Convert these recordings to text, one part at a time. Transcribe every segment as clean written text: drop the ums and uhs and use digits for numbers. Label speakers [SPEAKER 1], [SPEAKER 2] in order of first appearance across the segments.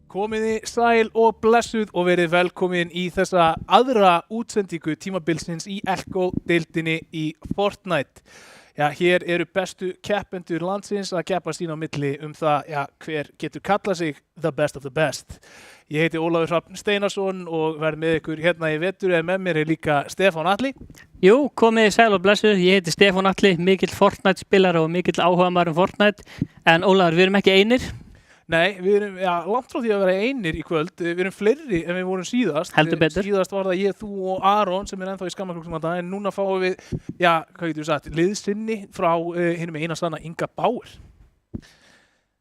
[SPEAKER 1] Komiði sæl og blessuð og verið velkomin í þessa aðra útsendingu tímabilsins í Elko-deildinni í Fortnite. Já, hér eru bestu keppendur landsins að keppa sín á milli það, hver getur kallað sig the best of the best. Ég heiti Ólafur Hrafn Steinarsson og verð með ykkur hérna í vetur, en með mér er líka Stefán Atli.
[SPEAKER 2] Jú, komiði sæl og blessuð, ég heiti Stefán Atli, mikill Fortnite spilari og mikill áhugamaður Fortnite, en Ólafur, við erum ekki einir.
[SPEAKER 1] Nei, við erum langt frá því að vera einir í kvöld, við erum fleiri en við vorum síðast.
[SPEAKER 2] Heldur betur.
[SPEAKER 1] Síðast var það ég, þú og Aron sem er ennþá í skammarklúksum en núna fáum við, hvað getur við sagt, liðsinni frá hinum eina sanna Inga Bauer.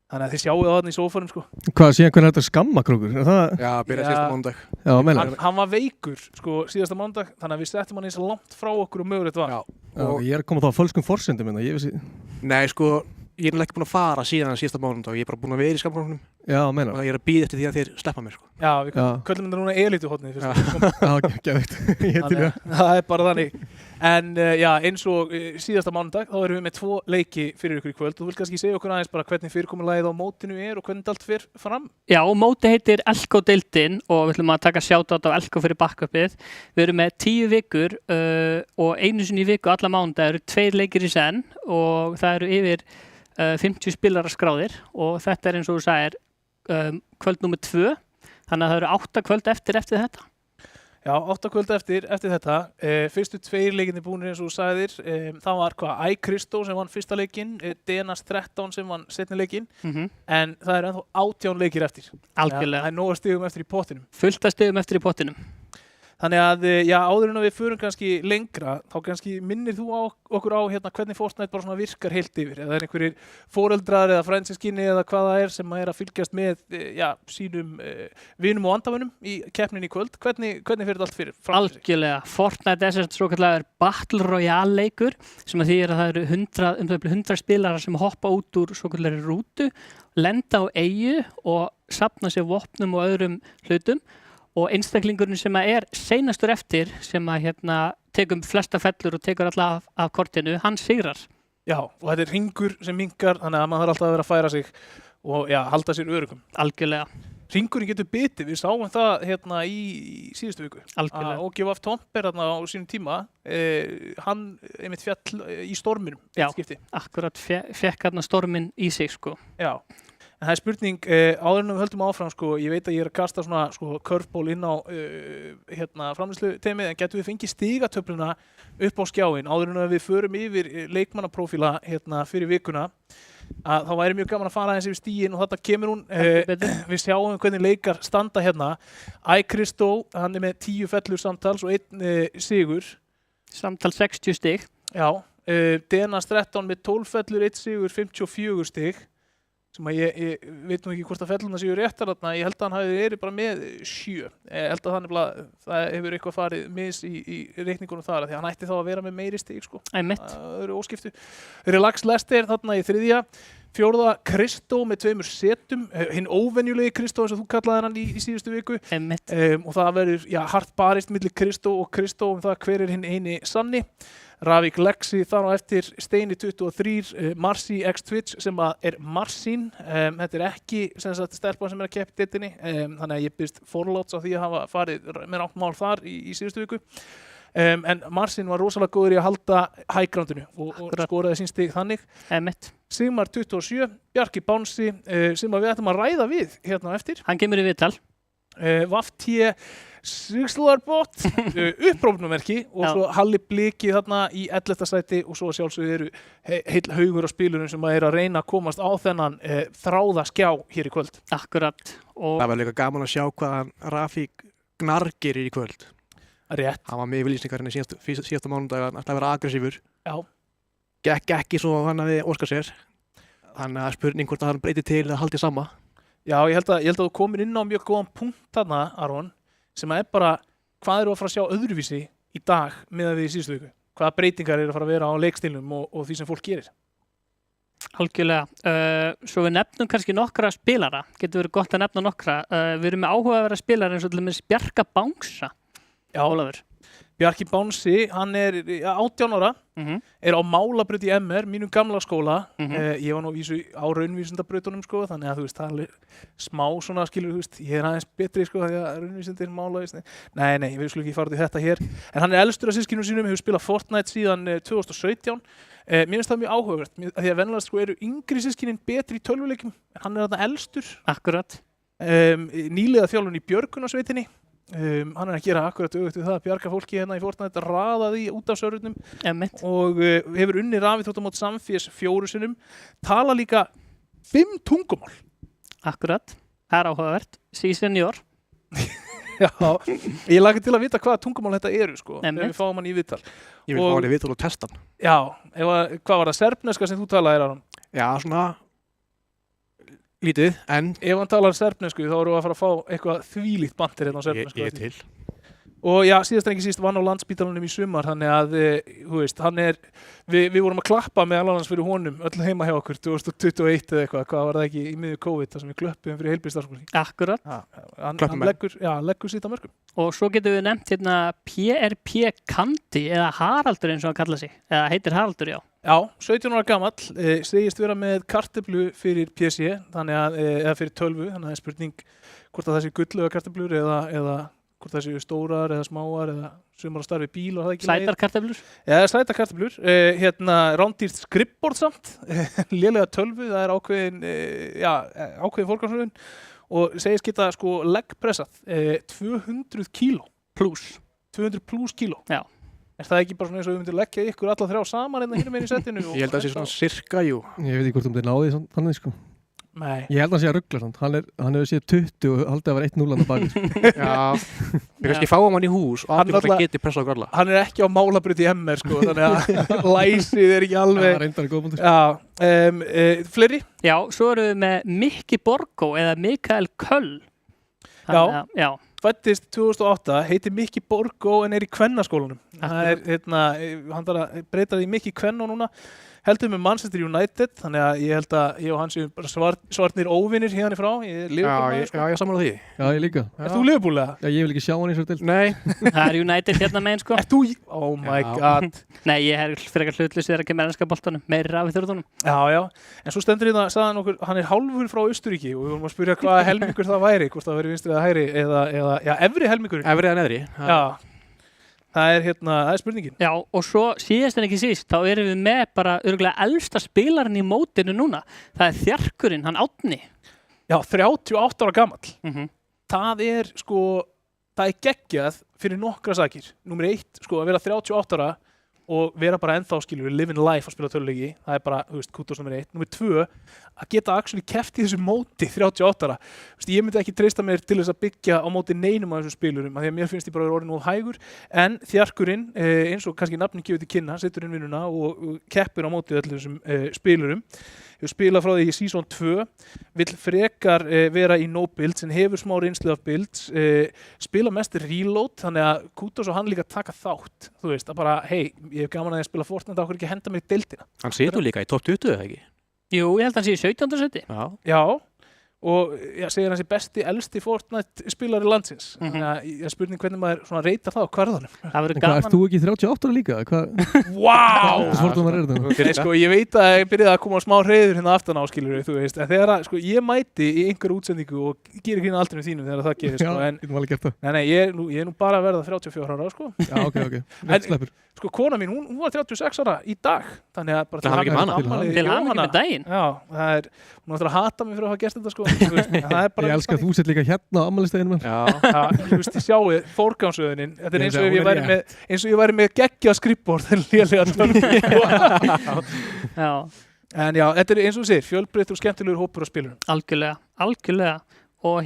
[SPEAKER 1] Þannig að þið sjáu það þarna í sófanum sko.
[SPEAKER 3] Hvað, síðan hvernig þetta skammarklúkur?
[SPEAKER 4] Já, byrjaði síðasta mánudag.
[SPEAKER 3] Já, meina.
[SPEAKER 1] Hann var veikur sko síðasta mánudag, þannig að við settum hann eins og langt frá okkur og mögulegt var.
[SPEAKER 3] Já, ég er komið þá á fölskum forsendum minna, ég vissi.
[SPEAKER 4] Nei, sko, ég er ekki búinn að fara síðan síðasta mánudag, ég er bara búinn að vera í skammarklúknum.
[SPEAKER 3] Já, meina.
[SPEAKER 4] Og ég er að bíða eftir því að þeir sleppa mér, sko.
[SPEAKER 1] Já, við köllum þetta núna elituhotnið fyrst.
[SPEAKER 3] Já, geðveikt.
[SPEAKER 1] Það er bara þannig. En eins og síðasta mánudag, þá erum við með 2 leiki fyrir ykkur í kvöld. Þú vilt kannski segja okkur aðeins bara hvernig fyrirkomulagið á mótinu er og hvernig allt fer fram?
[SPEAKER 2] Já, móti heitir Elko-deildin og við ætlum að taka shoutout á Elko fyrir backupið. Við erum með 10 vikur og einu sinni í viku alla mánudag eru 2 leikir í senn og það eru yfir 50 spilarar skráðir og þetta er eins og þú sagðir kvöld nummer 2, þannig að það eru 8 kvöld eftir þetta.
[SPEAKER 1] Já, 8 kvöld eftir þetta. Fyrstu 2 leikinni búinir eins og þú sagðir. Það var iCrystal sem vann fyrsta leikinn, DNS 13 sem vann seinni leikinn, en það eru ennþá 18 leikir eftir.
[SPEAKER 2] Algjörlega.
[SPEAKER 1] Það er nóg að stigum eftir í pottinum.
[SPEAKER 2] Fullt að stigum eftir í pottinum.
[SPEAKER 1] Þannig að, áður en við förum kannski lengra, þá kannski minnir þú okkur á hvernig Fortnite bara svona virkar heilt yfir. Eða það er einhverjir foreldrar eða frændsystkini eða hvað það er sem er að fylgjast með, sínum vinum og vandamönnum í keppninni í kvöld. Hvernig fer þetta allt fyrir?
[SPEAKER 2] Algjörlega. Fortnite er svo kallar Battle Royale leikur, sem að því að það eru 100 spilarar sem hoppa út úr svo kallar rútu, lenda á eyju og safna sér vopnum og öðrum hlutum. Og einstaklingurinn sem er seinastur eftir, sem að tekum flesta fellur og tekur alla af kortinu, hann sigrar. Já,
[SPEAKER 1] og þetta er hringur sem minnkar, þannig að maður þarf alltaf að vera að færa sig og halda sér öruggum.
[SPEAKER 2] Algjörlega.
[SPEAKER 1] Hringurinn getur bitið, við sáum það í síðustu viku.
[SPEAKER 2] Algjörlega.
[SPEAKER 1] Og Ógjöf Tomper á sínum tíma, hann einmitt fjall í storminum.
[SPEAKER 2] Já, akkurat fekk stormin í sig sko.
[SPEAKER 1] Já. En það er spurning, áður en við höldum áfram, ég veit að ég er að kasta svona curveball inn á framleiðsluteymið, en getum við fengið stigatöfluna upp á skjáinn áður en við förum yfir leikmannaprófíla fyrir vikuna, að þá væri mjög gaman að fara aðeins yfir stíginn og þetta kemur hún, við sjáum hvernig leikar standa hérna. iCrystal, hann er með 10 fellur samtals og 1 sigur.
[SPEAKER 2] Samtals 60 stig.
[SPEAKER 1] Já, DNS 13 með 12 fellur, 1 sigur, 54 stig. Sem að ég veit nú ekki hvort að felluna séu réttar þarna, ég held að hann hafi verið bara með 7. Ég held að það hefur eitthvað farið mis í reikningunum þar, því að hann ætti þá að vera með meiri stig sko.
[SPEAKER 2] Einmitt.
[SPEAKER 1] Það eru óskiptu. Relax Lester þarna í 3. 4. Kristó með 2 setum, hinn óvenjulegi Kristó eins og þú kallaði hann í síðustu viku.
[SPEAKER 2] Einmitt.
[SPEAKER 1] Og það verður hart barist milli Kristó og Kristó það hver er hinn eini sanni. Ravik Lexi þar á eftir, Steini 23, Marci X Twitch sem er Marcin, þetta er ekki stelpan sem er að keppa í deildinni, þannig að ég byrst forláts á því að hafa farið með rangt mál þar í síðustu viku. En Marcin var rosalega góður í að halda high-groundinu og skoraði sín stig þannig. Sigmar 27, Bjarki Bánsi sem við ætlum að ræða við hérna á eftir.
[SPEAKER 2] Hann kemur í viðtal.
[SPEAKER 1] Vaftie Sigslarbot upprófnumerki og svo Halli Bliki þarna í 11. sæti og svo sjálfsögðu eru heill haugur á spilunum sem er að reyna að komast á þennan þráða skjá hér í kvöld.
[SPEAKER 2] Akkurat.
[SPEAKER 4] Og það var líka gaman að sjá hvaðan Rafik Gnarr gerir í kvöld.
[SPEAKER 1] Rétt.
[SPEAKER 4] Hann var með yfirlýsingarinn í síðasta mánudag að vera aggressífur.
[SPEAKER 1] Já.
[SPEAKER 4] Gekk ekki svo hann hafi óskað sér. Þannig að spurning hvort að hann breyti til að haldi sama.
[SPEAKER 1] Já, ég held að þú komir inn á mjög góðan punkt þarna, Aron, sem er bara hvað eru að fara að sjá öðruvísi í dag miðað við í síðustu viku. Hvaða breytingar eru að fara að vera á leikstílnum og því sem fólk gerir.
[SPEAKER 2] Algjörlega. Svo við nefnum kannski nokkra spilara, getur verið gott að nefna nokkra. Við erum með áhugaverða spilara eins og til dæmis Bjarka Bánsa.
[SPEAKER 1] Já,
[SPEAKER 2] Ólafur.
[SPEAKER 1] Bjarki Bánsi, hann er 18 ára, er á málabraut í MR, mínum gamla skóla. Ég var nú vísu á raunvísindabrautunum, sko, þannig að þú veist, það er smá svona, skilur, þú veist, ég er aðeins betri, sko, því að raunvísindir mála, nei, við skulum ekki fara út í þetta hér. En hann er elstur af systkinum sínum, hefur spilað Fortnite síðan 2017. Mér finnst það mjög áhugavert, því að venjulega sko, eru yngri systkinin betri í tölvuleikjum, en hann er þarna elstur.
[SPEAKER 2] Akkurat.
[SPEAKER 1] Nýliða þjálfun í björgunarsveitinni. Hann er að gera akkurat auðvitað það að bjarga fólki hérna í Fortnite, raða því út af sörrunum og hefur unni rafíþróttamót Samfés 4 sinnum, tala líka 5 tungumál.
[SPEAKER 2] Akkurat, það er áhugavert, senior.
[SPEAKER 1] Já, ég lagi til að vita hvaða tungumál þetta eru, sko, þegar við fáum hann í viðtal.
[SPEAKER 4] Ég vil fá hann í viðtal og testa hann.
[SPEAKER 1] Já, hvað var það, serbneska sem þú talaðir á hann?
[SPEAKER 4] Já, svona lítið, en
[SPEAKER 1] ef hann talar serbnesku þá erum við að fara að fá eitthvað þvílíkt bandir hérna á serbnesku.
[SPEAKER 4] Ég til.
[SPEAKER 1] Og já, síðast en ekki síst vann á Landspítalanum í sumar, þannig að, þú veist, hann er, við vorum að klappa meðal annars fyrir honum, öll heima hjá okkur, 2021 eða eitthvað, hvað var það ekki í miðju COVID, þar sem við klöppum fyrir heilbrigðisstarfsfólki.
[SPEAKER 2] Akkurat.
[SPEAKER 1] Hann leggur sitt á mörgum.
[SPEAKER 2] Og svo getum við nefnt hérna PRP Kandi, eða Haraldur eins og hann kalla sig, eða heitir Haraldur, já.
[SPEAKER 1] Já, 17 ára gamall, segist vera með kartöflu fyrir PC, þannig að, eða fyrir tölvu, þannig að það er spurning hvort að það sé gulluga kartöflur eða hvort það séu stórar eða smáar eða sumar að starfi bíl og það ekki
[SPEAKER 2] Sætar kartöflur?
[SPEAKER 1] Já, sætar kartöflur. Rándýrt skrippbord samt, lélega tölvu, það er ákveðin fórgangsröðun og segist geta sko leggpressað 200 kíló pluss. 200 pluss kíló.
[SPEAKER 2] Já.
[SPEAKER 1] Er það ekki bara svona eins og við myndir leggja ykkur alla 3 saman hérna hinum einu í settinu?
[SPEAKER 4] Ég held að það sé svona sirka, jú.
[SPEAKER 3] Ég veit ekki hvort þeir náði þannig, sko.
[SPEAKER 1] Nei.
[SPEAKER 3] Ég held að hann sé að ruggla samt. Hann hefur séð 20 og haldið að vera 1-0 á baki.
[SPEAKER 4] Já, við kannski fáum hann í hús og allir bara geti pressað okkur alla.
[SPEAKER 1] Hann er ekki á málabraut í MR, sko, þannig að læsið er ekki alveg.
[SPEAKER 3] Það reyndar góð búndur.
[SPEAKER 1] Já, fleiri?
[SPEAKER 2] Já, svo erum við með Mikki Borgó eða Mikael Köll.
[SPEAKER 1] Já. Fættist 2008, heitir Mikki Borgó en er í kvennaskólanum. Það er, hann þarf að breyta því Mikki Kvennó núna. Heldur með Manchester United, þannig að ég held að ég og hann séum bara svartnir óvinir hérna í frá. Ég er Liverpool-maður, sko.
[SPEAKER 4] Já, ég sammála því.
[SPEAKER 3] Já, ég líka.
[SPEAKER 1] Er þú Liverpool-lega?
[SPEAKER 3] Já, ég vil ekki sjá hann eins og til.
[SPEAKER 4] Nei.
[SPEAKER 2] Það er United hérna megin, sko.
[SPEAKER 1] Er þú? Oh my god.
[SPEAKER 2] Nei, ég er frekar hlutlaus þegar ekki með ennska boltanum, meira af í þörðunum.
[SPEAKER 1] Já. En svo stendur hérna, sagði okkur, hann er hálfur frá Austurríki og við vorum að spyrja hvaða helmingur það væri, hvort það væri vinstri eða hægri eða efri helmingurinn.
[SPEAKER 4] Efri eða neðri.
[SPEAKER 1] Já. Það er spurningin.
[SPEAKER 2] Já, og svo síðast en ekki síst, þá erum við með bara örugglega elsta spilarinn í mótinu núna. Það er þjarkurinn, hann Árni.
[SPEAKER 1] Já, 38 ára gamall. Það er geggjað fyrir nokkra sakir. Númer 1, sko, að vera 38 ára og vera bara ennþá, skilur, living life að spila töluleiki. Það er bara, þú veist, kútos nummer 1. Númer 2, að geta actually keppt í þessu móti 38 ára. Þú veist, ég myndi ekki treysta mér til þess að byggja á móti neinum af þessum spilurum, af því að mér finnst ég bara orðin of hægur, en þjarkurinn, eins og kannski nafnin gefur til kynna, setur inn vinnuna og keppir á móti öllum þessum spilurum. Hefur spilað frá því í season 2, vill frekar vera í no builds en hefur smá reynslu af builds, spila mest reload, þannig að Kutos og hann líka taka þátt, þú veist, að bara, hei, ég hef gaman að ég spila Fortnite, þá okkur ekki henda mér í deildina.
[SPEAKER 4] Hann situr líka í top 20, eða ekki?
[SPEAKER 2] Jú, ég held að hann sé í 17. seti.
[SPEAKER 1] Já, og segir hann sé besti, elsti Fortnite spilari landsins. Þannig að ég spurning hvernig maður svona reytar það á kvarðanum.
[SPEAKER 2] Það verður
[SPEAKER 3] gaman.
[SPEAKER 2] gaman.
[SPEAKER 3] Ert þú ekki 38 ára líka?
[SPEAKER 1] Vá!
[SPEAKER 3] Wow!
[SPEAKER 1] Ég veit að ég byrjaði að koma smá hreiður hérna aftan á, skilur þú veist. En þegar ég mæti í einhverju útsendingu og gerir hérna aldrei með þínum þegar það gerist.
[SPEAKER 3] Já, ég hef alveg gert það.
[SPEAKER 1] Nei, ég er nú bara að verða 34 ára, sko.
[SPEAKER 3] Já, ok.
[SPEAKER 1] Sko, kona mín, hún var 36 ára í dag. Þannig að bara
[SPEAKER 4] til
[SPEAKER 2] hamingju með daginn.
[SPEAKER 1] Já, hún ætlar að hata mig fyrir að hafa gert þetta, sko.
[SPEAKER 3] Ég elska að þú sett líka hérna á afmælisdeginum.
[SPEAKER 1] Já, þú veist, ég sjáu fórgangsröðunin. Þetta er eins og ég væri með geggja skrippbord en lélega tölvu.
[SPEAKER 2] Já.
[SPEAKER 1] En já, þetta er eins og þú segir, fjölbreyttur og skemmtilegur hópur á spilurum.
[SPEAKER 2] Algjörlega. Og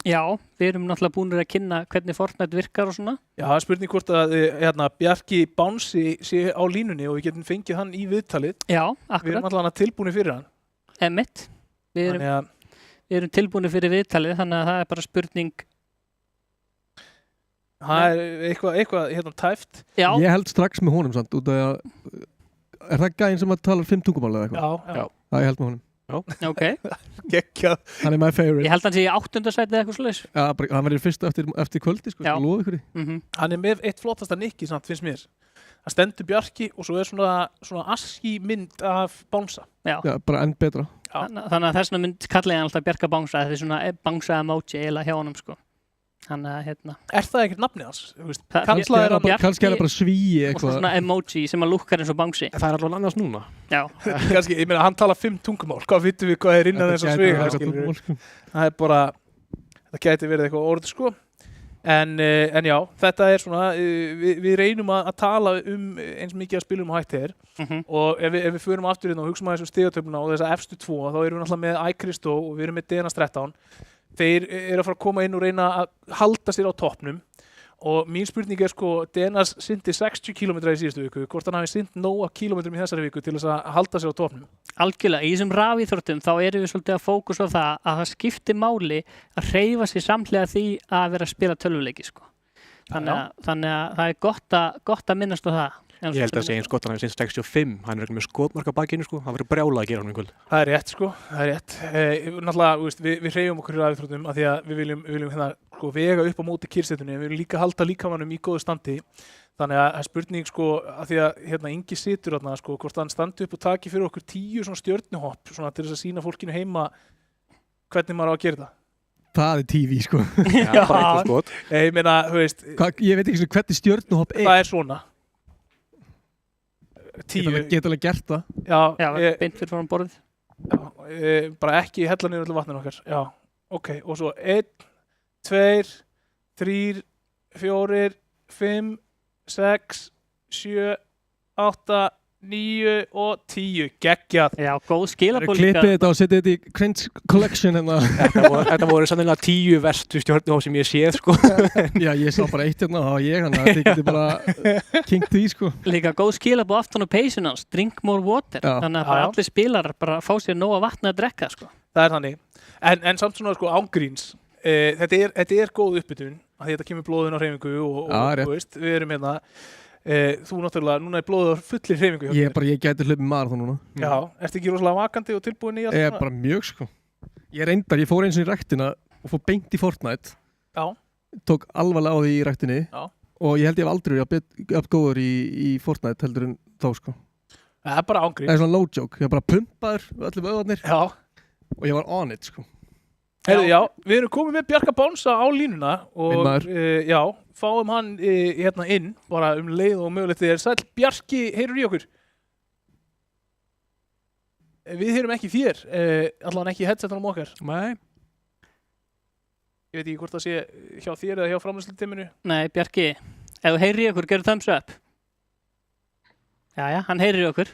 [SPEAKER 2] já, við erum náttúrulega búinir að kynna hvernig Fortnite virkar og svona.
[SPEAKER 1] Já, það er spurning hvort að Bjarki Bánsi sé á línunni og við getum fengið hann í viðtalið.
[SPEAKER 2] Já, akkurat.
[SPEAKER 1] Við erum alltaf tilbúinir fyrir hann.
[SPEAKER 2] Einmitt. Við erum tilbúinir fyrir viðtalið, þannig að það er bara spurning.
[SPEAKER 1] Það er eitthvað tæft.
[SPEAKER 2] Já.
[SPEAKER 3] Ég held strax með honum samt, út af að er það gæinn sem að tala 5 tungumál eða eitthvað?
[SPEAKER 1] Já.
[SPEAKER 3] Já, ég held með honum.
[SPEAKER 2] Ok.
[SPEAKER 1] Geggjað.
[SPEAKER 3] Hann er my favorite.
[SPEAKER 2] Ég held að hann sé í 8. sæti eða eitthvað svoleiðis.
[SPEAKER 3] Já, hann verður fyrst eftir kvöldi, sko,
[SPEAKER 2] Já.
[SPEAKER 3] sko lofa ykkur því.
[SPEAKER 1] Hann er með eitt flottasta nikki samt, finnst mér. Það stendur Bjarki og svo er svona aski mynd af Bánsa.
[SPEAKER 2] Já.
[SPEAKER 3] Já, bara enn betra.
[SPEAKER 2] Þannig að þess vegna kalla ég hann alltaf Bjarka Bangsa, þetta er svona Bangsa emoji eiginlega hjá honum, sko. Þannig að,
[SPEAKER 1] Er það ekkert nafnið hans?
[SPEAKER 3] Kannski er það bara svíi
[SPEAKER 2] og svo
[SPEAKER 3] eitthvað.
[SPEAKER 2] svona emoji sem að lúkkar eins og Bangsi.
[SPEAKER 4] Það er alveg annars núna.
[SPEAKER 2] Já.
[SPEAKER 1] Kannski, ég meina, hann talar 5 tungumál. Hvað vitum við hvað er innan þess að svig? Það er bara, það gæti verið eitthvað orð, sko. En já, þetta er svona, við reynum að tala eins mikið að spilum og hægt er. Og ef við förum aftur inn og hugsaum að þessu stigatöfluna og þessa efstu 2, þá erum við náttúrulega með iCristo og við erum með Denas 13. Þeir eru að fara að koma inn og reyna að halda sér á toppnum og mín spurning er sko, Denas synti 60 km í síðustu viku, hvort hann hafi synt nóga kílómetrum í þessari viku til þess að halda sér á toppnum?
[SPEAKER 2] Algjörlega, í þessum rafíþróttum þá erum við svolítið að fókusa á það skiptir máli að hreyfa sér samhliða því að vera að spila tölvuleiki, sko. Þannig að það er gott að minnast á það.
[SPEAKER 4] Ég held að segja skottan hann er 65, hann er ekki með skotmark á bakinu, sko, hann verður brjálað að gera hann einhvern.
[SPEAKER 1] Það er rétt, sko, það er rétt. Náttúrulega, við hreyfum okkur í rafíþróttum af því að við viljum hérna, sko, vega upp á móti kyrrsetunni, við viljum líka halda líkamannum í góðu standi. Þannig að spurning, sko, að því að hérna Ingi situr þarna, sko, hvort hann standi upp og taki fyrir okkur 10 svona stjörnuhopp, svona til þess að sýna fólkinu heima hvernig maður á að gera það.
[SPEAKER 3] Það er TV, sko.
[SPEAKER 4] Já, bara eitthvað skot.
[SPEAKER 1] Ég meina, þú veist,
[SPEAKER 3] Ég veit ekki hvernig stjörnuhopp er.
[SPEAKER 1] það er svona. 10.
[SPEAKER 3] Geta alveg gert það.
[SPEAKER 2] Já, beint fyrir frá borðið.
[SPEAKER 1] Já, bara ekki hella niður öllu vatninu okkar. Já, ok. Og svo 1, 2, 3, 4, 5, 6, 7, 8, 9 og 10. Geggjað.
[SPEAKER 2] Já, góð skilaboð
[SPEAKER 3] Klippið þetta og setja þetta í Cringe Collection hérna.
[SPEAKER 4] Þetta voru sannilega 10 verstu stjörnuhopp sem ég séð, sko.
[SPEAKER 3] Já, ég sá bara eitt hérna og hann að þetta getur bara kinkt því, sko.
[SPEAKER 2] Líka góð skilaboð aftan á peysun hans, drink more water.
[SPEAKER 3] Já.
[SPEAKER 2] Þannig að allir spilarar bara fá sér nóga vatni að drekka, sko.
[SPEAKER 1] Það er þannig. En samt svona, sko, ángríns. Þetta er góð uppbytun. Þetta kemur blóðin á hreyfingu og þú veist, við erum hérna. Þú náttúrulega, núna er blóðið á fullir hreyfingu.
[SPEAKER 3] Ég gæti hlupið marathon núna.
[SPEAKER 1] Já, ertu ekki rosalega vakandi og tilbúin í allt?
[SPEAKER 3] Ég er bara mjög, sko. Ég fór eins og í ræktina og fór beint í Fortnite.
[SPEAKER 1] Já.
[SPEAKER 3] Tók alvarlega á því í ræktinni.
[SPEAKER 1] Já.
[SPEAKER 3] Og ég held ég hef aldrei verið góður í Fortnite heldur en þá, sko.
[SPEAKER 1] Það er bara ángríns.
[SPEAKER 3] Það er svona low joke. Ég var bara pumpaður allir vöðvarnir.
[SPEAKER 1] Já.
[SPEAKER 3] Og ég var on it, sko.
[SPEAKER 1] Heyrðu, já, við erum komið með Bjarka Bánsa á línuna og já, fáum hann hérna inn bara leið og mögulegt þér. Sæll Bjarki, heyrur í okkur? Við heyrum ekki þér, allavega ekki í headsetunum okkar.
[SPEAKER 4] Nei.
[SPEAKER 1] Ég veit ekki hvort það sé hjá þér eða hjá framleiðsluteyminu.
[SPEAKER 2] Nei, Bjarki, ef þú heyrir í okkur, gerðu thumbs up. Jæja, hann heyrir í okkur.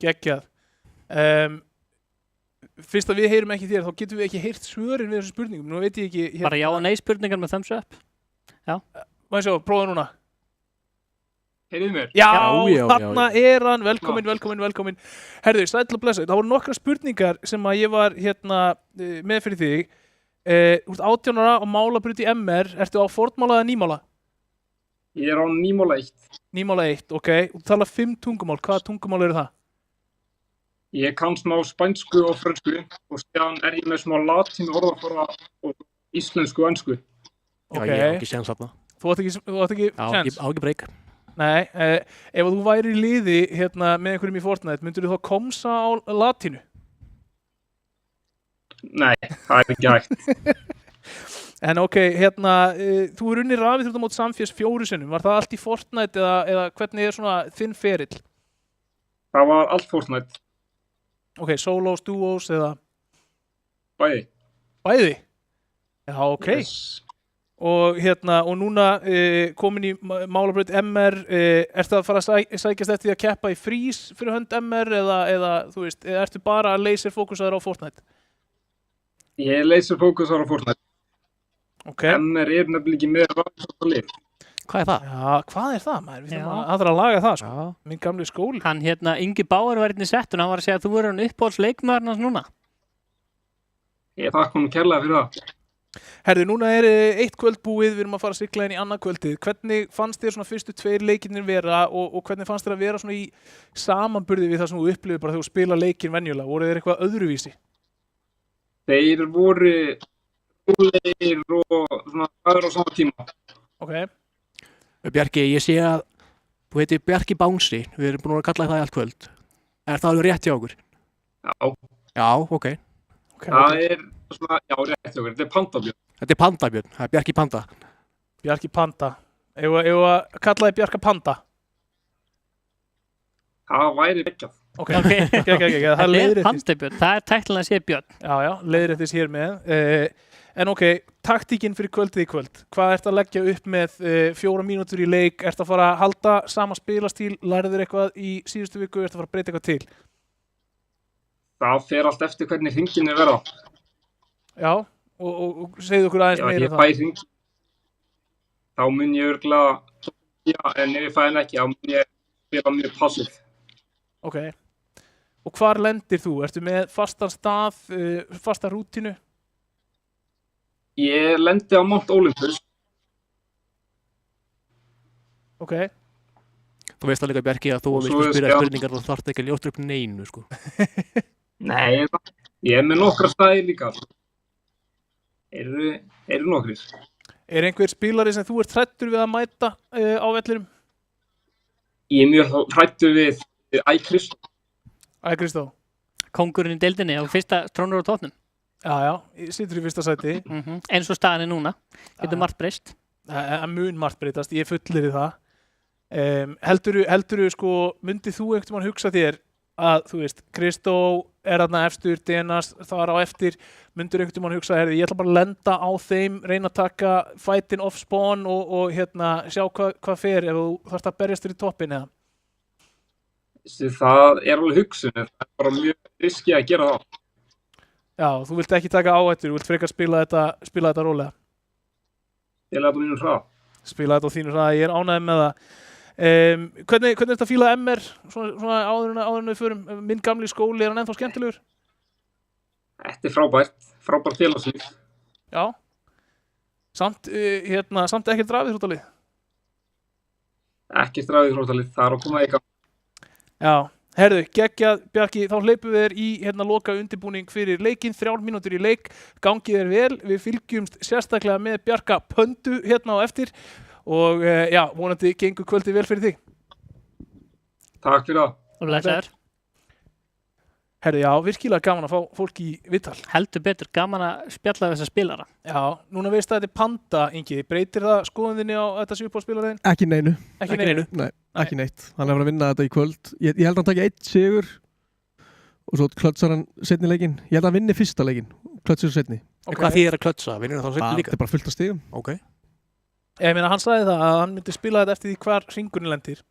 [SPEAKER 1] Geggjað. Fyrst að við heyrum ekki þér, þá getum við ekki heyrt svörin við þessum spurningum. Nú veit ég ekki... Hérna,
[SPEAKER 2] bara já og nei spurningar með thumbs up. Já.
[SPEAKER 1] Má ég sjá, prófa núna.
[SPEAKER 5] Heyrið mér?
[SPEAKER 1] Já, þarna er hann. Velkomin. Herðu, sæll og blessaður. Það voru nokkra spurningar sem að ég var hérna með fyrir þig. Þú ert 18 ára og málabraut í MR. Ertu á fornmála eða nýmála?
[SPEAKER 5] Ég er á nýmála 1.
[SPEAKER 1] Nýmála 1, ok. Og þú talar 5 tungumál. Hvaða tungumál eru það?
[SPEAKER 5] Ég kann smá spænsku og frönsku og síðan er ég með smá latín orðaforða og íslensku og ensku.
[SPEAKER 4] Já, ég hef ekki séns þarna.
[SPEAKER 1] Þú átt ekki séns?
[SPEAKER 4] Já, ekki breyk.
[SPEAKER 1] Nei, ef þú væri í liði hérna, með einhverjum í Fortnite, myndur þú þá komsa á latínu?
[SPEAKER 5] Nei, það er ekki hægt.
[SPEAKER 1] En ok, hérna, þú er unnið rafíþróttamót Samfés 4 sinnum. Var það allt í Fortnite eða hvernig er svona þinn ferill?
[SPEAKER 5] Það var allt Fortnite.
[SPEAKER 1] Ok, solos, duos eða?
[SPEAKER 5] Bæði.
[SPEAKER 1] Bæði? Já, ok.
[SPEAKER 5] Yes.
[SPEAKER 1] Og hérna, og núna komin í málabraut MR, ertu að fara að sækjast eftir því að keppa í frís fyrir hönd MR eða þú veist, ertu bara laserfókusaður á Fortnite?
[SPEAKER 5] Ég er laserfókusaður á Fortnite.
[SPEAKER 1] Ok.
[SPEAKER 5] MR er nefnilega ekki með rafíþróttalið.
[SPEAKER 4] Hvað er það?
[SPEAKER 1] Já, hvað er það, maður? Við þurfum að aðra að laga það, sko. Já. Minn gamli skóli.
[SPEAKER 2] Hann hérna, Ingi Bauer var hérna í settun, hann var að segja að þú verður hann uppáhaldsleikmaðurinn hans núna.
[SPEAKER 5] Ég þakka honum kærlega fyrir það.
[SPEAKER 1] Herðu, núna er eitt kvöld búið, við erum að fara að sigla inn í annað kvöldið. Hvernig fannst þér svona fyrstu 2 leikirnir vera og hvernig fannst þér að vera svona í samanburði við það sem þú upplifir bara þegar þú spila leikinn venjulega? Voru þér eitthvað öðruvísi?
[SPEAKER 5] Þeir voru rólegir og svona aðra á sama tíma.
[SPEAKER 1] Ok,
[SPEAKER 4] Bjarki, ég sé að þú heitir Bjarki Bánsi, við erum búin að kalla það í allt kvöld. Er það alveg rétt hjá okkur?
[SPEAKER 5] Já,
[SPEAKER 4] Já, ok.
[SPEAKER 5] það er svona, já, rétt hjá okkur. Þetta er Pandabjörn.
[SPEAKER 4] Þetta er Pandabjörn, það er Bjarki Panda.
[SPEAKER 1] Bjarki Panda. Eigum við að kalla þið Bjarka Panda?
[SPEAKER 5] Það væri vekjað.
[SPEAKER 1] Ok,
[SPEAKER 2] Ok.
[SPEAKER 1] það
[SPEAKER 2] Þetta er
[SPEAKER 1] leiðréttist.
[SPEAKER 2] Pandabjörn, það er tæknilega að sé Björn.
[SPEAKER 1] Já, leiðréttist hér með. En ok, taktíkin fyrir kvöldið í kvöld. Hvað ert að leggja upp með 4 mínútur í leik? Ert að fara að halda sama spilastíl? Lærið þér eitthvað í síðustu viku? Ert að fara að breyta eitthvað til?
[SPEAKER 5] Það fer allt eftir hvernig hringin er verða.
[SPEAKER 1] Já, og segðu okkur aðeins
[SPEAKER 5] Ef
[SPEAKER 1] meira
[SPEAKER 5] ég
[SPEAKER 1] um það.
[SPEAKER 5] fæ hringin, þá mun ég örugglega, en ef ég fæ hann ekki, þá mun ég spila mjög passív.
[SPEAKER 1] Ok. Og hvar lendir þú? Ertu með fastan stað, fasta rútínu?
[SPEAKER 5] Ég lendi á Mount Olympus.
[SPEAKER 1] Ok.
[SPEAKER 4] Þú veist það líka, Bjarki, að þú
[SPEAKER 5] Og
[SPEAKER 4] veist
[SPEAKER 5] svo
[SPEAKER 4] að spyrja
[SPEAKER 5] já.
[SPEAKER 4] spurningar og þarft ekki að ljósta upp neinu, sko.
[SPEAKER 5] Nei, ég er með nokkra staði líka. Eru nokkrir.
[SPEAKER 1] Er einhver spilari sem þú ert hræddur við að mæta á vellinum?
[SPEAKER 5] Ég er mjög hræddur við Kristó.
[SPEAKER 1] Æ, Kristó.
[SPEAKER 2] Kóngurinn í deildinni og fyrsta trónur á tóknum.
[SPEAKER 1] Já, situr í fyrsta sæti.
[SPEAKER 2] Eins og staðan er núna. Getur
[SPEAKER 1] Já.
[SPEAKER 2] margt breyst.
[SPEAKER 1] Að mun margt breytast, ég fullir það. Heldurðu sko, myndið þú einhvern veginn hugsa þér að, þú veist, Kristó er þarna efstur, Denas þar á eftir, myndir einhvern veginn hugsa, herði, ég ætla bara að lenda á þeim, reyna að taka fightin off spawn og sjá hvað fer ef þú þarfst að berjast þér í toppin eða?
[SPEAKER 5] Það er alveg hugsun, en það er bara mjög riski að gera það.
[SPEAKER 1] Já, þú vilt ekki taka áhættur, þú vilt frekar spila þetta rólega.
[SPEAKER 5] Ég leta mínum hraða.
[SPEAKER 1] Spila þetta á þínu hraða, ég er ánægð með það. Hvernig er þetta að fíla MR svona áður en við förum? Minn gamli skóli, er hann ennþá skemmtilegur?
[SPEAKER 5] Þetta er frábært félagslíf.
[SPEAKER 1] Já. Samt ekki drafið þróttalið?
[SPEAKER 5] Ekki strafið þróttalið, það er að koma í gang.
[SPEAKER 1] Já, herðu, geggjað Bjarki, þá hleypum við þér í loka undirbúning fyrir leikinn, 3 mínútur í leik, gangið þér vel, við fylgjumst sérstaklega með Bjarka Pöndu á eftir og já, vonandi gengur kvöldið vel fyrir þig.
[SPEAKER 5] Takk fyrir það.
[SPEAKER 2] Og blessaður.
[SPEAKER 1] Herðu, já, virkilega gaman að fá fólk í viðtal.
[SPEAKER 2] Heldur betur, gaman að spjalla við þessa spilara.
[SPEAKER 1] Já, núna veist að þetta er Panda, Ingi, breytir það skoðunni á þetta sé upp á spilarinn?
[SPEAKER 3] Ekki neinu.
[SPEAKER 1] Ekki neinu.
[SPEAKER 3] Nei, ekki neitt. Hann er að fara að vinna þetta í kvöld. Ég held að hann taki 1 sigur og svo klötsar hann setni leikinn. Ég held að hann vinni fyrsta leikinn, klötsar setni.
[SPEAKER 1] Okay.
[SPEAKER 4] Hvað þýðir að klötsa? Vinnur það þá setni líka?
[SPEAKER 3] Þetta er bara fullt af stigum.
[SPEAKER 4] Ok.
[SPEAKER 1] Ég meina, hann sagði það að hann myndi spila þetta eftir því hvar hringurinn lendir.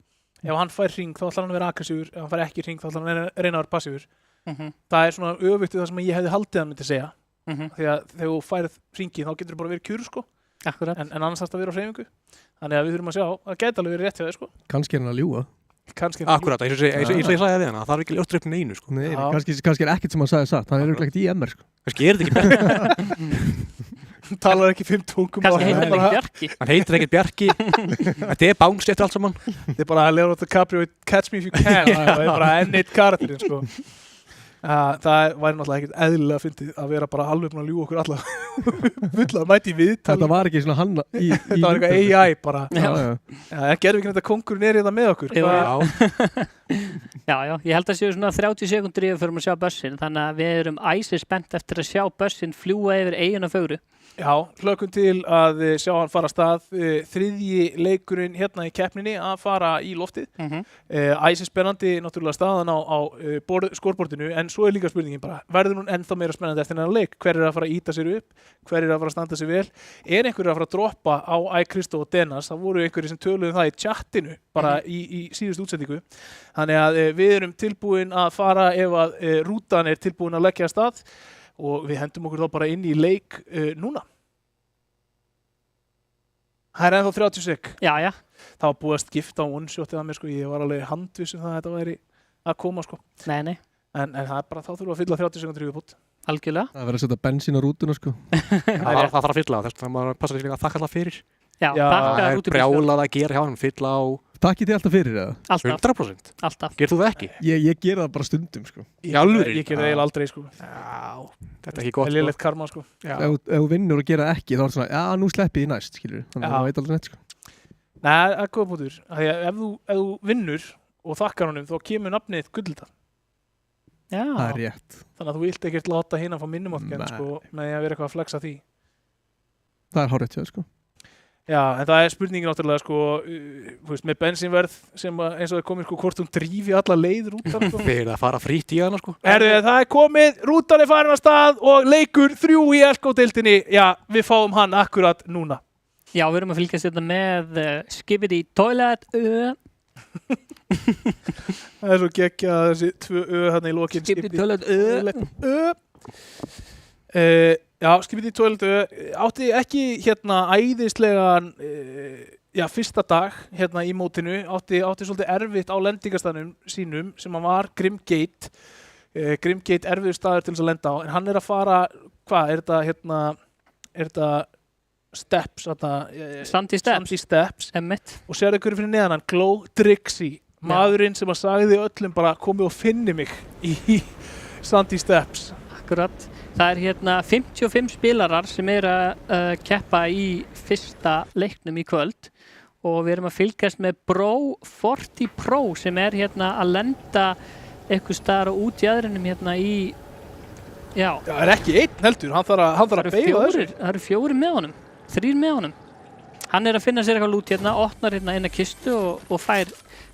[SPEAKER 1] Ef hann fær hring þá ætlar hann að vera aggressífur, ef hann fær ekki hring þá ætlar hann að reyna að vera passífur. Það er svona öfugt við það sem ég hefði haldið að myndi segja. Því að þegar þú færð hringi þá getur þú bara verið kjur, sko.
[SPEAKER 2] Akkurat.
[SPEAKER 1] En annars þarf það að vera á hreyfingu. Þannig að við þurfum að sjá, það gæti alveg verið rétt hjá þér, sko.
[SPEAKER 3] Kannski er hann að ljúga.
[SPEAKER 1] Kannski
[SPEAKER 4] Akkurat, eins og ég sagði við hana, það þarf ekki að ljósta upp neinu, sko.
[SPEAKER 3] Nei,
[SPEAKER 1] Já.
[SPEAKER 3] kannski er ekkert sem hann sagði satt. Hann er örugglega ekkert í MR, sko.
[SPEAKER 4] Kannski er þetta ekki Bjarki.
[SPEAKER 1] Hann talar ekki 5 tungum.
[SPEAKER 2] Kannski heitir hann ekki Bjarki.
[SPEAKER 4] Hann heitir ekkert Bjarki. Þetta er Bánsi eftir allt saman.
[SPEAKER 1] Þetta er bara Leonardo DiCaprio Catch Me If You Can. Það er bara N1 karakterinn, sko. Það væri náttúrulega ekkert eðlilega fyndið að vera bara alveg búin að ljúga okkur alla fulla að mæti í viðtali.
[SPEAKER 3] Þetta var ekki svona hann í
[SPEAKER 1] Þetta var eitthvað AI bara.
[SPEAKER 3] Já.
[SPEAKER 1] Já, gerðum ekki þetta kóngurinn er í það með okkur.
[SPEAKER 2] Jú,
[SPEAKER 1] Hvað-
[SPEAKER 2] Já, ég held að séu svona 30 sekundur yfir fyrir að sjá bussin, þannig að við erum æsir spennt eftir að sjá bussin fljúa yfir eigin og fögru.
[SPEAKER 1] Já, hlökkum til að sjá hann fara af stað. Þriðji leikurinn hérna í keppninni að fara í loftið. Æsir spennandi náttúrulega staðan á skorbortinu, en svo er líka spurningin bara, verður hún ennþá meira spennandi eftir þennan leik? Hver er að fara að íta sér upp? Hver er að fara að standa sér vel? Er einhverju að fara að droppa á Kristó og Denas? Það voru einhverju sem töluðu það í chatinu bara í síðustu útsendingu. Þannig að við erum tilbúin að fara ef að rútan er tilbúin að leggja af stað og við hendum okkur þá bara inn í leik núna. Það er ennþá 30 sek.
[SPEAKER 2] Já.
[SPEAKER 1] Það var búið að skipta á one-shotið að mér, sko. Ég var alveg handviss um það að þetta væri að koma, sko.
[SPEAKER 2] Nei.
[SPEAKER 1] En það er bara, þá þurfum við að fylla 30 sekundur í viðbót.
[SPEAKER 2] Algjörlega.
[SPEAKER 3] Það verður að setja bensín á rútuna, sko.
[SPEAKER 4] Það þarf að fylla á þess að maður passa sig að þakka alltaf fyrir.
[SPEAKER 2] Já,
[SPEAKER 1] Já,
[SPEAKER 2] þakka
[SPEAKER 4] Það er
[SPEAKER 2] út í
[SPEAKER 4] brjálað að gera hjá hann, fylla á
[SPEAKER 3] Takkið þið alltaf fyrir eða?
[SPEAKER 2] Alltaf,
[SPEAKER 4] 100%.
[SPEAKER 2] alltaf.
[SPEAKER 4] Gerð þú það ekki?
[SPEAKER 3] Ég gera það bara stundum sko.
[SPEAKER 4] Í alvöru?
[SPEAKER 1] Ég gerði það eiginlega aldrei, sko.
[SPEAKER 4] Já, þetta er ekki
[SPEAKER 1] Það
[SPEAKER 4] gott.
[SPEAKER 1] er lélegt karma, sko.
[SPEAKER 4] Já.
[SPEAKER 3] Ef þú vinnur og gera það ekki, þá er það svona, já, nú sleppið ég næst, skilur. Þannig
[SPEAKER 1] Já.
[SPEAKER 3] að það veit aldrei neitt, sko.
[SPEAKER 1] Nei, það er góða bútur. Ef þú vinnur og þakkar honum, þá kemur nafnið Gullhildar.
[SPEAKER 2] Já.
[SPEAKER 3] Það er rétt.
[SPEAKER 1] Þannig að þú vilt ekkert láta hinn að fá minnumáttkend,
[SPEAKER 3] Nei.
[SPEAKER 1] sko, með því að vera eitthvað að flexa því.
[SPEAKER 3] Það er hárrétt, já, sko.
[SPEAKER 1] Já, en það er spurningin náttúrulega, sko, þú veist, með bensínverð sem að, eins og það komið, sko, hvort hún drífi alla leið rútar, sko.
[SPEAKER 4] Fyrir að fara frýtt í hana, sko.
[SPEAKER 1] Herðu, það er komið, rútan er farin af stað og leikur 3 í Elko-deildinni. Já, við fáum hann akkurat núna.
[SPEAKER 2] Já, við erum að fylgjast þetta með Skibidi Toilet
[SPEAKER 1] Það er svo geggjað þessi 2 hérna í lokin.
[SPEAKER 2] Skibidi Toilet
[SPEAKER 1] Já, Skibidi Toilet átti ekki hérna æðislegan fyrsta dag hérna í mótinu, átti svolítið erfitt á lendingastaðnum sínum sem hann var Grimgate. Grimgate erfiður staður til þess að lenda á, en hann er að fara, hvað, er þetta Steps,
[SPEAKER 2] Sandy Steps.
[SPEAKER 1] Sandy Steps,
[SPEAKER 2] Emmitt.
[SPEAKER 1] og sérðu hverju fyrir neðan hann, Glow Drixie, maðurinn sem að sagði öllum bara komið og finni mig í Sandy Steps.
[SPEAKER 2] Akkurat. Það er hérna 55 spilarar sem er að keppa í fyrsta leiknum í kvöld og við erum að fylgjast með Bro 40 Pro sem er hérna að lenda eitthvað staðar út í aðrinum hérna í, já,
[SPEAKER 1] Það er ekki einn heldur, hann þarf að beigja þessu.
[SPEAKER 2] það eru 4 með honum, 3 með honum. Hann er að finna sér eitthvað lút hérna, opnar hérna eina kistu og fær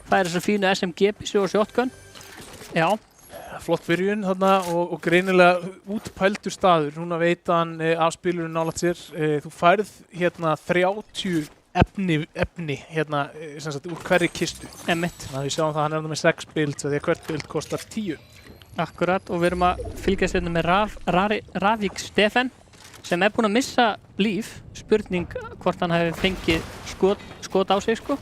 [SPEAKER 2] þessar fínu SMG-byssu og shotgun. Já.
[SPEAKER 1] Flott byrjun þarna og greinilega útpældur staður. Núna veit hann af spilurinn nálægt sér. Þú færð hérna 30 efni hérna sem sagt úr hverri kistu.
[SPEAKER 2] Emmitt.
[SPEAKER 1] Þannig að við sjáum það að hann er með 6 builds því að hvert build kostar 10.
[SPEAKER 2] Akkurat, og við erum að fylgjast hérna með Ravík Stefán sem er búinn að missa líf. Spurning hvort hann hefði fengið skot á sig, sko.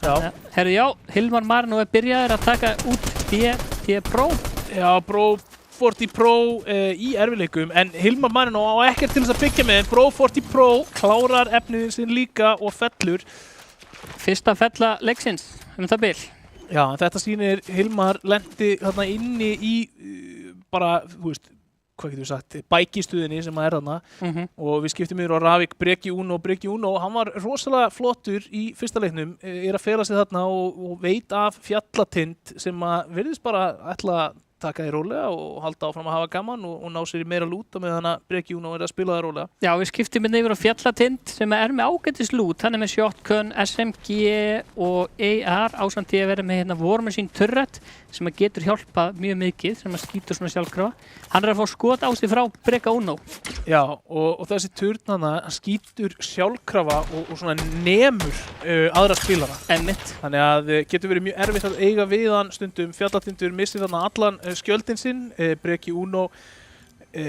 [SPEAKER 1] Já.
[SPEAKER 2] Herru, já, Hilmar Marino er byrjaður að taka út BT Pro.
[SPEAKER 1] Já, Bro 40 Pro í erfileikum, en Hilmar Marino á ekkert til þess að byggja með. Bro 40 Pro klárar efnið sinn líka og fellur.
[SPEAKER 2] Fyrsta fella leiksins, það bil.
[SPEAKER 1] Já, en þetta sýnir Hilmar lendi þarna inni í bara, þú veist, hvað getur við sagt, bækistuðinni sem að er þarna og við skiptum yfir á Ravík Breki Uno, hann var rosalega flottur í fyrsta leiknum, er að fela sig þarna og veit af fjallatind sem að virðist bara ætla að taka því rólega og halda áfram að hafa gaman og ná sér í meira lút og meðan að Breki Uno er að spila það rólega.
[SPEAKER 2] Já, við skiptum yfir á fjallatind sem er með ágætis lút, hann er með shotgun, SMG og AR ásamt því að vera með hérna War Machine Turret sem að getur hjálpað mjög mikið, sem að skýtur svona sjálfkrafa. Hann er að fá skot á sig frá Breka Uno.
[SPEAKER 1] Já, og þessi turn hann skýtur sjálfkrafa og svona nemur aðra spilara.
[SPEAKER 2] Emmitt.
[SPEAKER 1] Þannig að getur verið mjög erfitt að eiga við hann stundum. Fjallatindur missir þarna allan skjöldin sinn. Breki Uno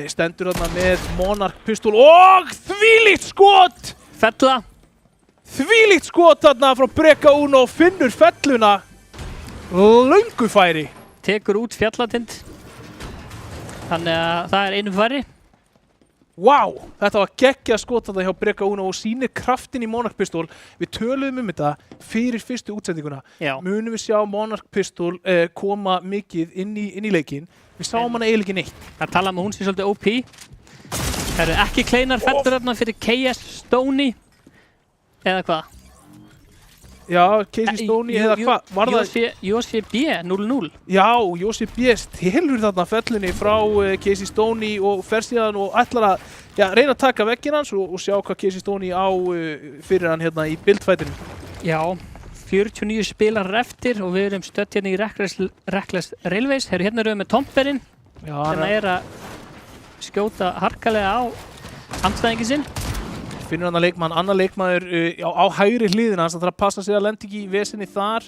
[SPEAKER 1] stendur þarna með Monarch pistol og þvílíkt skot!
[SPEAKER 2] Fella.
[SPEAKER 1] Þvílíkt skot þarna frá Breka Uno, finnur felluna. Löngu færi.
[SPEAKER 2] Tekur út fjallatind. Þannig að það er einu færri.
[SPEAKER 1] Vá, þetta var geggjað skot þarna hjá Breka Uno og sýnir kraftin í Monarch pistol. Við töluðum þetta fyrir fyrstu útsendinguna.
[SPEAKER 2] Já.
[SPEAKER 1] Munum við sjá Monarch pistol koma mikið inn í leikinn. Við sáum hana eiginlega ekki neitt.
[SPEAKER 2] Það tala um að hún sé svolítið OP. Það eru ekki kleinar fellur þarna fyrir KS Stoney. Eða hvað?
[SPEAKER 1] Já, Casey Stoney eða hvað? Var það?
[SPEAKER 2] JCB 0-0.
[SPEAKER 1] Já, JCB stelur þarna fellunni frá Casey Stoney og fer síðan og ætlar að reyna að taka vegginn hans og sjá hvað Casey Stoney á fyrir hann hérna í buildfightinu.
[SPEAKER 2] Já, 49 spilarar eftir og við erum stödd hérna í Reckless Railways. Hérna erum við með Tomperinn sem er að skjóta harkalega á andstæðingin sinn.
[SPEAKER 1] Finnur hann annar leikmaður á hægri hliðina, þannig að það þarf að passa sig að lenda ekki í vesinni þar.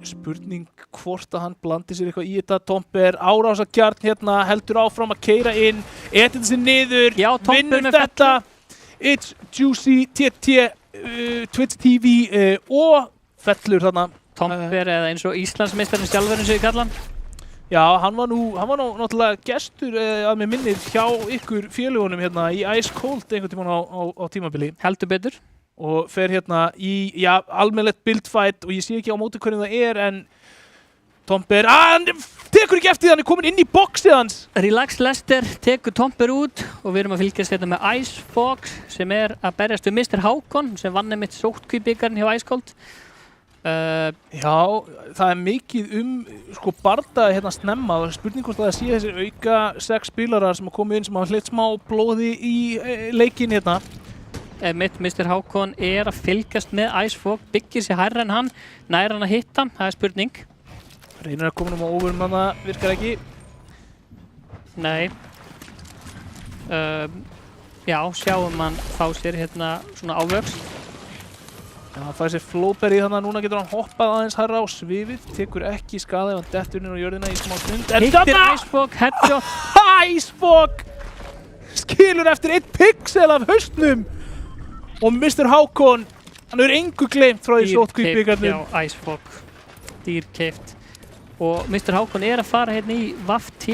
[SPEAKER 1] Spurning hvort að hann blandi sér eitthvað í þetta. Tomper árásagjarn hérna, heldur áfram að keyra inn, etið þessi niður,
[SPEAKER 2] já,
[SPEAKER 1] vinnur þetta. It's Juicy, TT, Twitch TV og fellur þarna.
[SPEAKER 2] Tomper eða eins og Íslandsmeistarinn sjálfur eins og ég kalla hann.
[SPEAKER 1] Já, hann var nú náttúrulega gestur að mér minnir hjá ykkur félagunum hérna í Ice Cold einhvern tímann á tímabili.
[SPEAKER 2] Heldur betur.
[SPEAKER 1] og fer hérna í, almennilegt buildfight og ég sé ekki á móti hvernig það er en Tomper, hann tekur ekki eftir því, hann er komin inn í boxið hans.
[SPEAKER 2] Relax Lester tekur Tomper út og við erum að fylgjast hérna með Ice Fox sem er að berjast við Mr. Hákon sem vann einmitt sóttkvíbikarinn hjá Ice Cold.
[SPEAKER 1] Já, það er mikið sko bardaði hérna snemma og spurning hvort það sé þessi auka 6 spilarar sem að koma inn sem hafa hleypt smá blóði í leikinn hérna.
[SPEAKER 2] Mr. Hákon er að fylgjast með Ice Fox, byggir sér hærra en hann, nær hann að hitta hann, það er spurning.
[SPEAKER 1] Reynir að koma á overum að það virkar ekki.
[SPEAKER 2] Nei. Já, sjáum hann fá sér hérna svona ávöxt.
[SPEAKER 1] Já, hann fæði sér flowberry þannig að núna getur hann hoppað aðeins hærra á svifið, tekur ekki skaða ef hann dettur inn á jörðina í smá stund.
[SPEAKER 2] Hittir Ice Fox, headshot.
[SPEAKER 1] Ice Fox skilur eftir 1 pixel af haustnum og Mr. Hákon, hann er engu gleymt frá því sóttkvíbikarnum.
[SPEAKER 2] Já, Ice Fox, dýrkeypt. Og Mr. Hákon er að fara hérna í WAF-T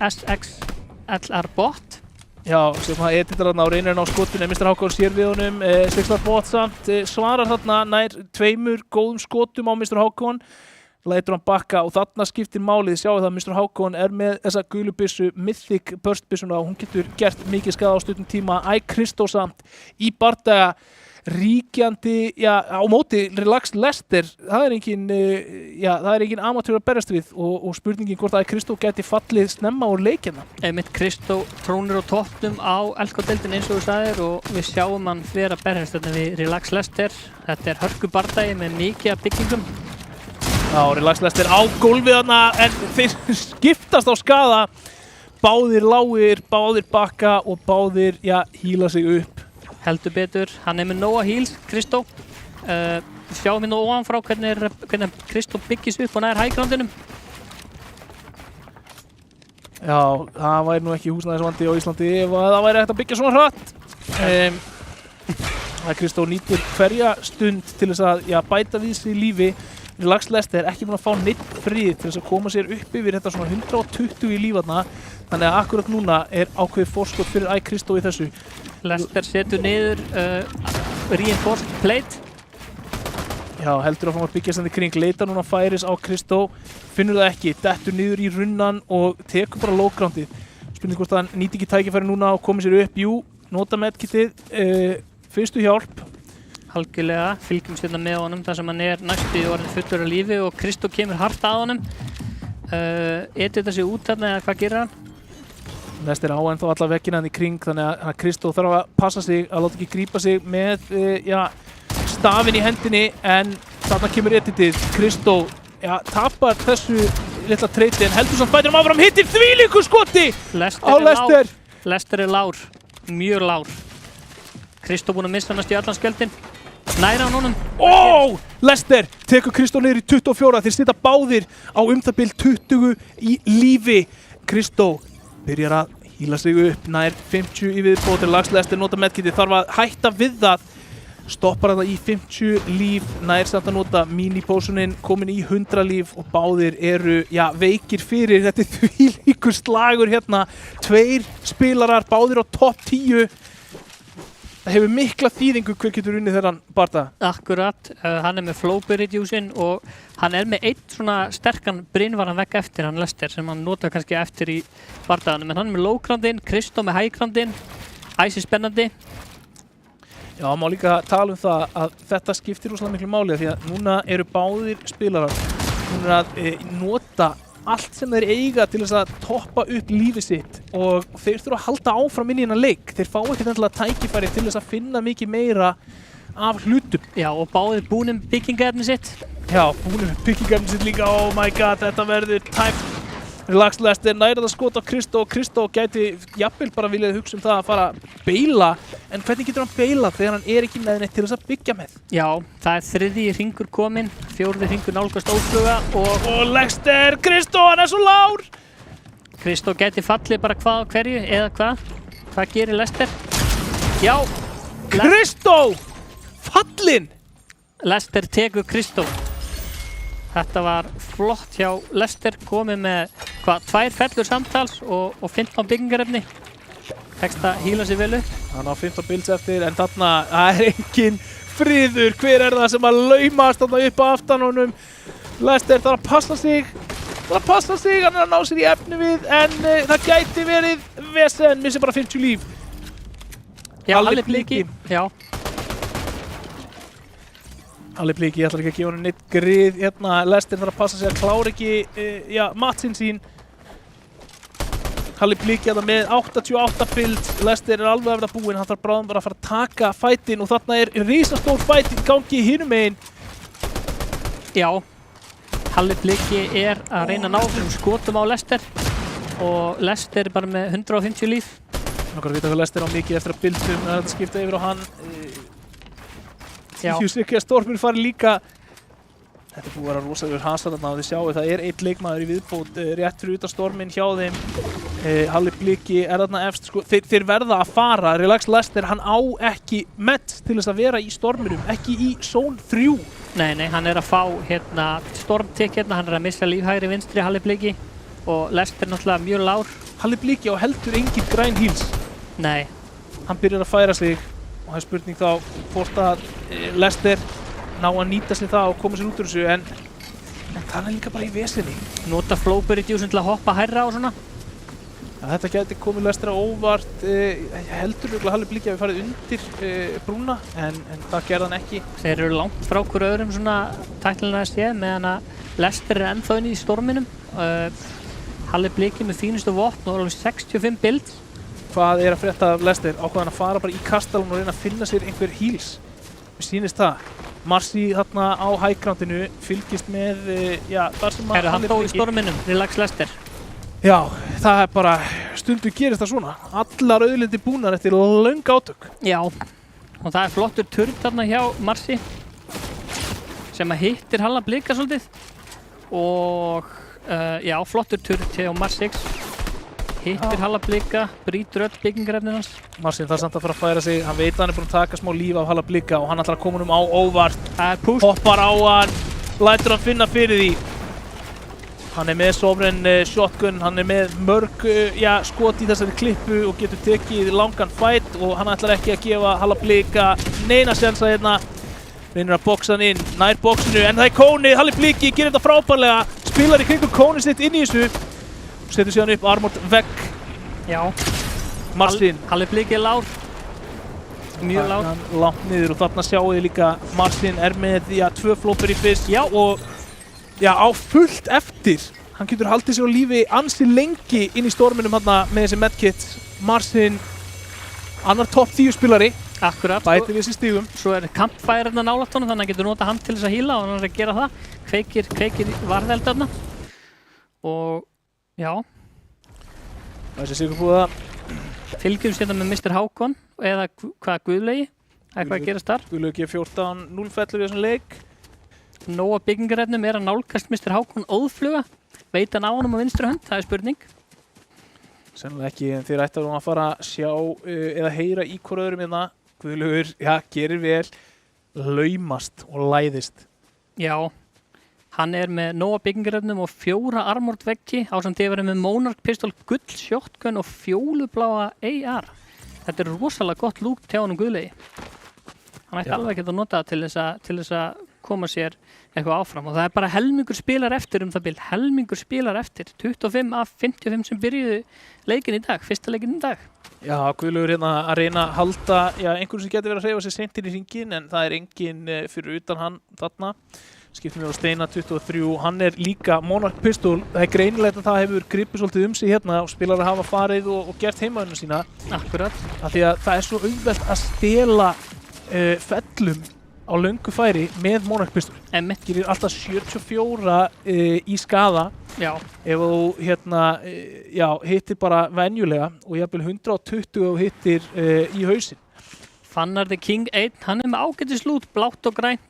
[SPEAKER 2] SXLR bot.
[SPEAKER 1] Já, sem það editar þarna á reynirinn á skotinu. Mr. Hákon sér við honum, Sixlar bot samt, svarar þarna nær 2 góðum skotum á Mr. Hákon. Lætur hann bakka og þarna skiptir málið. Sjáu það að Mr. Hákon er með þessa gulu byssu, Mythic Burst byssuna og hún getur gert mikið skaða á stuttum tíma. Kristó samt í bardaga. Ríkjandi, á móti Relax Lester, það er engin amatör að berjast við og spurningin hvort að Kristó geti fallið snemma úr leikina.
[SPEAKER 2] Einmitt Kristó trónir á toppnum á LK-deildinni eins og þú sagðir og við sjáum hann vera að berjast þarna við Relax Lester. Þetta er hörkubardagi með mikið af byggingum.
[SPEAKER 1] Já, Relax Lester á gólfið þarna en þeir skiptast á skaða. Báðir lágir, báðir bakka og báðir, híla sig upp.
[SPEAKER 2] Heldur betur, hann er með nóga heals, Kristó. Sjáum hérna ofanfrá hvernig Kristó byggis upp og nær hægrandinum.
[SPEAKER 1] Já, það væri nú ekki húsnæðisvandi á Íslandi ef það væri hægt að byggja svona hratt. Kristó nýtir hverja stund til þess að bæta við sig lífi. Relax Lester er ekki búinn að fá neitt frið til þess að koma sér upp yfir þetta svona 120 í lífarna. Þannig að akkurat núna er ákveðið forskot fyrir Kristó í þessu.
[SPEAKER 2] Lester setur niður reinforced plate.
[SPEAKER 1] Já, heldur áfram að byggja standi kring, leita núna færis á Kristó, finnur það ekki, dettur niður í runnan og tekur bara low-groundið. Spurning hvort hann nýti ekki tækifæri núna og komið sér upp. Jú, nota medkitið, fyrstu hjálp.
[SPEAKER 2] Algjörlega, fylgjum sérna með honum þar sem hann er næstu orðin fullur af lífi og Kristó kemur hart að honum. Edita sig út þarna eða hvað gerir hann?
[SPEAKER 1] Lester á ennþá alla veggina hann í kring þannig að Kristó þarf að passa sig að láta ekki grípa sig með stafinn í hendinni en þarna kemur editið. Kristó tapar þessu litla treyti en heldur samt bætir áfram, hittir þvílíku skoti á Lester.
[SPEAKER 2] Lester er lár, mjög lár. Kristó búinn að missa næst í allan skjöldin. Næra hann honum.
[SPEAKER 1] Lester tekur Kristó niður í 24, þeir sitja báðir á það bil 20 í lífi. Kristó byrjar að híla sig upp, nær 50 í viðbót. Relax Lester nota medkitið, þarf að hætta við það. Stoppar það í 50 líf, nær samt að nota mini-pósunin, komin í 100 líf og báðir eru, veikir fyrir. Þetta er þvílíkur slagur hérna. 2 spilarar, báðir á topp 10. Það hefur mikla þýðingu hver getur unnið þegar hann barða.
[SPEAKER 2] Akkurat, hann er með flowberry juiceinn og hann er með eitt svona sterkan brynvaran vegg eftir hann Lester sem hann notar kannski eftir í bardaðanum. En hann er með low-groundinn, Kristó með high-groundinn, Ice er spennandi.
[SPEAKER 1] Já, má líka tala það að þetta skiptir rosalega miklu máli því að núna eru báðir spilarar núna að nota allt sem þeir eiga til þess að toppa upp lífið sitt og þeir þurfa að halda áfram inn í hennar leik. Þeir fá ekki endilega tækifæri til þess að finna mikið meira af hlutum.
[SPEAKER 2] Já, og báðir búnir byggingarefni sitt.
[SPEAKER 1] Já, búnir byggingarefni sitt líka, oh my god, þetta verður tæpt. Relax Lester næra það skot á Kristó og Kristó gæti jafnvel bara viljað hugsa það að fara að beila en hvernig getur hann beila þegar hann er ekki með neitt til þess að byggja með?
[SPEAKER 2] Já, það er 3. hringur kominn, 4. hringur nálgast ófluga og
[SPEAKER 1] Lester, Kristó, hann er svo lár!
[SPEAKER 2] Kristó gæti fallið bara hvað á hverju eða hvað? Hvað gerir Lester? Já!
[SPEAKER 1] Kristó! Fallinn!
[SPEAKER 2] Lester tekur Kristó. Þetta var flott hjá Lester, komið með 2 fellur samtals og 15 byggingarefni. tekst að hýla sig vel upp.
[SPEAKER 1] Hann á 15 builds eftir, en þarna það er engin friður. Hver er það sem að laumast þarna upp á aftanunum? Lester þarf að passa sig. Hann er að ná sér í efni við, en það gæti verið vesen. Missir bara 50 líf.
[SPEAKER 2] Já,
[SPEAKER 1] Halli
[SPEAKER 2] Halli Bliki. Já,
[SPEAKER 1] Halli Bliki, ég ætla ekki að gefa hann neitt grið hérna. Lester þarf að passa sig að klára ekki mattsinn sín. Halli Bliki hérna með 88 build. Lester er alveg að verða búinn. Hann þarf bráðum bara að fara að taka fætinn og þarna er risastór fætt í gangi hinum megin.
[SPEAKER 2] já. Halli Bliki er að reyna að ná fyrir skotum á Lester og Lester er bara með 150 líf.
[SPEAKER 1] Nákvæmlega að vita hvað Lester á mikið eftir að buildum að þetta skipta yfir á hann.
[SPEAKER 2] Já.
[SPEAKER 1] Tíu stormur fari líka. Þetta er búið að vera rosalegur hasar þarna og þið sjáu það er einn leikmaður í viðbót rétt fyrir utan storminn hjá þeim. Halli Bliki er þarna efst, sko, þeir verða að fara. Relax Lester, hann á ekki mett til þess að vera í storminum, ekki í zone 3.
[SPEAKER 2] Nei, hann er að fá hérna stormtick hérna, hann er að missa lífhægri vinstri Halli Bliki og Lester er náttúrulega mjög lár.
[SPEAKER 1] Halli Bliki á heldur engin græn heals.
[SPEAKER 2] Nei,
[SPEAKER 1] Hann byrjar að færa sig og það er spurning þá hvort að Lester ná að nýta sig það og koma sér út úr þessu, en það er líka bara í vesinni.
[SPEAKER 2] nota Flowberry Juice til að hoppa hærra og svona.
[SPEAKER 1] Þetta gæti komið Lester á óvart. Heldur örugglega Halli Bliki að við farið undir brúna, en það gerði hann ekki.
[SPEAKER 2] Þeir eru langt frá hver öðrum svona tæknilega séð meðan að Lester er ennþá inn í storminum. Halli Bliki með fínustu vopn og alveg 65 build.
[SPEAKER 1] Hvað er að frétta af Lester? Ákvað hann að fara bara í kastalun og reyna að finna sér einhver heals. Mér sýnist það. Marcy þarna á highgroundinu fylgist með, þar sem að
[SPEAKER 2] Hann þó í storminum, Relax Lester.
[SPEAKER 1] Já, það er bara, stundu gerist það svona. Allar auðlindir búnar eftir löng átök.
[SPEAKER 2] Já, og það er flottur turn þarna hjá Marcy sem að hittir Halla Blika svolítið og flottur turn hjá Marcy hittir Halla Blika, brýtur öll byggingarefnin hans.
[SPEAKER 1] Marcy þarf samt að fara að færa sig, hann veit að hann er búinn að taka smá líf af Halla Blika og hann ætlar að koma honum á óvart.
[SPEAKER 2] Það er push.
[SPEAKER 1] Hoppar á hann, lætur hann finna fyrir því. Hann er með sovereign shotgun, hann er með mörg skot í þessari klippu og getur tekið langan fight og hann ætlar ekki að gefa Halla Blika neina sensa hérna. Reynir að boxa hann inn, nær boxinu, en það er Kóni, Halli Bliki gerir þetta frábærlega, spilar í kringum Kóni sitt inn í þessu og setur síðan upp armored vegg.
[SPEAKER 2] Já.
[SPEAKER 1] Marcin.
[SPEAKER 2] Halli Bliki er lár. Mjög lár.
[SPEAKER 1] Hann langt niður og þarna sjáu þið líka Marcin er með 2 flopper í fyrst og á fullt eftir. Hann getur haldið sér á lífi ansi lengi inn í storminum hérna með þessi medkit. Marcin, annar topp 10 spilari.
[SPEAKER 2] Akkurat.
[SPEAKER 1] Bætir við sér stígum.
[SPEAKER 2] Svo er campfire hérna nálægt honum þannig að hann getur nota hann til þess að hýla og hann er að gera það. Kveikir varðeld þarna. Og já.
[SPEAKER 1] Þessi Sigurfúða.
[SPEAKER 2] Fylgjumst hérna með Mr. Hákon eða Guðlaugi. Eða hvað gerast þar.
[SPEAKER 1] Guðlaugi 14-0 fellur í þessum leik.
[SPEAKER 2] Nóa byggingarefnum er að nálgast Mr. Hákon óðfluga. Veit hann á honum á vinstri hönd, það er spurning.
[SPEAKER 1] Sennilega ekki, en þeir ættu að fara að sjá eða heyra í hvort öðrum hérna. Guðlaugur, gerir vel, laumast og læðist.
[SPEAKER 2] Já, hann er með nóa byggingarefnum og 4 armored veggi ásamt því að vera með Monarch pistol, gull shotgun og fjólubláa AR. Þetta er rosalega gott lúk til honum Guðlaugi. Hann ætti alveg ekki að nota það til þess að koma sér eitthvað áfram og það er bara helmingur spilar eftir það bil, helmingur spilar eftir 25 af 55 sem byrjuðu leikin í dag, fyrsta leikin í dag.
[SPEAKER 1] Já, Guðlaugur hérna að reyna að halda einhverjum sem getur verið að hreyfa sér seint inn í hringinn en það er enginn fyrir utan hann þarna. Skiptum við á Steina 23, hann er líka Monarch pistol, það er greinilegt að það hefur gripið svolítið sig hérna og spilarar hafa farið og gert heimaðunum sína.
[SPEAKER 2] Akkurat.
[SPEAKER 1] Af því að það er svo auðvelt að stela fellum á löngu færi með Monarch pistol.
[SPEAKER 2] Einmitt.
[SPEAKER 1] Gerir alltaf 74 í skaða.
[SPEAKER 2] Já.
[SPEAKER 1] Ef þú hittir bara venjulega og jafnvel 120 og hittir í hausinn.
[SPEAKER 2] Fannar the King 1, hann er með ágætis lút, blátt og grænt.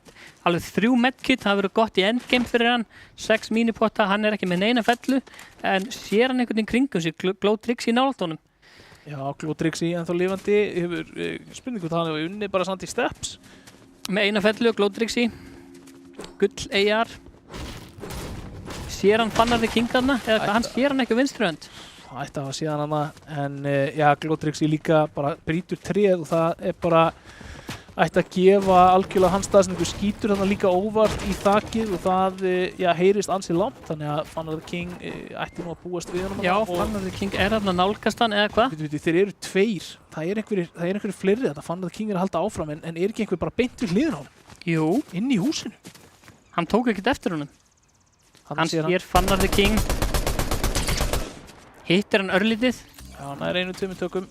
[SPEAKER 2] Alveg 3 medkit, það verður gott í endgame fyrir hann. 6 minipotta, hann er ekki með neina fellu. En sér hann einhvern veginn kringum sig, Glowtrix í nálægt honum.
[SPEAKER 1] Já, Glowtrix í ennþá lifandi. Hefur spurningu það hann hefur unni bara samt í steps.
[SPEAKER 2] Með eina fellu, Glowtrix í. Gull AR. Sér hann Fannar the King þarna? Eða hann sér hann ekki vinstri hönd?
[SPEAKER 1] ætti að hafa síðan hana, en já, Glótrixi líka bara brýtur tréð og það er bara ætti að gefa algjörlega hans staðsendingu, skýtur þarna líka óvart í þakið og það já, heyrist ansi langt, þannig að Fannar the King ætti nú að búast við honum.
[SPEAKER 2] Já, Fannar the King er þarna nálgast hann eða hvað?
[SPEAKER 1] Þeir eru tveir, það er einhverjir fleiri þetta, Fannar the King er að halda áfram, en er ekki einhver bara beint við hliðina á honum?
[SPEAKER 2] Jú.
[SPEAKER 1] Inn í húsinu.
[SPEAKER 2] Hann tók ekkert eftir honum. Hann
[SPEAKER 1] sér
[SPEAKER 2] sér Fannar the King. Hittir hann örlítið.
[SPEAKER 1] Já, hann er 1-2 tökum.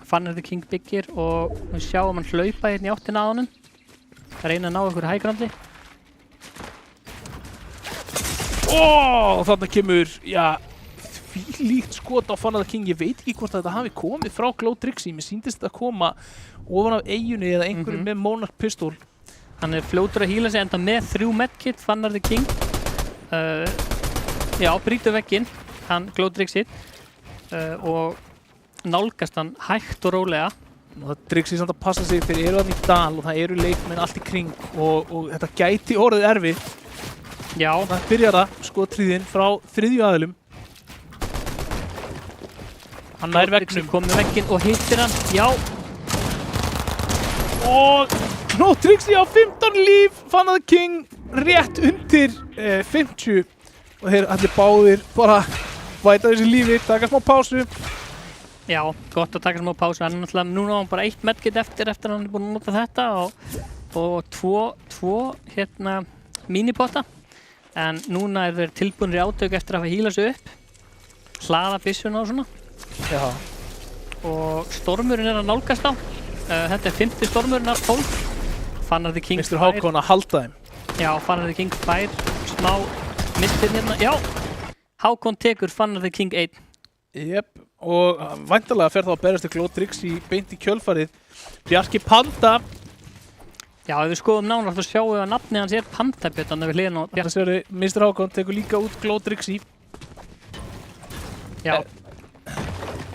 [SPEAKER 2] Fannar the King byggir og við sjáum hann hlaupa hérna í áttina að honum. Reyna að ná einhverju hægrandi.
[SPEAKER 1] Þarna kemur, já, þvílíkt skot á Fannar the King. Ég veit ekki hvort þetta hafi komið frá Glótrixi. Mér sýndist þetta að koma ofan af eyjunni eða einhverju með Monarch pistol.
[SPEAKER 2] Hann er fljótur að hýla sig enda með 3 medkit, Fannar the King. Já, brýtur vegginn, hann Glótrixi og nálgast hann hægt og rólega.
[SPEAKER 1] Og það Trixi samt að passa sig, þeir eru þarna í dal og það eru leikmenn allt í kring og þetta gæti orðið erfið.
[SPEAKER 2] Já.
[SPEAKER 1] Það byrjar það, skotríðin frá 3. aðilum. Hann nær veggnum.
[SPEAKER 2] Kom með vegginn og hittir hann, já.
[SPEAKER 1] Og Glótrixi á 15 líf, Fannar the King rétt undir 50 og þeir allir báðir bara bæta þessi lífi, taka smá pásu.
[SPEAKER 2] Já, gott að taka smá pásu, hann er náttúrulega núna á hann bara 1 medkit eftir hann er búinn að nota þetta og 2 hérna mínipotta, en núna er þeir tilbúinir í átök eftir að hafa hýla sig upp, hlaða byssuna og svona.
[SPEAKER 1] Já.
[SPEAKER 2] Og stormurinn er að nálgast á, þetta er 5. stormurinn af 12. Fannar the King
[SPEAKER 1] Mr. Hákon að halda þeim.
[SPEAKER 2] Já, Fannar the King fær smá mistir hérna, já, Hákon tekur Fannar the King 1.
[SPEAKER 1] Jep, og væntanlega fer þá að berast til Glótrixi beint í kjölfarið. Bjarki Panda.
[SPEAKER 2] Já, ef við skoðum nánar þá sjáum við að nafnið hans er Pandabjörn þannig að við hliðin á Bjarki.
[SPEAKER 1] Þetta séu Mr. Hákon tekur líka út Glótrixi.
[SPEAKER 2] Já.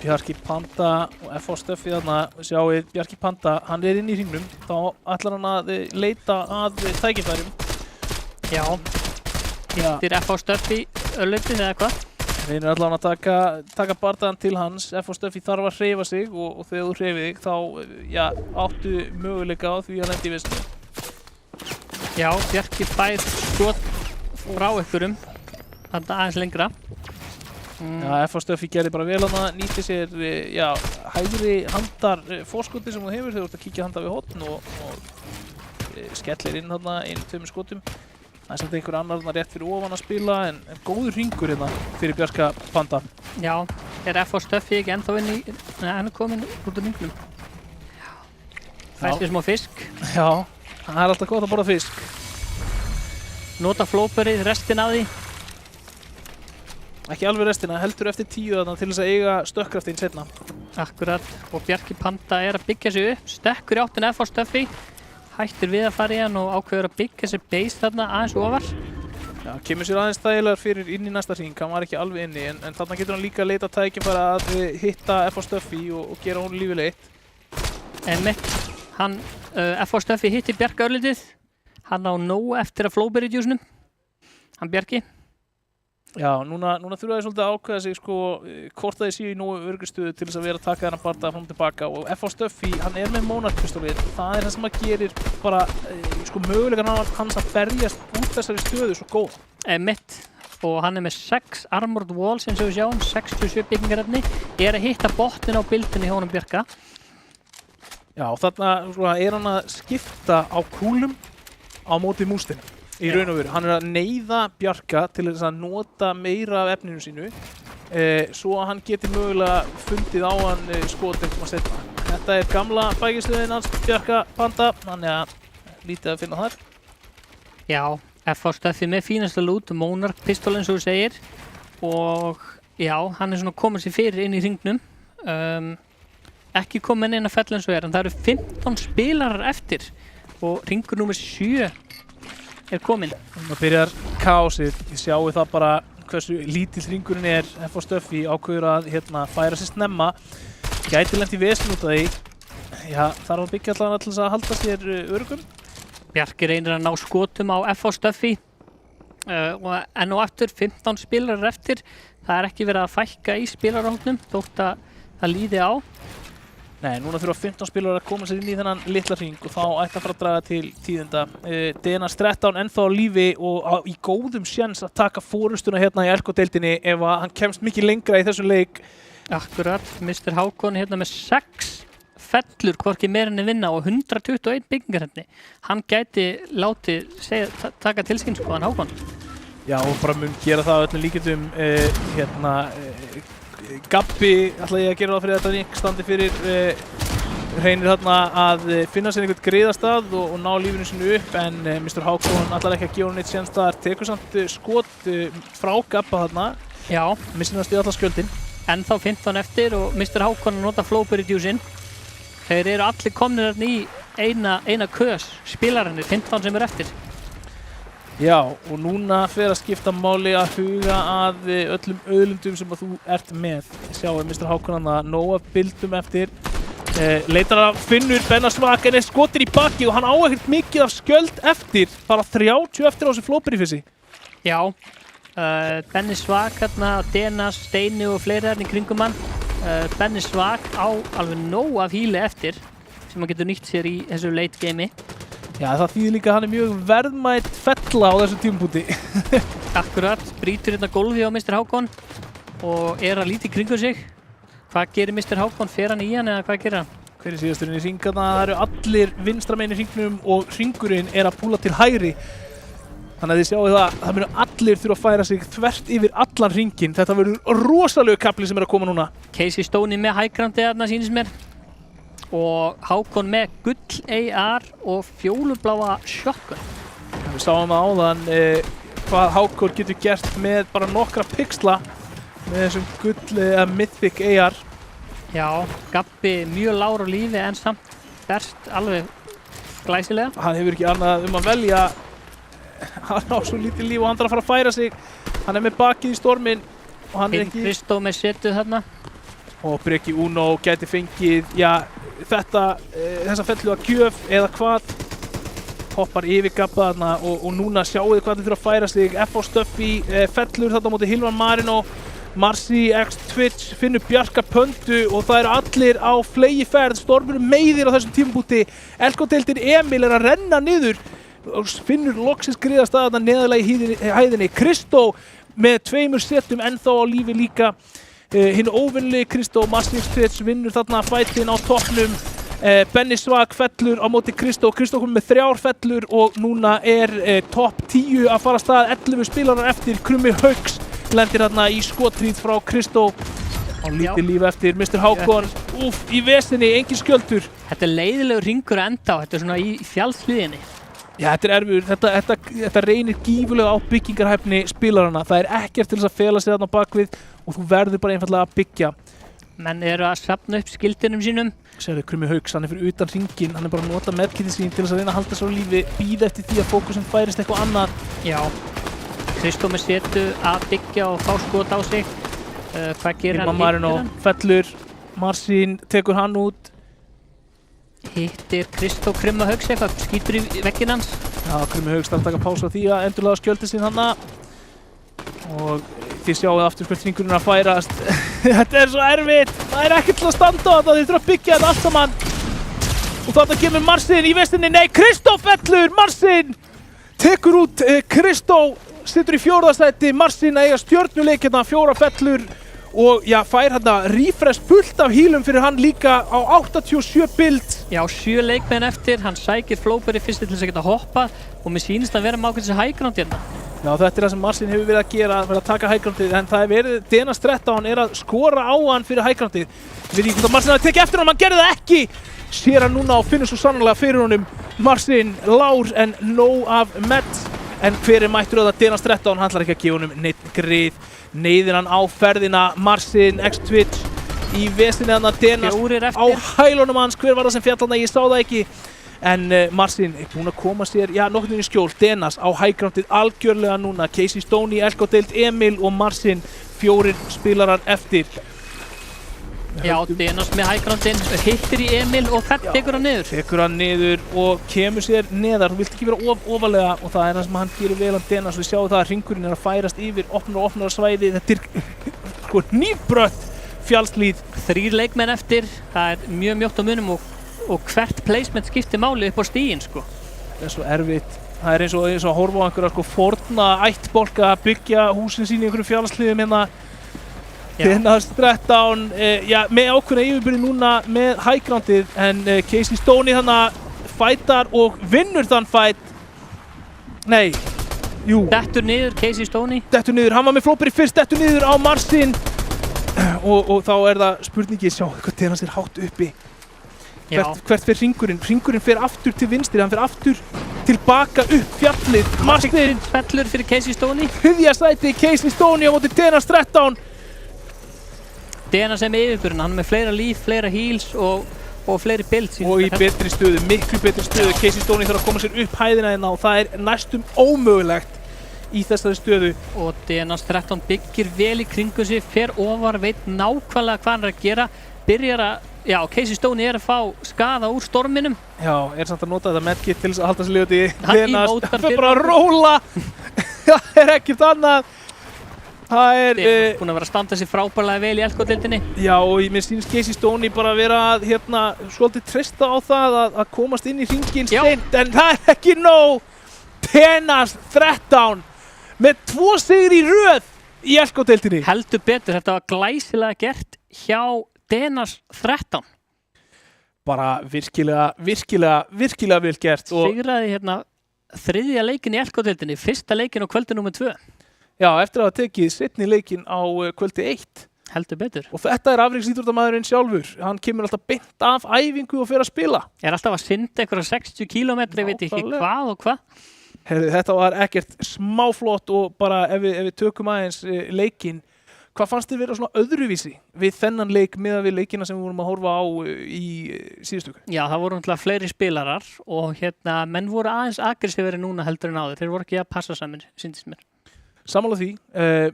[SPEAKER 1] Bjarki Panda og FH Stöffi þarna, sjáum við Bjarki Panda, hann er inn í hringnum, þá ætlar hann að leita að tækifærum.
[SPEAKER 2] Já, hittir FH Stöffi örlítið eða hvað?
[SPEAKER 1] Þeir eru allavega að taka bardaðan til hans. FH Stöffi þarf að hreyfa sig og þegar þú hreyfir þig þá já, áttu möguleika á því að lenda í vissinu.
[SPEAKER 2] Já, Bjarki fær skot frá einhverjum, þarna aðeins lengra.
[SPEAKER 1] Já, FH Stöffi gerði bara vel hana, nýtti sér já, hægri handar fórskoti sem þú hefur þegar þú ert að kíkja handa við hotn og skellir inn hana 1-2 skotum. Það er samt einhver annar rétt fyrir ofan að spila en góður hringur hérna fyrir Bjarka Panda.
[SPEAKER 2] Já, er FH Stöffi ekki ennþá inn í, neða hann er komin út úr hringnum. Fær sér smá fisk.
[SPEAKER 1] Já, það er alltaf gott að borða fisk.
[SPEAKER 2] Nota flóperið, restin af því.
[SPEAKER 1] Ekki alveg restina, heldur eftir 10 þarna til þess að eiga stökkkraftinn seinna.
[SPEAKER 2] Akkurat, og Bjarki Panda er að byggja sig upp, stekkur í áttina FH Stöffi. Hættir við að fara í hann og ákveður að byggja sér base þarna aðeins ofar.
[SPEAKER 1] Já, kemur sér aðeins þægilegar fyrir inn í næsta hring, hann var ekki alveg inni en þarna getur hann líka leita tækifæra að hitta FH Stöffi og gera hún lífið leitt.
[SPEAKER 2] Einmitt, hann, FH Stöffi hittir Bjarka örlítið, hann á nóg eftir að flowberry djúsnum, hann Bjarki.
[SPEAKER 1] Já, núna þurfa þeir svolítið að ákveða sig sko hvort það séu í nógu öryggistöðu til þess að vera að taka þennan bardaða fram og tilbaka og FH Stöffi, hann er með Monarch pistolið, það er það sem að gerir bara sko mögulegan hans að berjast út þessari stöðu svo góð.
[SPEAKER 2] Einmitt, og hann er með 6 armored walls eins og við sjáum, 67 byggingarefni, er að hitta botnin á bildinni hjá honum Bjarka.
[SPEAKER 1] Já, þarna svona, er hann að skipta á kúlum á móti mústinu. Í raun og veru, hann er að neyða Bjarka til þess að nota meira af efninu sínu svo að hann geti mögulega fundið á hann skot eftir að setja. Þetta er gamla bækistöðin hans Bjarka Panda, þannig að lítið að finna þar.
[SPEAKER 2] Já, FH Stöffi með fínasta lút, Monarch pistol eins og þú segir og já, hann er svona komið sér fyrir inn í hringnum. Ekki komin inn að fella eins og en það eru 15 spilarar eftir og hringur númer 7 er kominn.
[SPEAKER 1] Núna byrjar kaosið, ég sjáu það bara hversu lítill hringurinn er. FH Stöffi ákveður að færa sér snemma, gæti lent í vesen út af því. Já, þarf að byggja allavega til þess að halda sér öruggum.
[SPEAKER 2] Bjarki reynir að ná skotum á FH Stöffi og enn og aftur 15 spilarar eftir. Það er ekki verið að fækka í spilarahópnum þótt að það líði á.
[SPEAKER 1] Nei, núna þurfa 15 spilarar að koma sér inn í þennan litla hring og þá ætti að fara að draga til tíðinda. Denas 13 ennþá á lífi og í góðum sjens að taka fórustuna hérna í Elko-deildinni ef að hann kemst mikið lengra í þessum leik.
[SPEAKER 2] Akkurat, Mr. Hákon hérna með 6 fellur hvorki meirinni vinna og 121 byggingarhefni. Hann gæti látið taka til sín sko hann Hákon. Já,
[SPEAKER 1] og bara mun gera það öllum líkindum Gabbi ætla ég að gera það fyrir þetta Nick standi fyrir reynir þarna að finna sér einhvern greiðastað og ná lífinu sinu upp en Mr. Hákon ætlar ekki að gefa hann eitt séns þar tekur samt skot frá Gabba þarna.
[SPEAKER 2] Já.
[SPEAKER 1] Missir hann að stíða alla skjöldin.
[SPEAKER 2] Ennþá 15 eftir og Mr. Hákon að nota flowberry djúsinn. Þeir eru allir komnir hérna í eina kös spilararnir, 15 sem eru eftir.
[SPEAKER 1] Já, og núna fer að skipta máli að huga að öllum auðlundum sem að þú ert með. Sjáum Mr. Hákon að nóg af bildum eftir. Leitar að finnur Benna Svak en skotir í baki og hann á ekkert mikið af skjöld eftir. Bara 30 eftir á þessu flóperifissi.
[SPEAKER 2] Já, Benni Svak hérna, Denas, Steini og fleiri hérna í kringum hann. Benni Svak á alveg nóg af híli eftir sem hann getur nýtt sér í þessu late gamei.
[SPEAKER 1] Já, það þýðir líka að hann mjög verðmætt fella á þessum tímapunkti.
[SPEAKER 2] Akkurat, brýtur hérna gólfi á Mr. Hákon og að líta í kringum sig. Hvað gerir Mr. Hákon? Fer hann í hann eða hvað gerir hann?
[SPEAKER 1] Hver síðasturinn í hringana? Það eru allir vinstra megin í hringnum og hringurinn að púla til hægri. Þannig að þið sjáu það munu allir þurfa að færa sig þvert yfir allan hringinn. Þetta verður rosalegu kapli sem að koma núna.
[SPEAKER 2] Casey Stoney með highgroundið þarna sýnist mér. Og Hákon með gull AR og fjólubláa shotgun.
[SPEAKER 1] Við sáum áðan hvað Hákon getur gert með bara nokkra pixla með þessum gull mythic AR.
[SPEAKER 2] Já, Gabbi mjög lágur á lífi en samt berst alveg glæsilega.
[SPEAKER 1] Hann hefur ekki annað að velja. Hann á svo lítið líf og hann þarf að fara að færa sig. Hann með bakið í storminn og hann ekki...
[SPEAKER 2] Kristó með setuð þarna.
[SPEAKER 1] Og Breki Uno gæti fengið, þessa fellu að gjöf eða hvað. Hoppar yfir Gabba þarna og núna sjáu þið hvað þið þurfa að færa sig. F.O. Stuffy fellur þarna á móti Hilvan Marino. Marci X Twitch finnur Bjarka Pöndu og það eru allir á flegiferð. Stormur meiðir á þessum tímapunkti. Elko-deildin Emil að renna niður. Og finnur loksins griðastað þarna neðarlega í hæðinni. Kristó með 2 setum ennþá á lífi líka. Hinn óvinnulegi Kristó Marci X Twitch vinnur þarna fætinn á toppnum. Benni Svak fellur á móti Kristó. Kristó komið með 3 fellur og núna topp 10 að fara af stað. 11 spilarar eftir. Krummi Hauks lendir þarna í skotríð frá Kristó. Á lítið líf eftir. Mr. Hákon, í vesinni, engin skjöldur.
[SPEAKER 2] Þetta leiðilegur hringur að enda á. Þetta svona í fjallshlíðinni.
[SPEAKER 1] Já, þetta erfiður. Þetta reynir gífurlega á byggingarhæfni spilarana. Það ekkert til þess að fela sig þarna á bakvið og þú verður bara einfallega að byggja.
[SPEAKER 2] Menn eru að safna upp skildinum sínum.
[SPEAKER 1] Sérðu Krummi Hauks, hann fyrir utan hringinn. Hann bara að nota medkitið sín til þess að reyna að halda svo lífi, bíða eftir því að fókusinn færist eitthvað annað.
[SPEAKER 2] Já. Kristó með setu að byggja og fá skot á sig. Hvað gerir hann?
[SPEAKER 1] Marino fellur. Marcin tekur hann út.
[SPEAKER 2] Hittir Kristó Krumma Hauks eitthvað, skýtur í vegginn hans.
[SPEAKER 1] Já, Krummi Hauks þarf að taka pásu á því að endurlaga skjöldið sín hanna. Og þið sjáuð aftur hvert hringurinn að færast. Þetta svo erfitt. Það ekkert til að standa á þetta, þið þurfa að byggja þetta allt saman. Og þarna kemur Marcin í vestinni. Nei, Kristó fellur! Marcin tekur út Kristó, situr í 4. sæti. Marcin að eiga stjörnuleik hérna, 4 fellur. Og fær hérna refresh fullt af hílum fyrir hann líka á 87 bild.
[SPEAKER 2] Já, 7 leikmenn eftir, hann sækir flowberry fyrst til þess að geta hoppað og mér sýnist að vera með ákveðs highground hérna.
[SPEAKER 1] Já, þetta það sem Marcin hefur verið að gera, verið að taka highgroundið, en það verið Denas 13 að skora á hann fyrir highgroundið. Við veitum ekki hvort að Marcin hafi tekið eftir honum, hann gerði það ekki! Sér hann núna og finnur svo sannarlega fyrir honum. Marcin lár en nóg af met. En hver mættur á það? Denas 13, hann ætlar ekki að gefa honum neitt grið. Neyðir hann á ferðina, Marcin X Twitch í vesinni hann að Denas á hælunum hans. Hver var það sem fjall hann? Ég sá það ekki. En Marcin búinn að koma sér, nokkurn veginn í skjól. Denas á highgroundið algjörlega núna. Casey Stoney, Elko-deild Emil og Marcin, 4 spilarar eftir.
[SPEAKER 2] Já, Denas með hægrandinn, hittir í Emil og tekur hann niður.
[SPEAKER 1] Tekur hann niður og kemur sér neðar. Þú vilt ekki vera ofalega og það er það sem hann gerir vel hann Denas. Við sjáum það að hringurinn er að færast yfir opnar svæði. Þetta er sko hnífbrött fjallslíð.
[SPEAKER 2] 3 leikmenn eftir, það er mjög mjótt á munum og hvert placement skiptir máli upp á stíginn sko.
[SPEAKER 1] Það er svo erfitt. Það er eins og að horfa á einhverja sko forna ættbálka að byggja húsin sín í einhverju fjallsliðum hérna. Denas 13, með ákveðna yfirbyrði núna með hægrandið en Casey Stoney þannig fætar og vinnur þann fæt. Nei, jú.
[SPEAKER 2] Dettur niður, Casey Stoney.
[SPEAKER 1] Dettur niður, hann var með flóperi fyrst, dettur niður á Marsin og þá er það spurningi, sjá hvað Denas er hátt uppi. Hvert fer hringurinn? Hringurinn fer aftur til vinstri, hann fer aftur tilbaka upp fjallið. Marsin
[SPEAKER 2] fellur fyrir Casey Stoney.
[SPEAKER 1] 3. sæti Casey Stoney á móti Denas 13.
[SPEAKER 2] Denas er með yfirburðina, hann er með fleira líf, fleira heals og fleiri builds.
[SPEAKER 1] Og í betri stöðu, miklu betri stöðu. Casey Stoney þarf að koma sér upp hæðina hérna og það er næstum ómögulegt í þessari stöðu.
[SPEAKER 2] Og Denas 13 byggir vel í kringu sig, fer ofar, veit nákvæmlega hvað hann er að gera. Byrjar að, Casey Stoney er að fá skaða úr storminum.
[SPEAKER 1] Já, er samt að nota þetta medkit til þess að halda sér lifandi.
[SPEAKER 2] Denas,
[SPEAKER 1] hann fyrir bara að róla. Það er ekkert annað. Það er
[SPEAKER 2] búinn að vera að standa sér frábærlega vel í Elko-deildinni.
[SPEAKER 1] Já, og mér sýnist Casey Stoney bara að vera að svolítið treysta á það að komast inn í hringinn seint, en það er ekki nóg. Denas 13 með 2 sigri í röð í Elko-deildinni.
[SPEAKER 2] Heldur betur, þetta var glæsilega gert hjá Denas 13.
[SPEAKER 1] Bara virkilega vel gert.
[SPEAKER 2] Sigraði 3. leikinn í Elko-deildinni, 1. leikinn á kvöldi nr. 2.
[SPEAKER 1] Já, eftir að hafa tekið seinni leikinn á kvöldi 1.
[SPEAKER 2] Heldur betur.
[SPEAKER 1] Og þetta er afreksíþróttamaðurinn sjálfur. Hann kemur alltaf beint af æfingu og fer að spila.
[SPEAKER 2] Er alltaf að synda einhverja 60 kílómetri, veit ekki hvað og hvað.
[SPEAKER 1] Herðu, þetta var ekkert smáflott og bara ef við tökum aðeins leikinn, hvað fannst þér vera svona öðruvísi við þennan leik miðað við leikina sem við vorum að horfa á í síðustu viku?
[SPEAKER 2] Já, það voru náttúrulega fleiri spilarar og menn voru aðeins aggressíveri núna heldur en áður. Þeir voru ekki að passa saman, syndist mér.
[SPEAKER 1] Sammála því,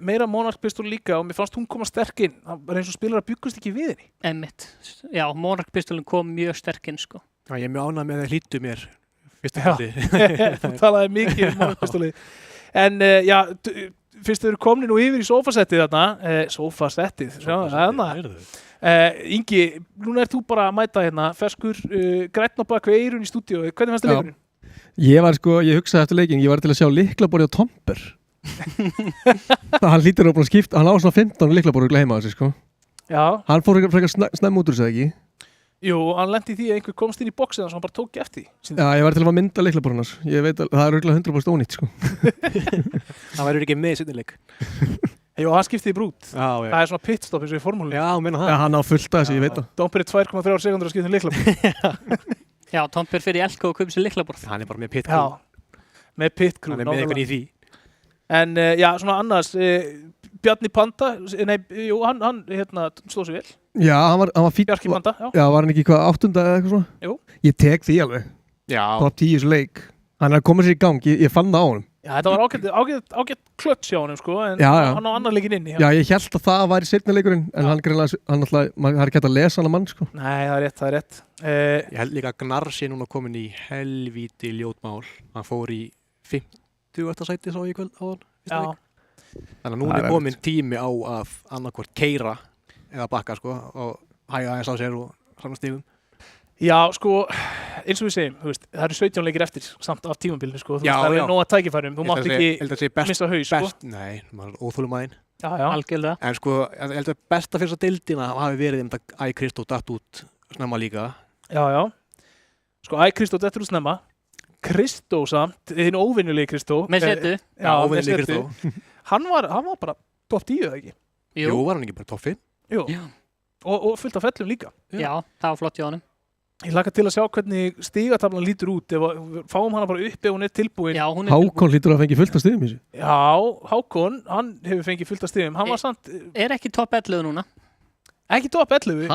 [SPEAKER 1] meira Monarch pistol líka og mér fannst hún koma sterk inn. Það var eins og spilarar byggust ekki við henni.
[SPEAKER 2] Einmitt. Já, Monarch pistolin kom mjög sterk inn sko.
[SPEAKER 4] Já, ég er mjög ánægð með að hlýttu mér fyrsta haldi.
[SPEAKER 1] Þú talaði mikið um Monarch pistoli. En fyrst þau eru komni nú yfir í sófasettið þarna, sófasettið, þarna. Ingi, núna er þú bara að mæta hérna, ferskur, grænn á bak við eyrun í stúdíói. Hvernig fannst þér leikurinn?
[SPEAKER 3] Ég hugsaði eftir leikinn, ég var til að sjá lyklaborðið á Tomper. Hann hlýtur að skipta, hann á svona 15 lyklaborðið heima á sig sko.
[SPEAKER 1] Já.
[SPEAKER 3] Hann fór frekar snemm út úr sig, ekki?
[SPEAKER 1] Jú, hann lendi í því að einhver komst inn í boxið og hann bara tók eftir því.
[SPEAKER 3] Já, ég var til að mynda lyklaborðinars. Ég veit að það er örugglega 100% ónýtt sko.
[SPEAKER 4] Það væri ekki með í seinni leik.
[SPEAKER 1] Jú, hann skipti í brút.
[SPEAKER 4] Já.
[SPEAKER 1] Það er svona pitstop eins og í formúlunni.
[SPEAKER 4] Já, meina það.
[SPEAKER 3] Já, hann á fullt að þessi, ég veit það.
[SPEAKER 1] Domper er 2,3 sekundur að skipta lyklaborð.
[SPEAKER 2] Já, Tomper fyrir Elko og kaupi sér lyklaborð.
[SPEAKER 4] Hann er bara með pit crew.
[SPEAKER 1] Já, með pit crew.
[SPEAKER 4] Hann er með einhvern í því.
[SPEAKER 1] En svona annars, Bjarni Panda, hann stóð sér vel.
[SPEAKER 3] Já, hann var fínt.
[SPEAKER 1] Bjarki Panda, já.
[SPEAKER 3] Já, var hann ekki hvað 8. eða eitthvað svona?
[SPEAKER 1] Jú.
[SPEAKER 3] Ég tek því alveg.
[SPEAKER 4] Já.
[SPEAKER 3] Top 10 leik. Hann er að koma sér í gang, ég fann það á honum.
[SPEAKER 1] Já, þetta var ágætt klöts hjá honum sko, en
[SPEAKER 3] já.
[SPEAKER 1] Hann á annar leikinn inni.
[SPEAKER 3] Já, ég held að það væri seinni leikurinn, en hann alltaf, það er ekki hægt að lesa hann að mann sko.
[SPEAKER 1] Nei, það er rétt.
[SPEAKER 4] Ég held líka að Gnarr sé núna komin í helvíti ljótmál. Hann fór í 50. sæti sá ég kvöld á hann.
[SPEAKER 1] Já.
[SPEAKER 4] Þannig að núna er komin tími á að annarkvort keyra eða bakka sko og hæga aðeins á sér og samla stífum.
[SPEAKER 1] Já, sko, eins og við segjum, það eru 17 leikir eftir samt af tímabilinu sko, það er nóg að tækifærum, þú mátt ekki missa haus sko.
[SPEAKER 4] Nei, maður er óþólum aðeinn.
[SPEAKER 1] Já.
[SPEAKER 2] Algjörlega.
[SPEAKER 4] En sko, ég held að besta fyrir þessa deildina hafi verið að Kristó datt út snemma líka.
[SPEAKER 1] Já. Sko, Kristó dettur út snemma. Kristó samt, hinn óvinnulegi Kristó.
[SPEAKER 2] Með setu.
[SPEAKER 1] Já,
[SPEAKER 4] óvinnulegi Kristó.
[SPEAKER 1] Hann var bara topp 10 eða ekki?
[SPEAKER 4] Jú, var hann ekki bara topp 5?
[SPEAKER 1] Jú. Og fullt af fellum líka.
[SPEAKER 2] Já, það var flott hjá honum.
[SPEAKER 1] Ég hlakka til að sjá hvernig stigataflan lítur út fáum hana bara upp ef hún er tilbúin.
[SPEAKER 2] Já, hún er
[SPEAKER 3] Hákon hlýtur að fengi fullt af stigum í þessu.
[SPEAKER 1] Já, Hákon, hann hefur fengið fullt af stigum. Hann var samt
[SPEAKER 2] er ekki topp 11 núna.
[SPEAKER 1] Ekki topp 11.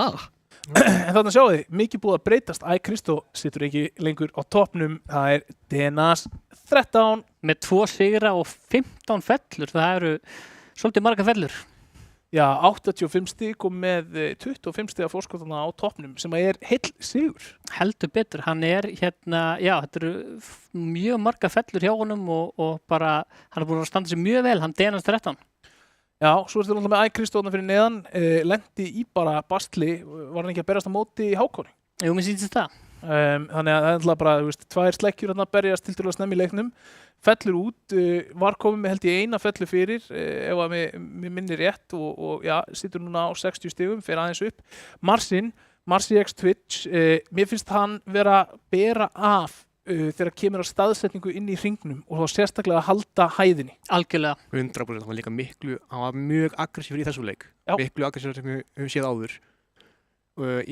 [SPEAKER 1] En þarna sjáu þið, mikið búið að breytast. Kristó situr ekki lengur á toppnum. Það er Denas 13
[SPEAKER 2] með 2 sigra og 15 fellur. Það eru svolítið marga fellur.
[SPEAKER 1] 85 stig og með 25 stiga fórskotana á toppnum sem er heill sigur.
[SPEAKER 2] Heldur betur, hann er hérna, þetta eru mjög marga fellur hjá honum og bara, hann er búin að standa sig mjög vel, hann denast 13.
[SPEAKER 1] Já, svo er þetta náttúrulega með Kristóna fyrir neðan, lendi í bara bastli, var hann ekki að berast á móti í Hákoni?
[SPEAKER 2] Jú, mér sýnst það.
[SPEAKER 1] Þannig að það er alltaf bara, þú veist, 2 slekkjur hérna berjast til að snemma í leiknum, fellur út, var komið með held ég eina fellu fyrir, ef að mér minnir rétt og situr núna á 60 stigum, fer aðeins upp. Marci X Twitch, mér finnst hann vera bera af þegar kemur á staðsetningu inn í hringnum og þá sérstaklega að halda hæðinni.
[SPEAKER 2] Algjörlega.
[SPEAKER 4] 100%, hann var líka hann var mjög aggressífur í þessum leik.
[SPEAKER 1] Já.
[SPEAKER 4] Miklu aggressífur sem við höfum séð áður.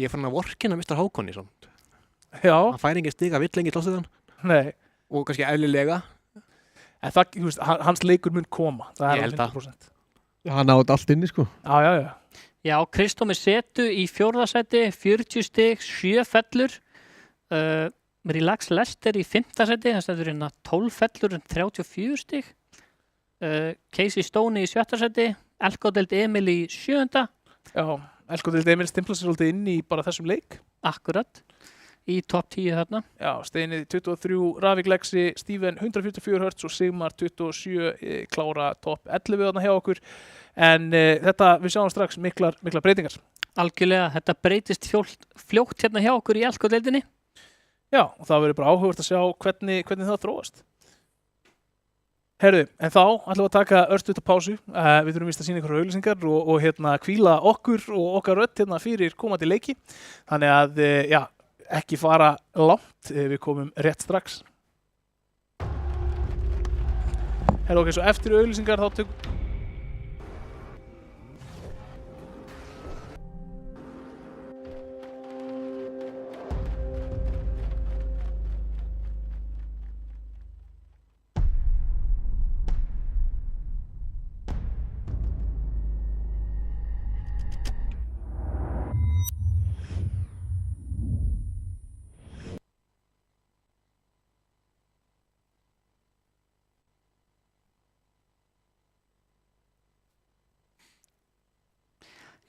[SPEAKER 4] Ég fann að vorkina Mr. Hákoni samt.
[SPEAKER 1] Já.
[SPEAKER 4] Hann fær engin stig að vill lengi tlóðstöðan.
[SPEAKER 1] Nei.
[SPEAKER 4] Og kannski eðlilega.
[SPEAKER 1] En það, þú veist, hans leikur mun koma. Það er
[SPEAKER 4] Ég held
[SPEAKER 1] 100%.
[SPEAKER 3] Já, hann átt allt inni, sko.
[SPEAKER 1] Já.
[SPEAKER 2] Já, Kristó með setu í 4. sæti, 40 stig, 7 fellur. Relax Lester í 5. sæti, það stendur hérna 12 fellur, 34 stig. Casey Stoney í 7. sæti, Elkodeld Emil í 7.
[SPEAKER 1] Já, Elkodeld Emil stimplar sér svolítið inn í bara þessum leik.
[SPEAKER 2] Akkurat. Í topp 10 þarna.
[SPEAKER 1] Já, Steini 23, Ravik Lexi, Steven 144 hertz og Sigmar 27 klára topp 11 þarna hjá okkur. En þetta, við sjáum strax miklar breytingar.
[SPEAKER 2] Algjörlega, þetta breytist fljótt hérna hjá okkur í Elkodeldinni.
[SPEAKER 1] Já, og það verður bara áhugavert að sjá hvernig það þróast. Herðu, en þá ætlum við að taka örstutta pásu. Við þurfum víst að sýna ykkur auglýsingar og hérna hvíla okkur og okkar rödd hérna fyrir komandi leiki. Þannig að, ekki fara langt, við komum rétt strax. Herru, ok, svo eftir auglýsingar þá tökum...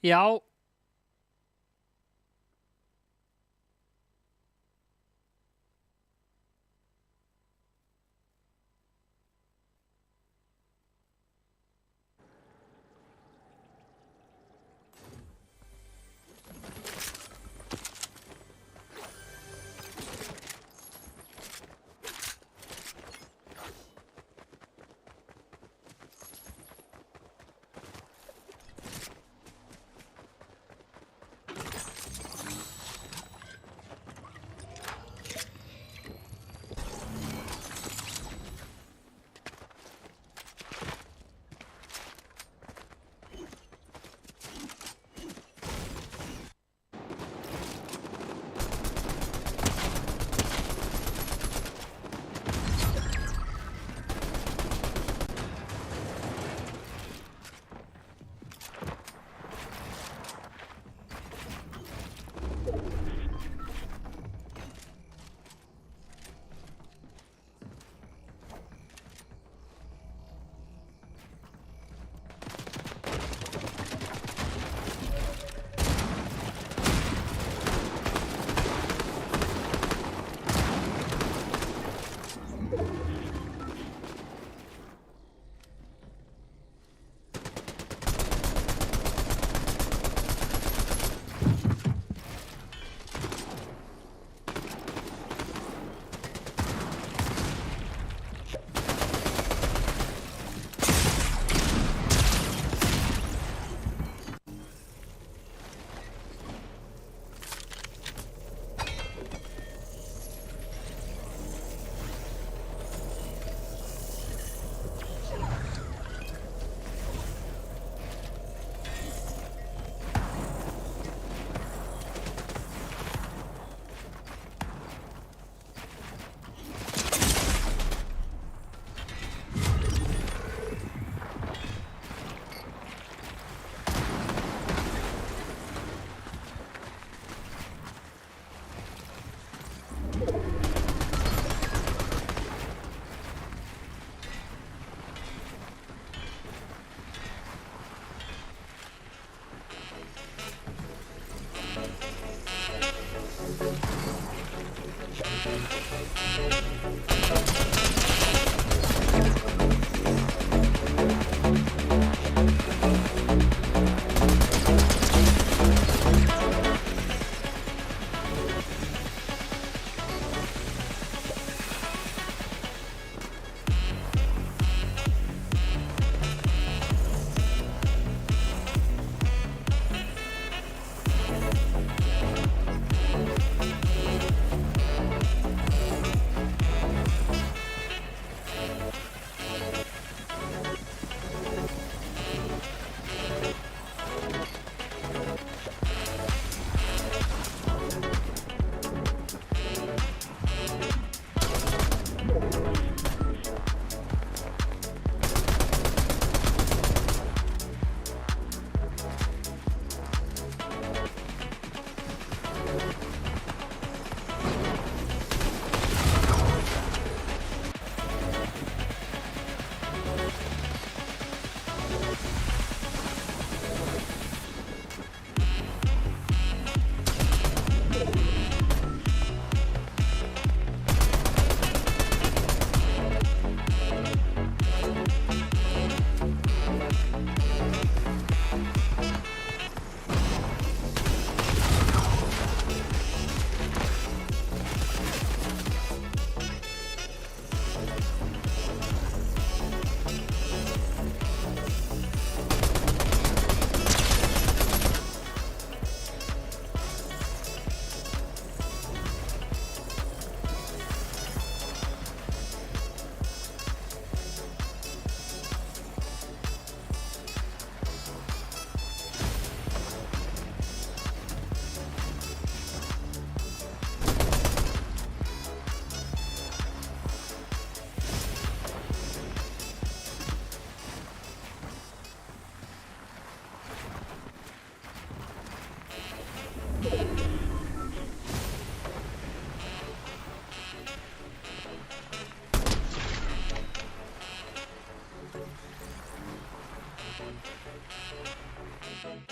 [SPEAKER 2] Já.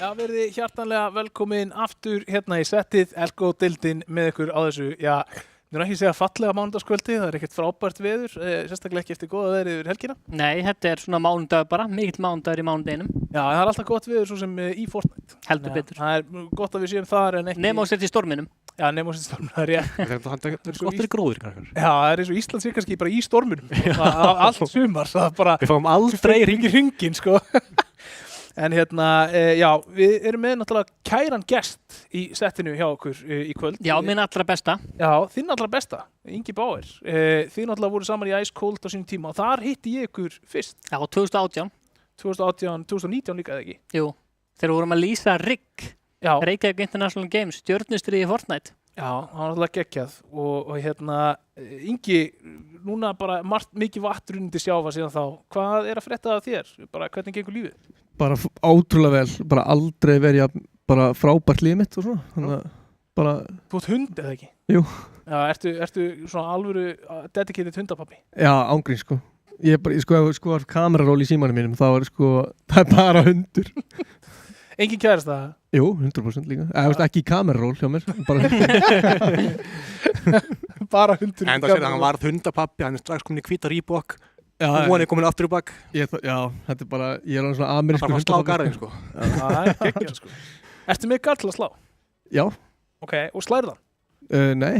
[SPEAKER 1] Já, verði hjartanlega velkomin aftur hérna í settið, Elko-deildin með ykkur á þessu, já, mér er ekki að segja fallega mánudagskvöldi, það er ekkert frábært veður, sérstaklega ekki eftir góða veður yfir helgina.
[SPEAKER 2] Nei, þetta er svona mánudag bara, mikill mánudagur í mánudeginum.
[SPEAKER 1] Já, það er alltaf gott veður svo sem í Fortnite.
[SPEAKER 2] Heldur betur.
[SPEAKER 1] Það er gott að við séum þar en ekki...
[SPEAKER 2] Nefn á sér til storminum.
[SPEAKER 1] Já, nefn á sér til storminum, það er rétt.
[SPEAKER 4] Það er gott fyrir gróður, krakkar.
[SPEAKER 1] Já, það er eins og Ísland sé kannski bara í storminum, allt sumar, það er bara...
[SPEAKER 4] Við fáum aldrei
[SPEAKER 1] hringin, sko. En hérna, já, við erum með náttúrulega kæran gest í settinu hjá okkur í kvöld.
[SPEAKER 2] Já, minn allra besta.
[SPEAKER 1] Já, þinn allra besta, Ingi Bauer. Þið náttúrulega voru saman í Ice Cold á sínum tíma og þar hitti ég ykkur fyrst.
[SPEAKER 2] Já, 2018.
[SPEAKER 1] 2019 líka, eða ekki?
[SPEAKER 2] Jú, þegar vorum að lýsa RIG, Reykjavík International Games, stjörnustriði í Fortnite.
[SPEAKER 1] Já, það var náttúrulega geggjað og hérna, Ingi, núna bara mikið vatn runnið til sjávar síðan þá. Hvað er að frétta af þér? Bara hvernig gengur lífið?
[SPEAKER 3] Bara ótrúlega vel, bara aldrei verið bara frábært lífið mitt og svona. Þannig að bara...
[SPEAKER 1] Þú ert hund, eða ekki?
[SPEAKER 3] Jú.
[SPEAKER 1] Já, ertu svona alvöru dedicated hundapappi?
[SPEAKER 3] Já, ángrín, sko. Ég sko kameraról í símanum mínum, þá er það er bara hundur.
[SPEAKER 1] Engin kærast það?
[SPEAKER 3] Jú, 100% líka. Ekki í kameraról hjá mér, bara
[SPEAKER 1] bara hundur.
[SPEAKER 4] En það sér að hann varð hundapappi, hann er strax komin í hvíta Reebok. Og hún er komin aftur í bak.
[SPEAKER 3] Já, þetta er bara, ég er alveg svona amerísku
[SPEAKER 4] hundapappi. Það er bara að slá garðin, sko.
[SPEAKER 1] Já, það er geggjað, sko. Ertu með garð til að slá?
[SPEAKER 3] Já.
[SPEAKER 1] Ok, og slærið hann?
[SPEAKER 3] Nei.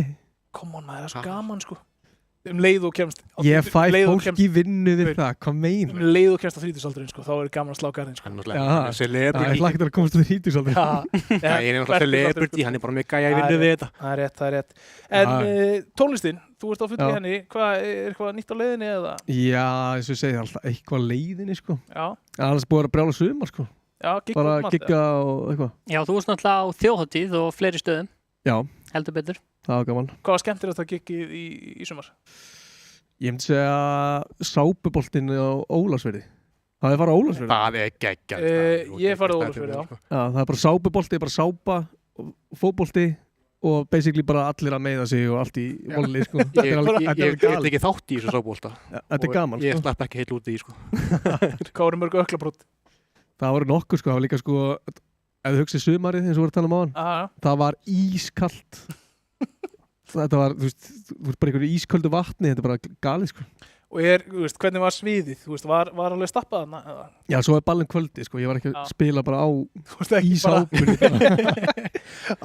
[SPEAKER 1] Come on, maður, það er svo gaman, sko. Leið og kemst...
[SPEAKER 3] Ég fæ fólk í vinnu við það, hvað meina?
[SPEAKER 1] Leið og kemst á 30-aldurinn, sko, þá er gaman að slá garðin, sko.
[SPEAKER 4] Hann er celebrity.
[SPEAKER 3] Það er hlakkið að komast á 30-aldurinn.
[SPEAKER 4] Já, ég er náttúrulega celebrity, hann er bara með gæja í vinnu við þetta.
[SPEAKER 1] Það er rétt. En tónlistin, þú ert á fullu í henni, er eitthvað nýtt á leiðinni eða?
[SPEAKER 3] Já, eins og ég segi, alltaf eitthvað leiðinni, sko.
[SPEAKER 1] Já.
[SPEAKER 3] Annars búið að brjála sumar, sko.
[SPEAKER 1] Já,
[SPEAKER 3] bara gigga og eitthvað.
[SPEAKER 2] Já, þú varst náttúrulega á þjóðhátíð og fleiri stöðum.
[SPEAKER 3] Já.
[SPEAKER 2] Heldur betur.
[SPEAKER 3] Það var gaman.
[SPEAKER 1] Hvað var skemmtilegt að giggið í sumar?
[SPEAKER 3] Ég myndi segja sápuboltinn á Ólafsfirði. Það er farið á Ólafsfirði.
[SPEAKER 4] Það er geggjað.
[SPEAKER 1] Ég er farið á Ólafsfirði, já.
[SPEAKER 3] Já, það er bara sápubolti, bara sápa, fótbolti og basically bara allir að meiða sig og allt í volli, sko.
[SPEAKER 4] Ég get ekki þátt í þessu sápubolta.
[SPEAKER 3] Þetta er gaman, sko.
[SPEAKER 4] Ég slapp ekki heil út í, sko.
[SPEAKER 1] Hvað voru mörg öklabrot?
[SPEAKER 3] Það voru nokkuð, sko. Það var líka, sko, ef þú hugsið sumarið eins og voru að tala um á hann, það var ískalt. þetta var, þú veist bara einhverju ísköldu vatni, þetta er bara galið, sko.
[SPEAKER 1] Og þú veist, hvernig var sviðið? Þú veist, var alveg stappað þarna? eða?
[SPEAKER 3] Já, svo er ballinn kvöldi, sko, ég var ekki
[SPEAKER 1] Já.
[SPEAKER 3] að spila bara á
[SPEAKER 1] Þú veist ekki bara,
[SPEAKER 3] ísápunni.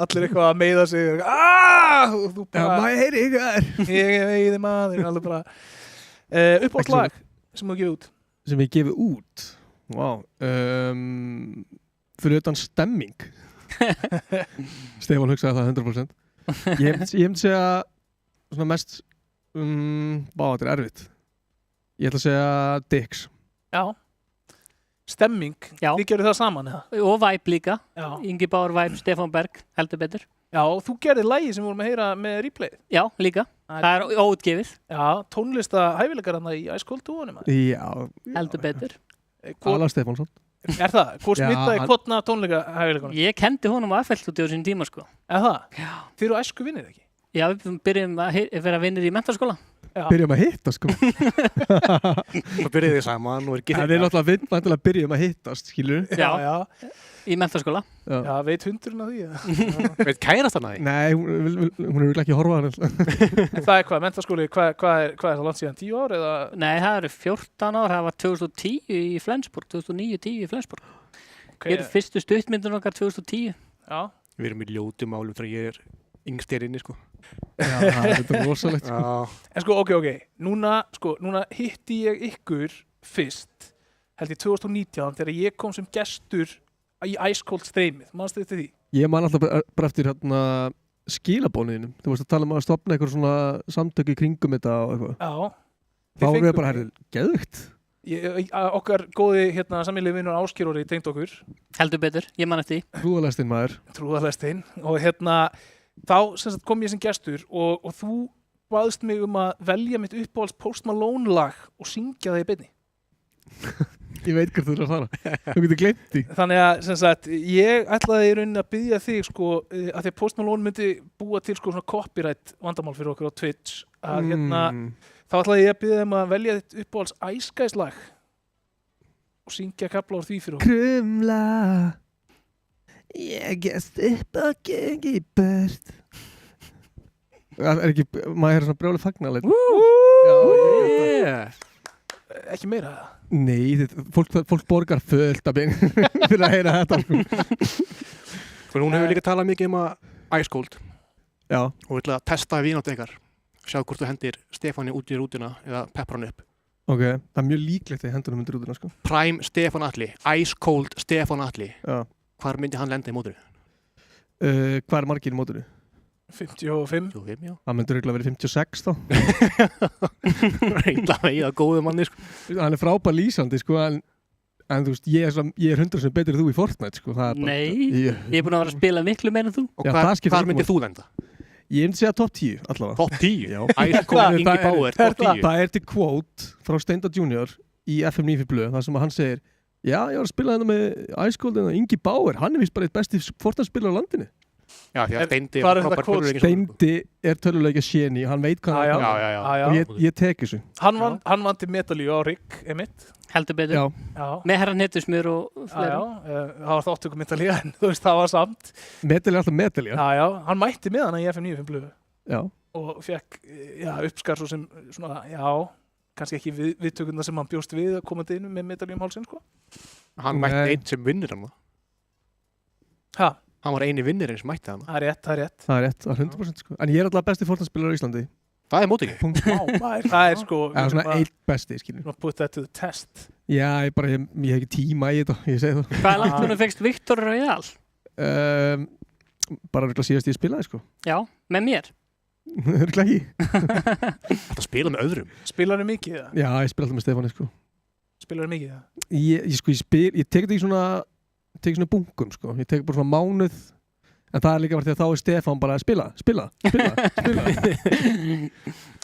[SPEAKER 1] allir eitthvað að meiða sig. Og þú
[SPEAKER 3] Já,
[SPEAKER 1] bara,
[SPEAKER 3] maður heyri ykkur.
[SPEAKER 1] ég veiði maður, alveg bara. Uppáhaldslag sem þú gefið út?
[SPEAKER 3] Sem ég gefið út. Vá. Fyrir utan stemming. Stefán hugsaði það 100%. Ég myndi segja svona mest, þetta er erfitt. Ég ætla að segja Dix.
[SPEAKER 1] Já. Stemming,
[SPEAKER 2] Já.
[SPEAKER 1] þið gerðu það saman, eða?
[SPEAKER 2] Og Vibe líka,
[SPEAKER 1] Já.
[SPEAKER 2] Ingi Bauer, Vibe, Stefán Berg, heldur betur.
[SPEAKER 1] Já, og þú gerðir lagi sem við vorum að heyra með replayið.
[SPEAKER 2] Já, líka, það er óutgefið,
[SPEAKER 1] Já, tónlista hæfileikar hann í Ice Cold 2-unum.
[SPEAKER 3] Já.
[SPEAKER 2] heldur betur.
[SPEAKER 3] Alan Stefánsson.
[SPEAKER 1] Er það? Hvor
[SPEAKER 3] Já,
[SPEAKER 1] smittaði
[SPEAKER 3] hann-
[SPEAKER 1] kvotna tónleika hæfileikunum?
[SPEAKER 2] Ég kendi honum á FL-stúdíu á sín tíma, sko.
[SPEAKER 1] Er það?
[SPEAKER 2] Já.
[SPEAKER 1] Þið eru æsku vinnir ekki?
[SPEAKER 2] Já, við byrjum að vera vinnir í menntaskóla.
[SPEAKER 1] Já.
[SPEAKER 3] Byrjum að hitta, sko.
[SPEAKER 4] Svo byrjuðu þið saman og er
[SPEAKER 3] Það er
[SPEAKER 4] giftar.
[SPEAKER 3] náttúrulega væntanlega byrjum að hittast, skilur.
[SPEAKER 2] Já.
[SPEAKER 1] Já,
[SPEAKER 2] Í menntaskóla.
[SPEAKER 1] já, veit hundurinn af því? eða?
[SPEAKER 4] Veit kærast hana því?
[SPEAKER 3] Nei, hún er ekki að horfa á hann.
[SPEAKER 1] En það er hvað, menntaskóli, hvað er það langt síðan, 10 ár eða?
[SPEAKER 2] Nei, það eru 14 ár, það var 2010 í Flensborg, 2009-10 í Flensborg.
[SPEAKER 1] Okay.
[SPEAKER 2] Ég er fyrstu stuttmyndun okkar 2010.
[SPEAKER 1] Já,
[SPEAKER 4] Við erum í ljótum málum þegar ég er yngst hér inni, sko.
[SPEAKER 3] Já, þetta er rosalegt, sko.
[SPEAKER 4] Já.
[SPEAKER 1] en sko, ok, núna hitti ég ykkur fyrst, held ég 2019, þegar ég kom sem gestur í Ice Cold streymið, mannstu þetta því?
[SPEAKER 3] Ég man alltaf bara eftir hérna skilabónuðinum. Þú varst að tala um að stopna eitthvað svona samtök í kringum þetta og eitthvað.
[SPEAKER 1] Já.
[SPEAKER 3] Þá vorum
[SPEAKER 1] fenguð
[SPEAKER 3] við bara,
[SPEAKER 1] mig.
[SPEAKER 3] herrið, geðvikt.
[SPEAKER 1] Okkar góði samílið vinnur Ásgeir Orri tengd okkur,
[SPEAKER 2] Heldur betur, ég man eftir því.
[SPEAKER 3] Hrúðalestinn maður.
[SPEAKER 1] trúðalestinn, og þá sem sagt, kom ég sem gestur og þú baðst mig um að velja mitt uppáhalds Post Malone lag og syngja það í beinni.
[SPEAKER 3] Ég veit hvert þú er að fara. Þú getur gleymt því.
[SPEAKER 1] Þannig að sem sagt, ég ætlaði í rauninni að biðja þig sko, að því að Post Malone myndi búa til sko, svona copyright vandamál fyrir okkur á Twitch að þá ætlaði ég að biðja þeim að velja þitt uppáhalds Ice Guys lag og syngja kafla úr því fyrir okkur.
[SPEAKER 3] Krumla, ég gest upp og gengi burt. Er ekki, maður er svona brjóli fagnarleit.
[SPEAKER 4] Yeah.
[SPEAKER 1] Ekki meira það?
[SPEAKER 3] Nei, fólk borgar fullt af pening fyrir að heyra þetta.
[SPEAKER 4] Sko, hún hefur líka talað mikið um að Ice Cold
[SPEAKER 3] Já,
[SPEAKER 4] og við ætla að testa vinátt ykkar. Sjá hvort þú hendir Stefáni út í rútuna eða peppar hann upp.
[SPEAKER 3] ok. Það er mjög líklegt að hendunum undir útuna, sko.
[SPEAKER 4] Prime Stefán Atli, Ice Cold Stefán Atli.
[SPEAKER 3] Já.
[SPEAKER 4] Hvar myndi hann lenda í mótinu?
[SPEAKER 3] Hvað er margir í mótinu?
[SPEAKER 1] 55?
[SPEAKER 4] 25, já.
[SPEAKER 3] Það myndur eiginlega verið 56 þá.
[SPEAKER 4] Reynda vegið að góðu manni, sko.
[SPEAKER 3] Hann er frábær lýsandi, sko, en þú veist, ég er 100 sem betur en þú í Fortnite, sko. Það er bara,
[SPEAKER 2] Nei,
[SPEAKER 3] ég
[SPEAKER 2] ég er búin að vera að spila miklu meira en þú.
[SPEAKER 4] Og
[SPEAKER 3] Já, það skiptir
[SPEAKER 4] hvar
[SPEAKER 3] engu
[SPEAKER 4] myndir þú lenda?
[SPEAKER 3] myndi segja top 10, allavega.
[SPEAKER 4] Top 10?
[SPEAKER 3] Já.
[SPEAKER 4] Ice Cold, Ingi
[SPEAKER 3] Það er-
[SPEAKER 4] Bauer, top 10.
[SPEAKER 3] Það er til quote frá Steinda Junior í FM 9 Blöð, þar sem hann segir já, ég var að spila hérna með Ice Cold en Ingi Bauer, hann er vist bara eitt besti Fortnite-spilar á landinu.
[SPEAKER 4] Já, því að Steindi
[SPEAKER 1] Hvar er
[SPEAKER 4] frábær
[SPEAKER 1] þetta quote?
[SPEAKER 4] purrur, ekki svo.
[SPEAKER 3] Steindi er töluleikja séni, hann veit hvað
[SPEAKER 1] Já,
[SPEAKER 3] hann
[SPEAKER 4] Já,
[SPEAKER 3] er.
[SPEAKER 4] já, já.
[SPEAKER 3] Og ég tek þessu.
[SPEAKER 1] Hann vann til medalíu á Rigg, emitt.
[SPEAKER 2] Heldur betur.
[SPEAKER 3] Já,
[SPEAKER 1] Já.
[SPEAKER 2] Með herran hittusmjör og
[SPEAKER 1] Já,
[SPEAKER 2] fleiri.
[SPEAKER 1] það var þáttökum medalíu en þú veist, það var samt.
[SPEAKER 3] medal er alltaf medal, já.
[SPEAKER 1] Já, hann mætti með hana í FM 9 blöðu
[SPEAKER 3] Já.
[SPEAKER 1] og fekk uppskar svo sem svona, kannski ekki viðtökurna sem hann bjóst við að koma inn með medalíu um hálsinn, sko.
[SPEAKER 4] Hann
[SPEAKER 3] Nei.
[SPEAKER 4] mætti einn sem vinnir hann.
[SPEAKER 1] Ha,
[SPEAKER 4] Hann var eini vinnirinn sem mætti hann.
[SPEAKER 1] það er rétt.
[SPEAKER 3] Það er rétt, það er 100% sko. En ég er alltaf besti Fortnite-spilar á Íslandi.
[SPEAKER 4] Það er mótið ekki.
[SPEAKER 3] Punkt.
[SPEAKER 1] Það er sko,
[SPEAKER 3] Eða svona eitt besti, skilur.
[SPEAKER 1] að put that to the test.
[SPEAKER 3] Já, ég hef ekki tíma í þetta, ég segi það.
[SPEAKER 2] Hvað er langt hún fegst Viktor Royal?
[SPEAKER 3] Bara örugglega síðast ég spilaði, sko.
[SPEAKER 2] Já, með mér.
[SPEAKER 3] Örugglega ekki.
[SPEAKER 4] Þetta spila með öðrum.
[SPEAKER 1] Spilar hann mikið það?
[SPEAKER 3] Já, ég spila alltaf með Stefáni, sko.
[SPEAKER 1] Spilar hann mikið það?
[SPEAKER 3] Ég tek þetta í svona bunkum, sko. Ég tek bara svona mánuð, en það er líka verið því að þá er Stefán bara að spila.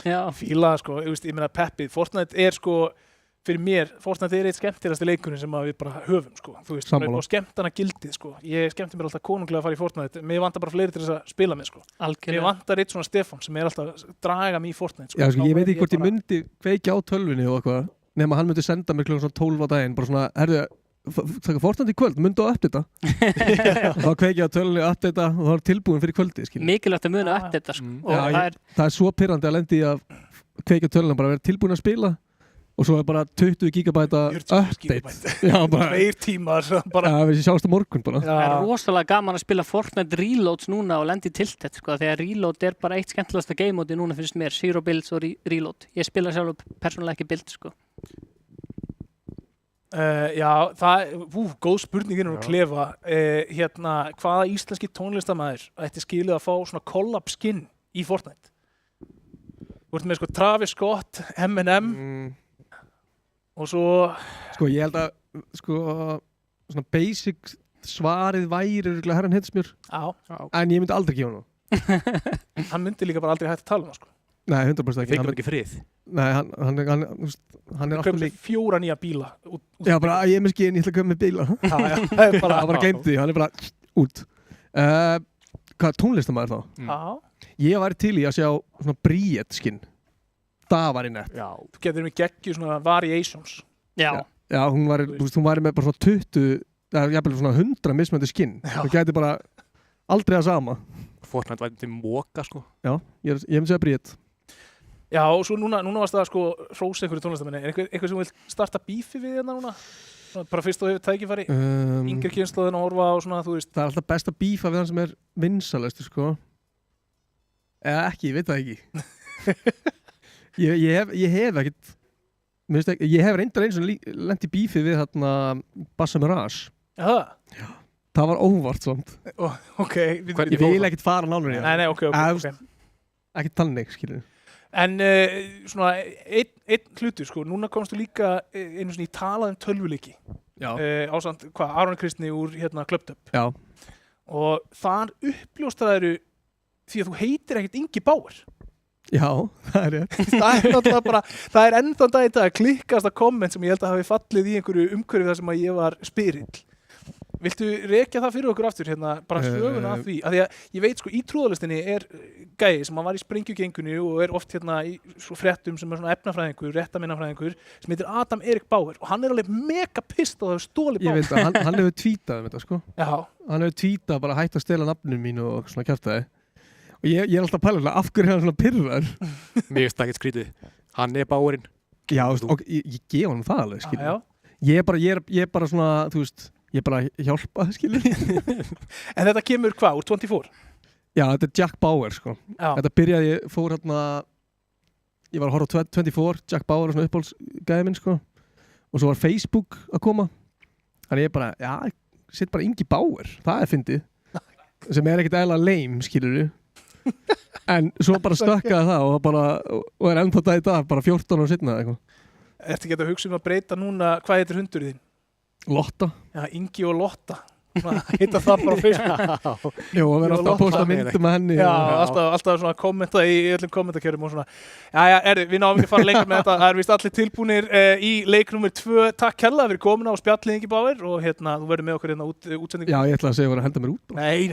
[SPEAKER 2] Já,
[SPEAKER 1] Fíla, sko, ég meina peppið. Fortnite er sko, fyrir mér, Fortnite er eitt skemmtilegasti leikurinn sem við bara höfum, sko. Þú veist,
[SPEAKER 3] Sammála.
[SPEAKER 1] og skemmtana gildið, sko. Ég skemmti mér alltaf konunglega að fara í Fortnite. Mér vantar bara fleiri til þess að spila með, sko. Mér
[SPEAKER 2] algjörlega.
[SPEAKER 1] vantar eitt svona Stefán sem er alltaf að draga mig í Fortnite, sko.
[SPEAKER 3] Já, sko,
[SPEAKER 1] Þá
[SPEAKER 3] ég veit
[SPEAKER 1] er
[SPEAKER 3] ekki hvort ég
[SPEAKER 1] bara-
[SPEAKER 3] myndi kveikja á tölvunni og eitthvað, nema hann myndi senda mér klukkan svona 12 á daginn, bara svona, herðu, taka Fortnite í kvöld, myndu að updata þá kveiki ég á tölunni að updata og það er tilbúin fyrir kvöldi
[SPEAKER 2] Mikilvægt að muna eftir þetta sko. Og
[SPEAKER 3] það er svo pirrandi að lendi að kveiki á tölunni bara vera tilbúin að spila og svo er bara 20 gigabæta update já, bara
[SPEAKER 1] 2 tímar bara.
[SPEAKER 3] Já, við sjáumst á morgun bara
[SPEAKER 2] Það er rosalega gaman að spila Fortnite Reloads núna og lendi í tiltett sko, þegar Reload er bara eitt skemmtilegasta game-móti núna finnst mér, Zero Builds og Reload Ég spila sjálf persónulega ekki build sko.
[SPEAKER 1] Já, það góð spurningin um að klefa hérna, hvaða íslenski tónlistarmaður ætti skilið að fá svona collab skin í Fortnite Þú ert með sko Travis Scott, Eminem og svo
[SPEAKER 3] sko ég held að sko svona basic svarið væri örugglega herran Hitsmjör en ég myndi aldrei gefa hann
[SPEAKER 1] hann myndi líka bara aldrei hægt að tala um það sko
[SPEAKER 3] Nei, 100% ekki
[SPEAKER 4] Fikk hann ekki frið
[SPEAKER 3] Nei, hann er alltaf lík
[SPEAKER 1] 4 nýja bíla
[SPEAKER 3] Já, bara ég er með skinn, ég ætla að köpa með bíla
[SPEAKER 1] það er bara
[SPEAKER 3] Það bara geimt því, hann er bara út Hvað tónlistamæður þá?
[SPEAKER 1] Já,
[SPEAKER 3] Ég væri til í að sjá svona Bríett skinn Það var í nett
[SPEAKER 4] Já,
[SPEAKER 1] þú getur með geggju svona variations
[SPEAKER 2] Já,
[SPEAKER 3] Já, hún væri með bara svona 20 eða jafnvel svona 100 mismöndi skinn Það gæti bara aldrei að sama
[SPEAKER 4] Fortnite væri til móka sko
[SPEAKER 3] Já, ég myndi segja Bríett
[SPEAKER 1] Já, og svo núna varst það sko hrósa einhverju tónlistamenni Er eitthvað sem vil starta bífi við hérna núna? Svona, bara fyrst og hefur tækifæri Yngri kynslóðin að horfa og svona, þú veist
[SPEAKER 3] Það er alltaf best að bífa við hann sem er vinsalæstu sko Eða ekki, ég veit það ekki Ég hef ekkert Ég hef reyndar eins og lent í bífi við hérna Bassa Mirage
[SPEAKER 1] Já,
[SPEAKER 3] Það var óvart samt
[SPEAKER 1] ok
[SPEAKER 3] Ég vil ekkert fara náður í það
[SPEAKER 1] Nei, ok
[SPEAKER 3] Ekki tannig, skilur
[SPEAKER 1] En svona, einn hlutur sko, núna komstu líka einu svona í talaðum tölvuleiki ásamt, Aron Kristni úr hérna Clubbed Up
[SPEAKER 3] Já
[SPEAKER 1] og þar uppljóstraðiru því að þú heitir ekkert Ingi Bauer
[SPEAKER 3] Já, það er rétt
[SPEAKER 1] það er náttúrulega bara, það er ennþá dag í dag klikkasta komment sem ég held að hafi fallið í einhverju umhverfi þar sem að ég var spyrill Viltu rekja það fyrir okkur aftur hérna, bara söguna af því, af því að ég veit sko í trúðalistinni er gæi sem var í sprengjugengunni og er oft hérna í svo fréttum sem er svona efnafræðingur, réttamennafræðingur sem heitir Adam Erik Bauer og hann er alveg mega pissed á það að stóli Bauer.
[SPEAKER 3] Ég veit að hann hefur tweetað um þetta sko.
[SPEAKER 1] Já.
[SPEAKER 3] Hann hefur tweetað bara hætt að stela nafninu mínu og svona kjaftaði. Og ég er alltaf að pæla af hverju hann svona pirrar.
[SPEAKER 4] Mér finnst það ekkert skrítið. Hann er Bauerinn.
[SPEAKER 3] Já, og ég gef hann það alveg, skilur.
[SPEAKER 1] Já.
[SPEAKER 3] Ég er bara svona, þú veist, ég er bara að hjálpa, skilur.
[SPEAKER 1] En þetta kemur hvað, úr 24?
[SPEAKER 3] Já, þetta er Jack Bauer, sko.
[SPEAKER 1] Já.
[SPEAKER 3] Þetta byrjaði, ég var að horfa á 24, Jack Bauer er svona uppáhaldsgæði minn, sko. Og svo var Facebook að koma. Þannig ég bara, já, sitt bara Ingi Bauer, það er fyndið. Sem er ekkert eðla lame, skilur du. En svo bara stökkaði það og er ennþá dag í dag, bara 14 ára setna eða eitthvað.
[SPEAKER 1] Ertu ekki að hugsa um að breyta núna, hvað heitir hundurinn þín?
[SPEAKER 3] Lotta.
[SPEAKER 1] Já, Ingi og Lotta. Heita það bara á Facebook.
[SPEAKER 3] Jú, og verður alltaf að posta myndum með henni.
[SPEAKER 1] Já, alltaf svona kommenta í öllum kommentarkerfum og svona. Já, við náum ekki að fara lengur með þetta. Það er víst allir tilbúnir í leik nummer 2. Takk kærlega fyrir komuna og spjallið Ingi Bauer og hérna, þú verður með okkur hérna útsendingu.
[SPEAKER 3] Já, ég ætla að segja að henda mér út.
[SPEAKER 1] Nei,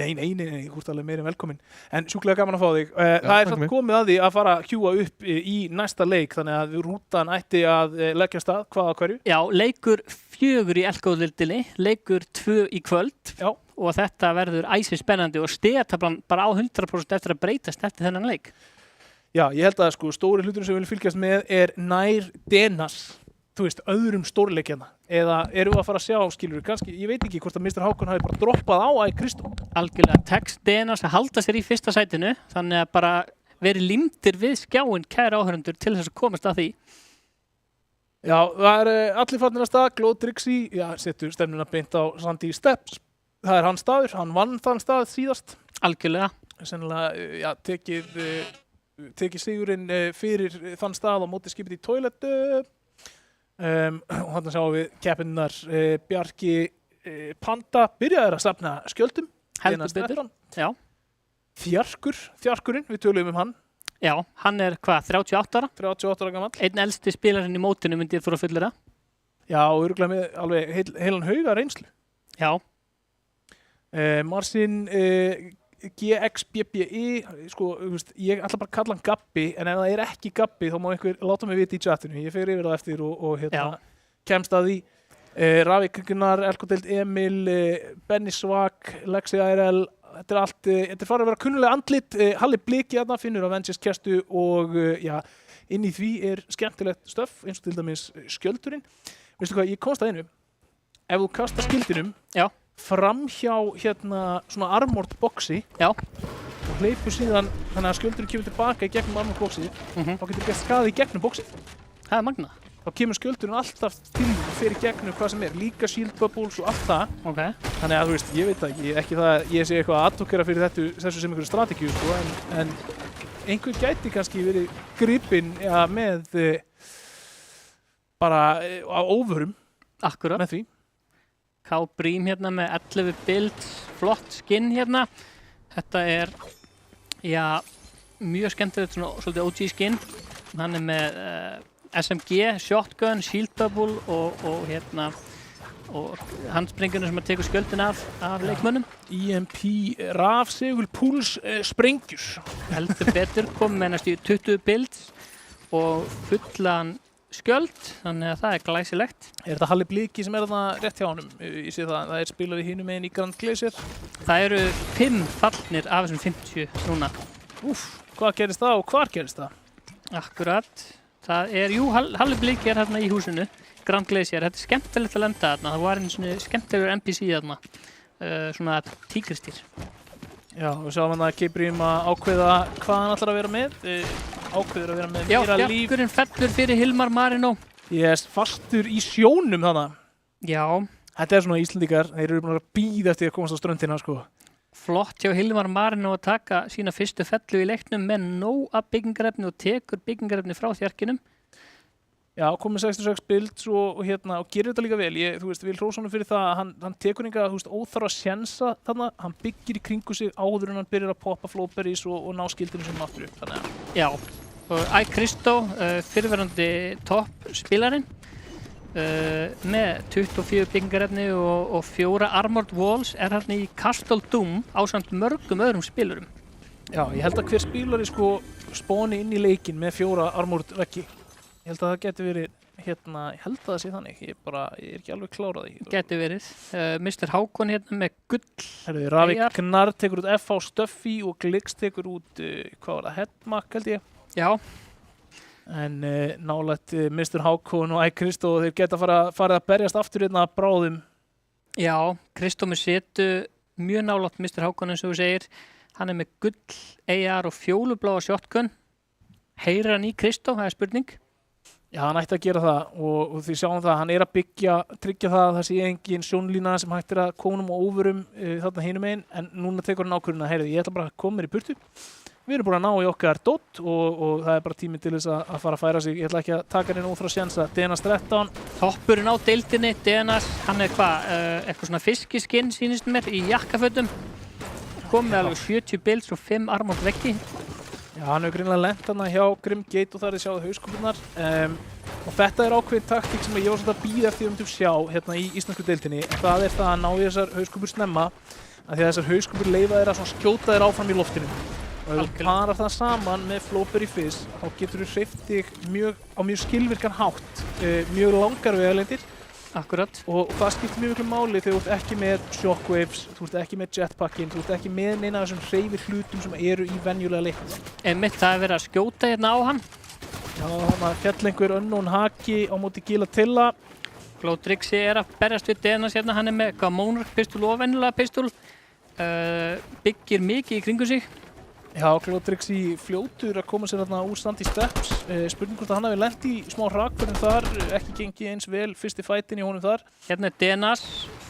[SPEAKER 1] þú ert alveg meira en velkomin. En sjúklega gaman að fá þig. Það er samt komið að því að fara að hjúa upp í næsta leik, þannig að rútan ætti að leggja stað, hvað á hverju?
[SPEAKER 2] Já, leikur 4 í Elko-deildinni, leikur 2 í kvöld.
[SPEAKER 1] Já.
[SPEAKER 2] Og þetta verður æsi spennandi og stigtablan bara á 100% eftir að breytast eftir þennan leik.
[SPEAKER 1] Já, ég held að sko stóri hlutur sem við viljum fylgjast með er nær Denas, þú veist, öðrum stórleikjana. Eða erum við að fara að sjá, skilur, kannski, ég veit ekki hvort að Mr. Hákon hafi bara droppað á Æ Kristó.
[SPEAKER 2] Algjörlega, tekst Denas að halda sér í fyrsta sætinu, þannig að bara verið límdir við skjáinn kæra áhörundur til þess að komast að því.
[SPEAKER 1] Já, það er allir farnir að stað, Glóð Drixi, já, setur stefnuna beint á Sandy Steps. Það er hans staður, hann vann þann stað síðast.
[SPEAKER 2] Algjörlega.
[SPEAKER 1] Sennilega, já, tekið sigurinn fyrir þann stað á móti skipið í toiletu. Og þannig sjáum við keppinnar Bjarki Panda byrjaður að safna skjöldum.
[SPEAKER 2] Heldur betur. Já.
[SPEAKER 1] Þjarkurinn, við tölum um hann.
[SPEAKER 2] Já, hann er hvað, 38 ára?
[SPEAKER 1] 38 ára gamall.
[SPEAKER 2] Einn elsti spilarinn í mótinu myndi ég fyrir að fullera.
[SPEAKER 1] Já, og örugglega með alveg heilan hauga reynslu.
[SPEAKER 2] Já.
[SPEAKER 1] Marsin GXBBI, sko, ég ætla bara að kalla hann Gabbi, en ef það er ekki Gabbi þá má einhver láta mig vita í chatinu. Ég fer yfir það eftir og hérna, kemst að því. Ravik Gunnar, Elkodeild Emil, Benny Svag, Lexi IRL, þetta er allt, þetta er farið að vera kunnulega andlit, Halli Bliki þarna, Finnur Avengers Kestu og inn í því er skemmtilegt stöf, eins og til dæmis skjöldurinn. Veistu hvað, ég komst að einu, ef þú kastar skildinum framhjá svona armored boxi og hleypur síðan þannig að skjöldurinn kemur tilbaka í gegnum armored boxi, þá getur gert skaði í gegnum boxi.
[SPEAKER 2] Það er magnað.
[SPEAKER 1] Þá kemur skjöldurinn alltaf til og fer í gegnum hvað sem er, líka shield bubbles og allt það. Þannig að þú veist, ég veit ekki það að ég sé eitthvað að advokera fyrir þessu sem einhverju strategíu sko, en einhver gæti kannski verið gripinn með bara á óvörum.
[SPEAKER 2] Akkurat.
[SPEAKER 1] Með því.
[SPEAKER 2] K-Bream hérna með 11 builds, flott skinn hérna. Þetta er, mjög skemmtilegt svona svolítið OG skinn. Hann er með SMG, shotgun, shield bubble og handsprengjuna sem að tekur skjöldin af leikmönnum.
[SPEAKER 1] EMP, rafsegul, púls, sprengjur.
[SPEAKER 2] Heldur betur, komið með næstu 20 builds og fullan skjöld, þannig að það er glæsilegt.
[SPEAKER 1] Er þetta Halli Bliki sem er þarna rétt hjá honum? Ég sé það er spilað í hinum megin í Grand Glacier.
[SPEAKER 2] Það eru 5 fallnir af þessum 50 núna.
[SPEAKER 1] Hvað gerist það og hvar gerist það?
[SPEAKER 2] Akkurat. Það er, Halli Bliki er hérna í húsinu, Grand Glacier. Þetta er skemmtilegt að lenda þarna. Það var einu svona skemmtilegur NPC þarna, svona tígristýr.
[SPEAKER 1] Já, við sjáum hann að K-Bream að ákveða hvað hann ætlar að vera með. Ákveður að vera með meira líf. Já,
[SPEAKER 2] fjarkurinn fellur fyrir Hilmar Marino.
[SPEAKER 1] Yes, fastur í sjónum þannig.
[SPEAKER 2] Já.
[SPEAKER 1] Þetta er svona Íslendingar, þeir eru búin að bíða eftir að komast á ströndina, sko.
[SPEAKER 2] Flott hjá Hilmar Marino að taka sína fyrstu fellu í leiknum með nóg af byggingarefni og tekur byggingarefni frá þjarkinum. Já, komið 66 builds og gerir þetta líka vel. Þú veist, vil hrósa honum fyrir það að hann tekur enga, óþarfa sjensa þarna. Hann byggir í kringu sig áður en hann byrjar að poppa flowberries og ná skildinu sem aftur upp. Þannig að... Já, og Kristó, fyrrverandi topp spilarinn, með 24 byggingarefni og 4 armored walls er hérna í Castle Doom ásamt mörgum öðrum spilurum. Já, ég held að hver spilari spóni inn í leikinn með 4 armored veggi. Ég held að það geti verið, ég held að það sé þannig, ég er ekki alveg klárað í. Geti verið. Mr. Hákon hérna með gull. Ravik Gunnar tekur út FH Stuffy og Glix tekur út, hvað var það, Headmack held ég. Já. En nálægt Mr. Hákon og Kristó, þeir geta farið að berjast aftur hérna bráðum. Já, Kristó með setu mjög nálægt Mr. Hákon eins og þú segir. Hann er með gull, AR og fjólubláa shotgun. Heyrir hann í Kristó, það er spurning. Já, hann ætti að gera það og því sjáum það, hann er að tryggja það að það sé engin sjónlína sem hægt að konum og óvörum þarna hinum megin, en núna tekur hann ákvörðun að ég ætla bara að koma mér í burtu. Við erum búin að ná í okkar dot og það er bara tími til þess að fara að færa sig. Ég ætla ekki að taka henni óþrá sjensa. Denas 13. Toppurinn á deildinni, Denas, hann er eitthvað svona fiskiskinn sýnist mér í jakkafötum. Komið alveg 70 builds og 5 armored veggi. Já, hann hefur greinilega lent hana hjá Grimgate og það er sjáðu hauskúpurnar. Og þetta er ákveðin taktík sem ég var svolítið að bíða eftir að sjá hérna í íslensku deildinni. Það er það að ná í þessar hauskúpur snemma, að því að þessar hauskúpur leyfa þér að skjóta þér áfram í loftinu. Og ef þú parar það saman með Flowberry Fizz, þá getur þú hreyft þig á mjög skilvirkan hátt, mjög langar vegalengdir. Akkurat. Og það skiptir mjög miklu máli þegar þú ert ekki með shockwaves, þú ert ekki með jetpackin, þú ert ekki með neina af þessum hreyfir hlutum sem eru í venjulega leiknum. Einmitt, það er verið að skjóta hérna á hann. Já, þannig að fjall einhver unknown haki á móti Gilatilla. Glowtrixi er að berjast við Denas hérna, hann er með Monarch pistol og venjulega pistol. Byggir mikið í kringu sig. Já, Glowtrixi fljótur að koma sér þarna úr standi steps. Spurning hvort að hann hafi lent í smá hrakverðin þar, ekki gengið eins vel fyrsti fætin í honum þar. Hérna er Denas,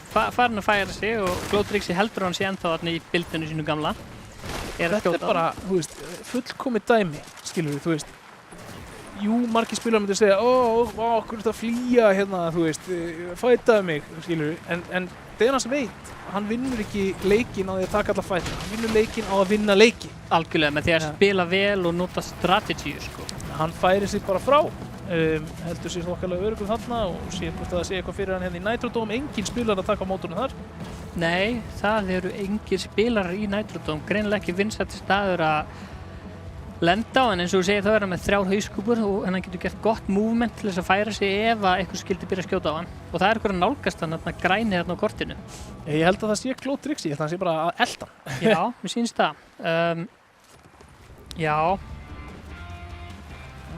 [SPEAKER 2] farin að færa sig og Glowtrixi heldur hann sé ennþá þarna í bildinu sínu gamla. Þetta er bara, þú veist, fullkomið dæmi, skilur við, þú veist. Jú, margir spilar myndir segja, okkur er þetta að flýja hérna, þú veist, fætaðu mig, skilur við, en Denas veit, hann vinnur ekki leikinn á því að taka alla fætina, hann vinnur leikinn á að vinna leiki. Algjörlega, með því að spila vel og nota strategíu, sko. Hann færi sig bara frá, heldur sér þokkalega öruggum þarna og sé hvort það sé eitthvað fyrir hann hérna í Nitrodome, engin spilar að taka á mótornum þar. Nei, það eru engir spilarar í Nitrodome, greinilega ekki vinsæll staður að lenda á, en eins og þú segir þá er hann með 3 hauskúpur og hann getur gert gott movement til þess að færa sig ef að eitthvað skildi byrja að skjóta á hann og það er eitthvað að nálgast hann þarna græni þarna á kortinu.
[SPEAKER 1] Ég held að það sé Claude Trixie, ég held að hann sé bara að elda hann.
[SPEAKER 2] Já, mér sýnst það. Já.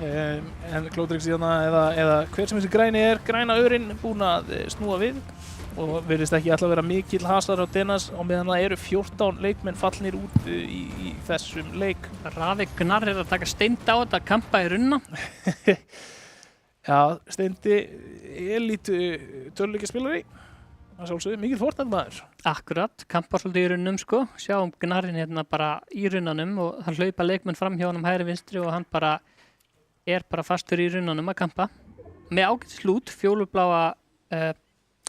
[SPEAKER 1] En Claude Trixie þarna eða hver sem þessi græni er, græna örinn búinn að snúa við og virðist ekki alltaf vera mikill hasar á Dennis og meðan það eru 14 leikmenn fallnir út í þessum leik.
[SPEAKER 2] Ravik Gnarr er að taka Steind á þetta, kampa í runna.
[SPEAKER 1] Já, Steindi elítu töluleikjaspilari, það sjálfsögðu, mikill Fortnite maður.
[SPEAKER 2] Akkurat, kampa svolítið í runnum sko, sjáum Gnarrin hérna bara í runnanum og hann hlaupa leikmenn fram hjá honum hægri vinstri og hann bara er bara fastur í runnanum að kampa. Með ágætis lút, fjólubláa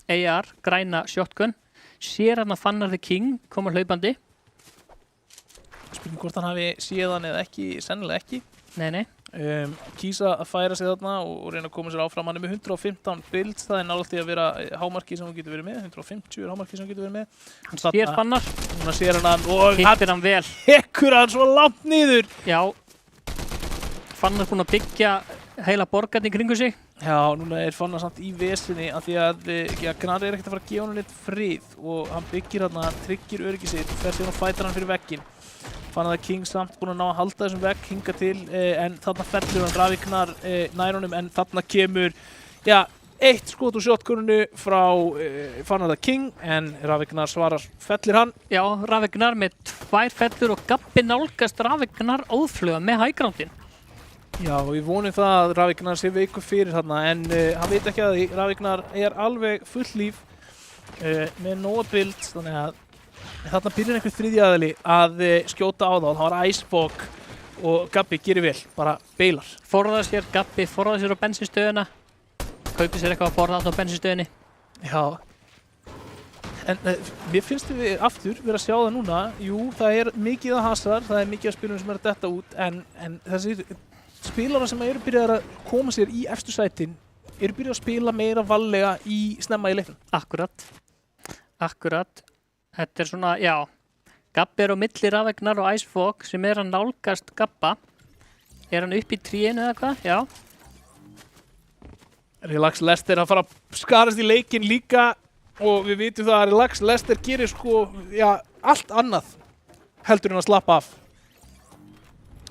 [SPEAKER 2] AR, græna shotgun, sér hann að Fannar the King koma hlaupandi.
[SPEAKER 1] Spurning hvort hann hafi séðan eða ekki, sennilega ekki.
[SPEAKER 2] Nei.
[SPEAKER 1] Kýsa að færa sig þarna og reyna að koma sér áfram. Hann er með 115 builds, það er nálægt í að vera hámarki sem hann getur verið með, 150 er hámarki sem hann getur verið með.
[SPEAKER 2] Hann sér Fannar.
[SPEAKER 1] Núna sér hann og
[SPEAKER 2] hittir hann vel.
[SPEAKER 1] Hekkur hann svo langt niður.
[SPEAKER 2] Já, Fannar búinn að byggja heila borgarni í kringu sig.
[SPEAKER 1] Já, núna er Fannar samt í vesinni af því að Gnarr er ekkert að fara að gefa hann neitt frið og hann byggir hann, hann tryggir öryggi sitt og fer síðan og fætar hann fyrir vegginn. Fannar the King samt búinn að ná að halda þessum vegg hinga til en þarna fellur hann Ravik Gnarr nær honum en þarna kemur, já, 1 skot úr shotguninu frá Fannar the King en Ravik Gnarr svarar, fellir hann.
[SPEAKER 2] Já, Ravik Gnarr með 2 fellur og Gabbi nálgast Ravik Gnarr óðfluga með hægrándin.
[SPEAKER 1] Já, og við vonum það að Ravik Gnarr sé veikur fyrir þarna en hann veit ekki að því, Ravik Gnarr er alveg full líf með nóga build, þannig að þarna byrjar einhver þriðji aðili að skjóta á þá, það var Icebog og Gabbi gerir vel, bara beilar.
[SPEAKER 2] Forðar sér, Gabbi forðar sér á bensinstöðuna, kaupir sér eitthvað að borða á bensinstöðinni.
[SPEAKER 1] Já, en mér finnst við aftur vera að sjá það núna, jú, það er mikið að hasar, það er mikið að spilum sem er að detta út en þessir spilarar sem eru byrjað að koma sér í efstu sætin eru byrjað að spila meira vallega snemma í leiknum.
[SPEAKER 2] Akkurat. Þetta er svona, já, Gabbi er á milli Ravik Gnarr og Icebog sem er að nálgast Gabba. Er hann upp í tríinu eða hvað? Já.
[SPEAKER 1] Relax Lester að fara að skarast í leikinn líka og við vitum það að Relax Lester gerir sko, já, allt annað heldur en að slappa af.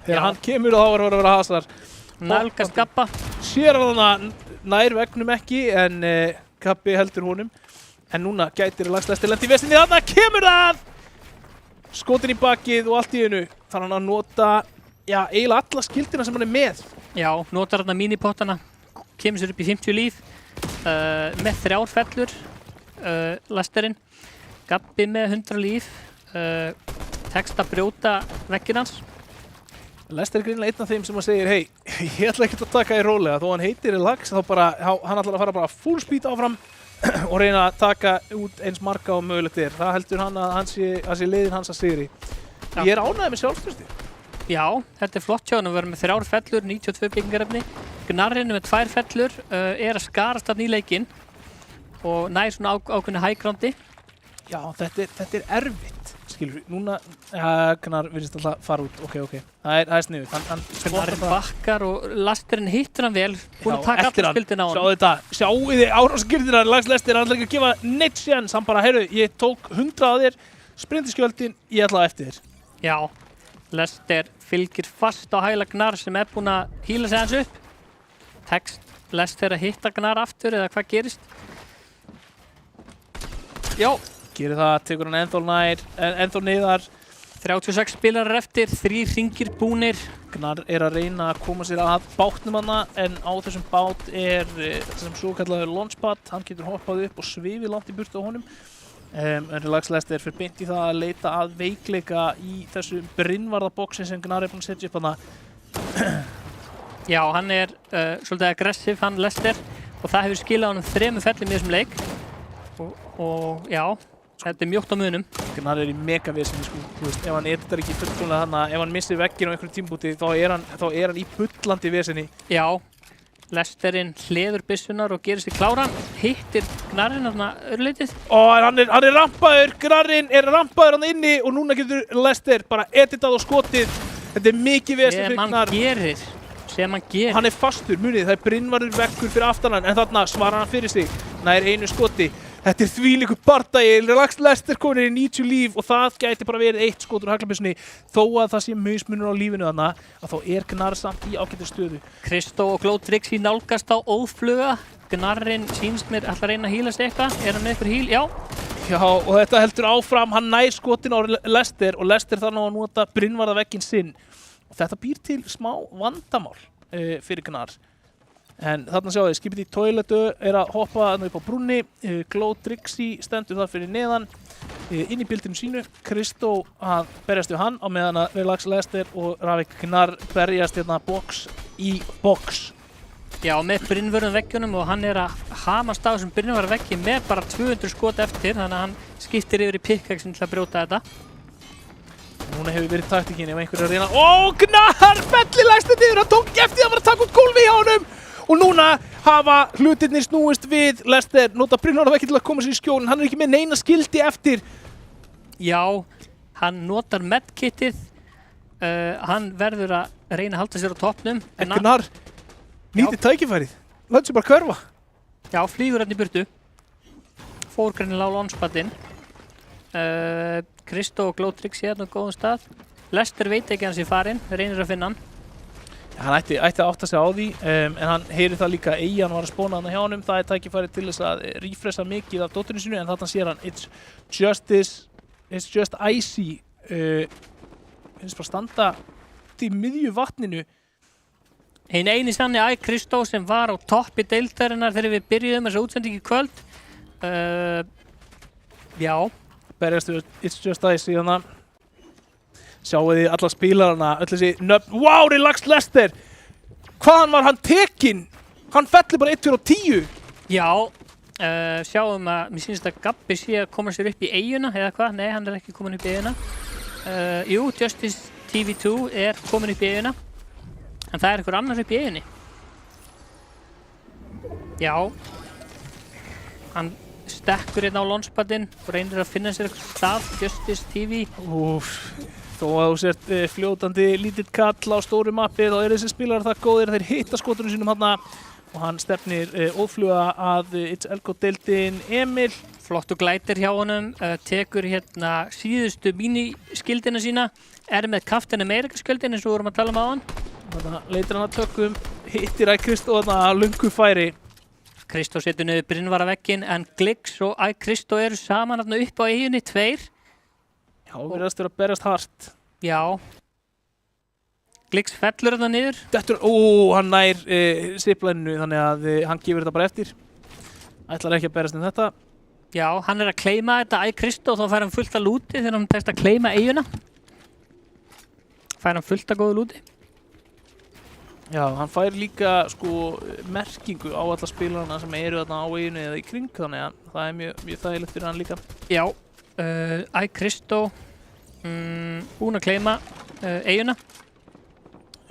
[SPEAKER 1] Þegar hann kemur og þá var að vera hasar.
[SPEAKER 2] Nálgast Gabba.
[SPEAKER 1] Sér hann nær vegnum ekki en Gabbi heldur honum. En núna gætir Relax Lester lent í vesinni þarna, kemur það! Skotin í bakið og allt í einu. Þarf hann að nota, já, eiginlega alla skildina sem hann er með.
[SPEAKER 2] Já, notar hann minipottana, kemur sér upp í 50 líf, með 3 fellur, Lesterinn. Gabbi með 100 líf, tekst að brjóta vegginn hans.
[SPEAKER 1] Lester er greinilega einn af þeim sem segir hei, ég ætla ekkert að taka í rólega þó hann heitir Relax, þá bara, hann ætlar að fara bara full speed áfram og reyna að taka út eins marga og mögulegt er. Það heldur hann að sé leiðin hans að sigri. Ég er ánægður með sjálfstrausti.
[SPEAKER 2] Já, þetta er flott hjá hann að vera með 3 fellur, 92 byggingarefni. Gnarrinn með 2 fellur er að skarast þarna í leikinn og nær svona ákveðnu hægrándi.
[SPEAKER 1] Já, þetta er erfitt, skilur við. Núna, Gnarr virðist alltaf fara út, ok. Það er sniðugt.
[SPEAKER 2] Gnarrinn bakkar og Lesterinn hittir hann vel, búinn að taka alltaf spildina á hann.
[SPEAKER 1] Sjáu þetta, sjáu þið árásskirtina, Relax Lester, hann ætlar ekki að gefa neitt séns. Hann bara, heyrðu, ég tók 100 að þér, sprintiskjöldin, ég ætla eftir þér.
[SPEAKER 2] Já, Lester fylgir fast á hæla Gnarr sem er búinn að hýla sig hans upp. Tekst Lester að hitta Gnarr aftur eða hvað gerist? Já.
[SPEAKER 1] Gerir það, tekur hann ennþá niðar.
[SPEAKER 2] 36 spilarar eftir, 3 hringir búnir.
[SPEAKER 1] Gnarr er að reyna að koma sér að bátnum hana en á þessum bát er þessum svo kallaður launchpad. Hann getur hoppað upp og svifið langt í burtu á honum. Relax Lester fyrir beint í það að leita að veikleika í þessu brinnvarðaboksin sem Gnarr er búinn að setja upp hana.
[SPEAKER 2] Já, hann er svolítið aggressiv, hann Lester, og það hefur skilað honum 3 fellum í þessum leik. Og já, þetta er mjótt á munum.
[SPEAKER 1] Gnarr er í megavesinni, sko. Þú veist, ef hann editar ekki fullkomlega þarna, ef hann missir vegginn á einhverjum tímpúti, þá er hann í bullandi vesinni.
[SPEAKER 2] Já, Lesterinn hleður byssunar og gerir sig kláran, hittir Gnarrinn þarna örlítið.
[SPEAKER 1] Hann er rampaður, Gnarrinn er rampaður hann inni og núna getur Lester bara editað og skotið Þetta er mikið vesen
[SPEAKER 2] sem
[SPEAKER 1] fyrir
[SPEAKER 2] hann
[SPEAKER 1] Gnar.
[SPEAKER 2] gerir.
[SPEAKER 1] Hann er fastur, munið, það er Brynvarður vekkur fyrir aftan hann, en þarna svarar hann fyrir sig. Nær einu skoti. Þetta er þvílíkur bardagi, Leicester komin í 90 líf og það gæti bara verið 1 skot úr haglabyssunni. Þó að það sé mismunur á lífinu þarna, að þá er Gnar samt í ágætri stöðu.
[SPEAKER 2] Kristó og Glótrixi nálgast á óðfluga. Gnarrinn sýnst mér ætla að reyna að hýla sig eitthvað. Er hann með eitthvað hýl? Já.
[SPEAKER 1] Já, og þetta heldur áfram, hann nær skotin á Leicester og Leicester þarf nú að nota Brynvarðarvegginn sinn. Og þetta býr til smá vandamál fyrir Gnar. En þarna sjáu þið, skipið í toiletu er að hoppa upp á brúnni, Glótrixi stendur þar fyrir neðan, inn í bíldinu sínu, Kristó að berjast við hann á meðan að Relax Leicester og Ravik Gnar berjast hérna box í box.
[SPEAKER 2] Já, með Brynvörðum veggjunum og hann er að hamast á þessum Brynvörðum veggi með bara 200 skot eftir, þannig að hann skiptir yfir í pickaxin til að brjóta þetta.
[SPEAKER 1] Núna hefur verið taktikinn ef einhver er að reyna. Ó, Gnar fellir Leicester niður, hann tók ekki eftir að var að taka út gólfi hjá honum. Og núna hafa hlutirnir snúist við Leicester, nota Brynvarðarveggi til að koma sér í skjólinn, hann er ekki með neina skildi eftir.
[SPEAKER 2] Já, hann notar medkitið, hann verður að reyna að halda sér á toppnum.
[SPEAKER 1] En Gnar nýtir tækifærið, lætur sér bara hverfa.
[SPEAKER 2] Já, flýgur hann í burtu. Fór greinilega á launchpadinn. Kristó og Glótrixi hérna á góðum stað. Leicester veit ekki hans í farinn, reynir að finna hann.
[SPEAKER 1] Hann ætti að átta sig á því, en hann heyrir það líka að Eyjan var að spóna hann hjá honum. Það er tækifærið til þess að refresha mikið af dótturinn sínu, en þarna sér hann It's just icy. Finnst bara standa í miðju vatninu.
[SPEAKER 2] Hinn eini sanni Kristó sem var á toppi deildarinnar þegar við byrjuðum þessa útsendingu í kvöld. Já.
[SPEAKER 1] Berjast við It's just icy þannig. Sjáu þið alla spílarana, öll þessi nöfn. Wow, Relax Leicester! Hvaðan var hann tekinn? Hann fellir bara 1-10.
[SPEAKER 2] Já, sjáum að mér sýnist að Gabbi sé að koma sér upp í eyjuna, eða hvað? Nei, hann er ekki komin upp í eyjuna. Jú, Justice TV2 er komin upp í eyjuna. En það er einhver annar upp í eyjunni. Já. Hann stekkur hérna á launchpadinn og reynir að finna sér eitthvað stað, Justice TV.
[SPEAKER 1] Úff. Þó að þú sért fljótandi lítill kall á stóru mappi, þá eru þessi spilarar það góðir að þeir hitta skotunum sínum hérna og hann stefnir ófluga að It's Elko-deildin Emil.
[SPEAKER 2] Flottu glætir hjá honum, tekur hérna síðustu míniskildina sína, er með Captain America-skjöldin eins og við vorum að tala um á hann.
[SPEAKER 1] Þannig leitir hann að tökum, hittir Kristó þarna lungu færi.
[SPEAKER 2] Kristó setur niður Brynvarðarvegginn en Glix og Kristó eru saman þarna upp á eyjunni, 2.
[SPEAKER 1] Já, verðast vera að berjast hart.
[SPEAKER 2] Já. Glix fellur þarna niður.
[SPEAKER 1] Hann nær ziplinenu þannig að hann gefur þetta bara eftir. Ætlar ekki að berjast þetta.
[SPEAKER 2] Já, hann er að claima þetta Kristó og þá fær hann fullt af lúti þegar hann tekst að claima eyjuna. Fær hann fullt af góðu lúti.
[SPEAKER 1] Já, hann fær líka sko merkingu á alla spilarana sem eru þarna á eyjunni eða í kring, þannig að það er mjög þægilegt fyrir hann líka.
[SPEAKER 2] Já. Kristó búinn að claima eyjuna.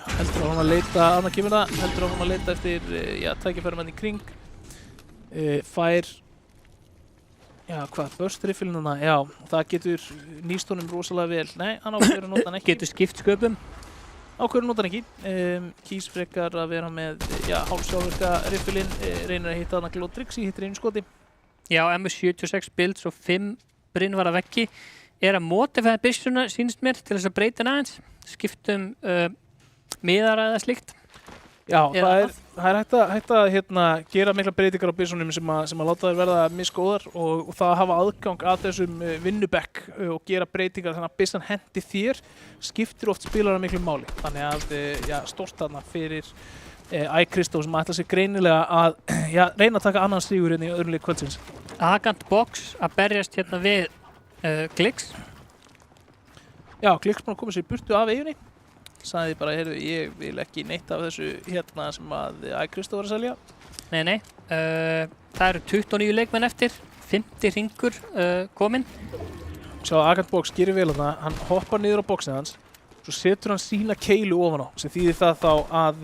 [SPEAKER 1] Heldur á hann að leita, annað kemur það, heldur á hann að leita eftir tækifærum hann í kring. Fær burst-riffilina, já, það getur nýst honum rosalega vel. Nei, hann ákveður að nota hann ekki.
[SPEAKER 2] Getur skipt sköpum.
[SPEAKER 1] Ákveður að nota hann ekki. Kýs frekar að vera með hálfsjálfvirka riffilinn, reynir að hitta hann að Glótrixi, hittir einu skoti. Já,
[SPEAKER 2] MS76 builds og 5 Brynvarðarveggi er að modifæða byssuna, sýnist mér, til þess að breyta hann aðeins. Skiptum miðara eða slíkt.
[SPEAKER 1] Já, það er hægt að gera mikla breytingar á byssunum sem að láta þær verða misgóðar og það að hafa aðgang að þessum vinnubekk og gera breytingar þannig að byssan hendi þér skiptir oft spilarana miklu máli. Þannig að stórt þarna fyrir Kristó sem ætla sér greinilega að reyna að taka annan sigur hérna í öðrum leik kvöldsins.
[SPEAKER 2] Agant Box að berjast hérna við Glix.
[SPEAKER 1] Já, Glix búinn að koma sér í burtu af eyjunni. Sagði bara, heyrðu, ég vil ekki neitt af þessu hérna sem að Kristó var að selja.
[SPEAKER 2] Nei. Það eru 29 leikmenn eftir, 50 hringur kominn.
[SPEAKER 1] Sjá, Agant Box gerir vel þarna, hann hoppar niður á boxið hans, svo setur hann sína keilu ofan á, sem þýðir það þá að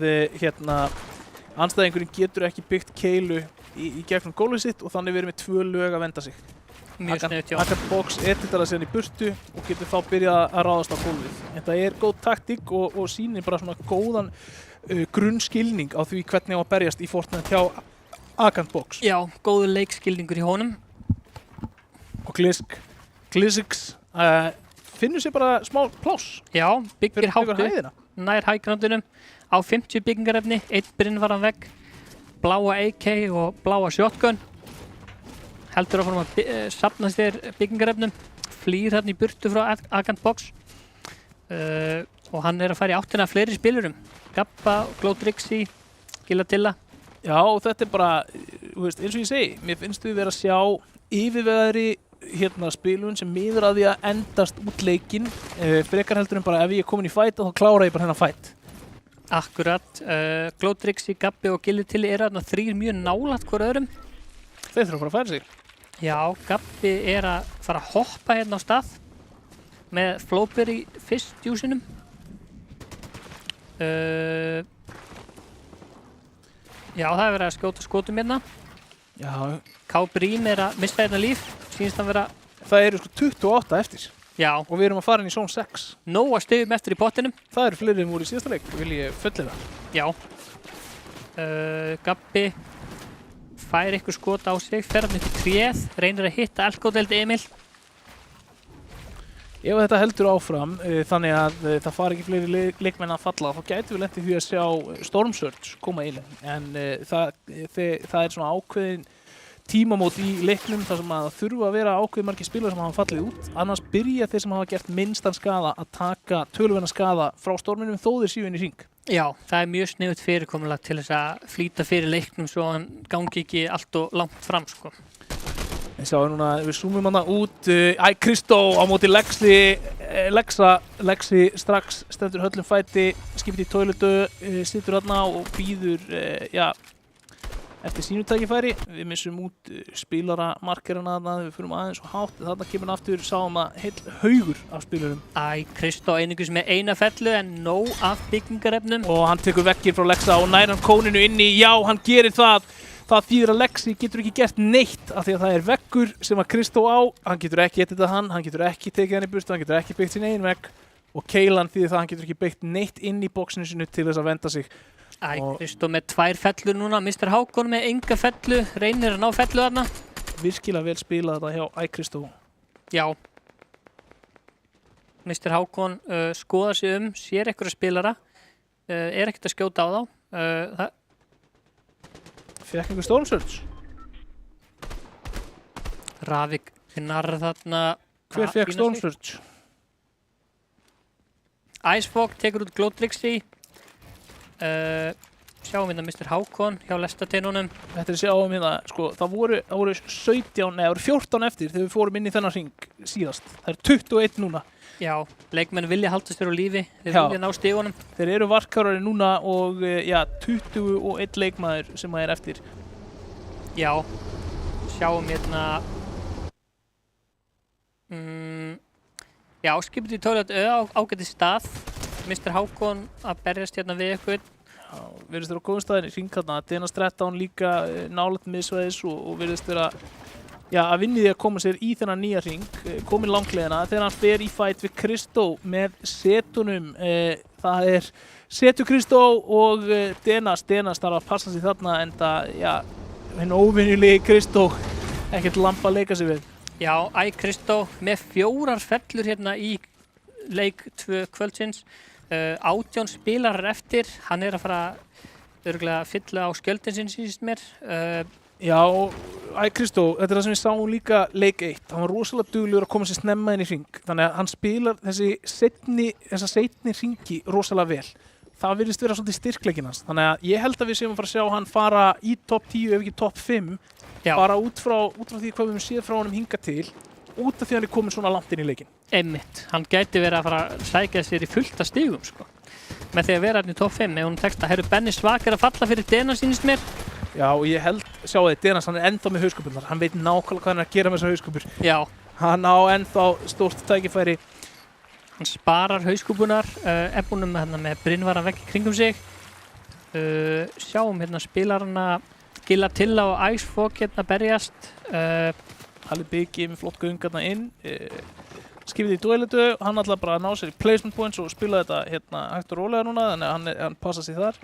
[SPEAKER 1] andstæðingurinn getur ekki byggt keilu í gegnum gólfið sitt og þannig verið með 2 lög að venda sig.
[SPEAKER 2] Mjög sniðugt, já.
[SPEAKER 1] Agant Box editara síðan í burtu og getur þá byrjað að ráðast á gólfið. Þetta er góð taktík og sýnir bara svona góðan grunnskilning á því hvernig á að berjast í Fortnite hjá Agant Box.
[SPEAKER 2] Já, góður leikskilningur í honum.
[SPEAKER 1] Og Glizzix finnur sér bara smá pláss
[SPEAKER 2] Já, byggir
[SPEAKER 1] fyrir
[SPEAKER 2] hátt upp,
[SPEAKER 1] hæðina.
[SPEAKER 2] nær hægrandunum, á 50 byggingarefni, 1 brinnvaran vegg, bláa AK og bláa shotgun. Heldur áfram að safna sér byggingarefnum, flýr hérna í burtu frá Agant Box og hann er að fara í áttina af fleiri spilurum. Gabba, Glowtrixie, Gillatilla.
[SPEAKER 1] Já, og þetta er bara, þú veist, eins og ég segi, mér finnst við vera að sjá yfirvegaðri spilun sem miður að því að endast út leikinn. Frekar heldur en bara ef ég er komin í fight þá klára ég bara hennar fight.
[SPEAKER 2] Akkurat, Glowtrixie, Gabbi og Gillatilla eru þarna 3 mjög nálægt hver öðrum.
[SPEAKER 1] Þeir þurfa að fara að færa sig.
[SPEAKER 2] Já, Gabbi er að fara að hoppa hérna á stað með Flowberry fyrst djúsinum. Já, það er verið að skjóta skotum hérna.
[SPEAKER 1] Já,
[SPEAKER 2] K-Brím er að missa hérna líf, sýnist hann vera,
[SPEAKER 1] það eru sko 28 eftir
[SPEAKER 2] já,
[SPEAKER 1] og við erum að fara inn í zone 6.
[SPEAKER 2] nóga stigum eftir í pottinum.
[SPEAKER 1] Það eru fleiri en voru í síðasta leik, vil ég fullyrða.
[SPEAKER 2] Já. Gabbi fær eitthvað skot á sig, fer hann upp í tréð, reynir að hitta Elko-deild Emil.
[SPEAKER 1] Ef þetta heldur áfram þannig að það fari ekki fleiri leikmenn að falla þá gætu við lent í því að sjá Storm Surge koma inn en það er svona ákveðin tímamót í leiknum þar sem að það þurfa að vera ákveðin margir spilar sem hafa fallið út annars byrja þeir sem hafa gert minnstan skaða að taka töluverðan skaða frá storminum þó þeir séu inn í hring.
[SPEAKER 2] Já, það er mjög sniðugt fyrirkomulag til þess að flýta fyrir leiknum svo hann gangi ekki allt og langt fram sko.
[SPEAKER 1] Við sjáum núna, við zoomum hana út, Kristó á móti Lexi strax stendur höllum fæti, skipti í toiletu, situr hana og býður, eftir sínu tækifæri. Við missum út spilaramarkerana þarna, við förum aðeins og hátt, þarna kemur hann aftur, sáum að heill haugur af spilurum.
[SPEAKER 2] Kristó einungis með eina fellu en nóg af byggingarefnum.
[SPEAKER 1] Og hann tekur vekkir frá Lexa og nær hann kóninu inni, já, hann gerir það. Það þýðir að Lexi getur ekki gert neitt af því að það er veggur sem að Kristó á, hann getur ekki editað hann getur ekki tekið hann í burtu, hann getur ekki byggt sín eigin vegg og Keilan þýðir það að hann getur ekki byggt neitt inn í boxinu sinu til þess að venda sig.
[SPEAKER 2] Kristó með 2 fellur núna, Mr. Hákon með enga fellu, reynir að ná fellu þarna.
[SPEAKER 1] Virkilega vel spilað þetta hjá Kristó.
[SPEAKER 2] Já. Mr. Hákon skoðar sig sér einhverja spilara, er ekkert að skjóta á þá.
[SPEAKER 1] Fekk einhver Storm Surge?
[SPEAKER 2] Ravik narr þarna.
[SPEAKER 1] Hver fekk Storm Surge?
[SPEAKER 2] Icefog tekur út Glowtrixie. Sjáum hérna Mr. Hákon hjá lestateinunum.
[SPEAKER 1] Þetta er sjáum hérna, sko, það voru 14 eftir þegar við fórum inn í þennan hring síðast. Það er 21 núna.
[SPEAKER 2] Já, leikmenn vilja halda sér á lífi, þeir vilja ná stigunum.
[SPEAKER 1] Þeir eru varkárari núna og 21 leikmaður sem er eftir.
[SPEAKER 2] Já, sjáum hérna. Já, skipið í tólet ágæti stað. Mr. Hákon að berjast hérna við eitthvað.
[SPEAKER 1] Já, virðist vera á góðum staðinni í hring þarna. Denas 13 líka nálægt miðsvæðis og virðist vera að vinni því að koma sér í þennan nýja hring, komin langleiðina þegar hann fer í fight við Kristó með setunum. Það er setu Kristó og Denas þarf að passa sig þarna en það, hinn óvinjulegi Kristó, ekkert lampa að leika sig við.
[SPEAKER 2] Já, Kristó með 4 fellur hérna í leik 2 kvöldsins. 18 spilarar eftir, hann er að fara örugglega að fylla á skjöldin sinn síðust mér.
[SPEAKER 1] Já, Kristó, þetta er það sem við sáum líka leik 1. Hann var rosalega duglegur að koma sér snemma inn í hring. Þannig að hann spilar þessa seinni hringi rosalega vel. Það virðist vera svolítið styrkleikinn hans. Þannig að ég held að við séum að fara að sjá hann fara í topp 10 ef ekki topp 5. Bara út frá því hvað við höfum séð frá honum hingað til, út af því hann er komin svona langt inn í leikinn.
[SPEAKER 2] Einmitt, hann gæti verið að fara að sækja sér í fullta stigum sko. Með því að vera hann í topp 5 ef hún tekst að herru Benni svakar að falla fyrir Dena sýnist mér.
[SPEAKER 1] Já, og ég held, sjáu þið, Denas, hann er ennþá með hauskúpurnar. Hann veit nákvæmlega hvað hann er að gera með þessar hauskúpur.
[SPEAKER 2] Já.
[SPEAKER 1] Hann á ennþá stórt tækifæri.
[SPEAKER 2] Hann sparar hauskúpunar, búinn með brinnvaran vegg í kringum sig. Sjáum hérna spilarana Gillatilla og Icefog hérna berjast.
[SPEAKER 1] Halli Biggi með flott göngarna inn, skipið í duelletu, hann ætla bara að ná sér í placement points og spila þetta hérna hægt og rólega núna, þannig að hann passa sig þar.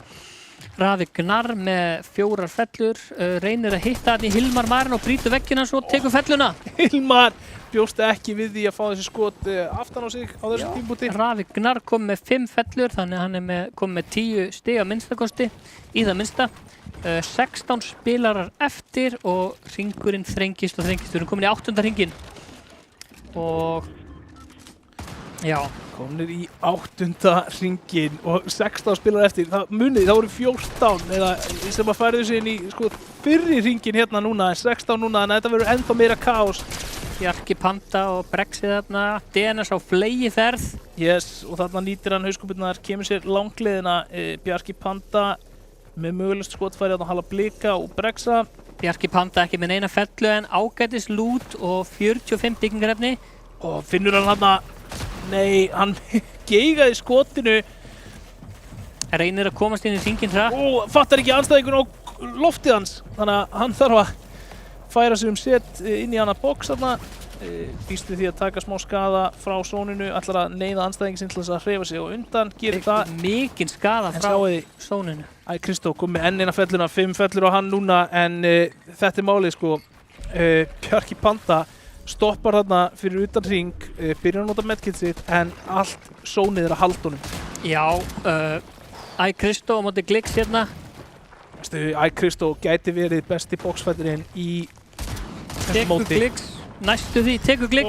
[SPEAKER 2] Ravi Gnarr með 4 fellur, reynir að hitta hann í Hilmar Marin og brýtur veggina svo tekur felluna.
[SPEAKER 1] Hilmar bjóst ekki við því að fá þessi skot aftan á sig á þessu tímpúti.
[SPEAKER 2] Ravi Gnarr kom með 5 fellur, þannig að hann kom með 10 stig að minnstakosti, í það minnsta. 16 spilarar eftir og hringurinn þrengist og þrengist. Við erum komin í 8. hringinn. Og já.
[SPEAKER 1] Komnir í 8. hringinn og 16 spilarar eftir. Það voru 14 eða sem að færðu sig inn í fyrri hringinn hérna núna, en 16 núna, þannig að þetta verður ennþá meira kaos.
[SPEAKER 2] Bjarki Panda og Brexit þarna, DNS á flegiferð.
[SPEAKER 1] Yes, og þarna nýtir hann hauskúpurnar, kemur sér langleiðina, Bjarki Panda með mögulegst skotfæri að hala blika og Brexa.
[SPEAKER 2] Bjarki Panda ekki með neina fellu en ágætis lút og 45 byggingarefni.
[SPEAKER 1] Og finnur hann nei, hann geigaði skotinu.
[SPEAKER 2] Reynir að komast inn í hringinn hratt.
[SPEAKER 1] Og fattar ekki anstæðingun á loftið hans, þannig að hann þarf að færa sig set inn í annað box þarna. Býst við því að taka smá skaða frá sóninu, ætlar að neyða anstæðingin sinn til þess að hreyfa sig á undan, gerir það.
[SPEAKER 2] Mikinn skaða frá sóninu.
[SPEAKER 1] Kristó kom með enn eina felluna, 5 fellur á hann núna, en þetta er málið sko. Bjarki Panda stoppar þarna fyrir utan hring, byrjar að nota medkit sitt, en allt sónið er að halda honum.
[SPEAKER 2] Já, Kristó á móti Glix hérna.
[SPEAKER 1] Kristó gæti verið besti boxfætturinn í þessu móti.
[SPEAKER 2] Tekur Glix. Næstu því, tekur Glix.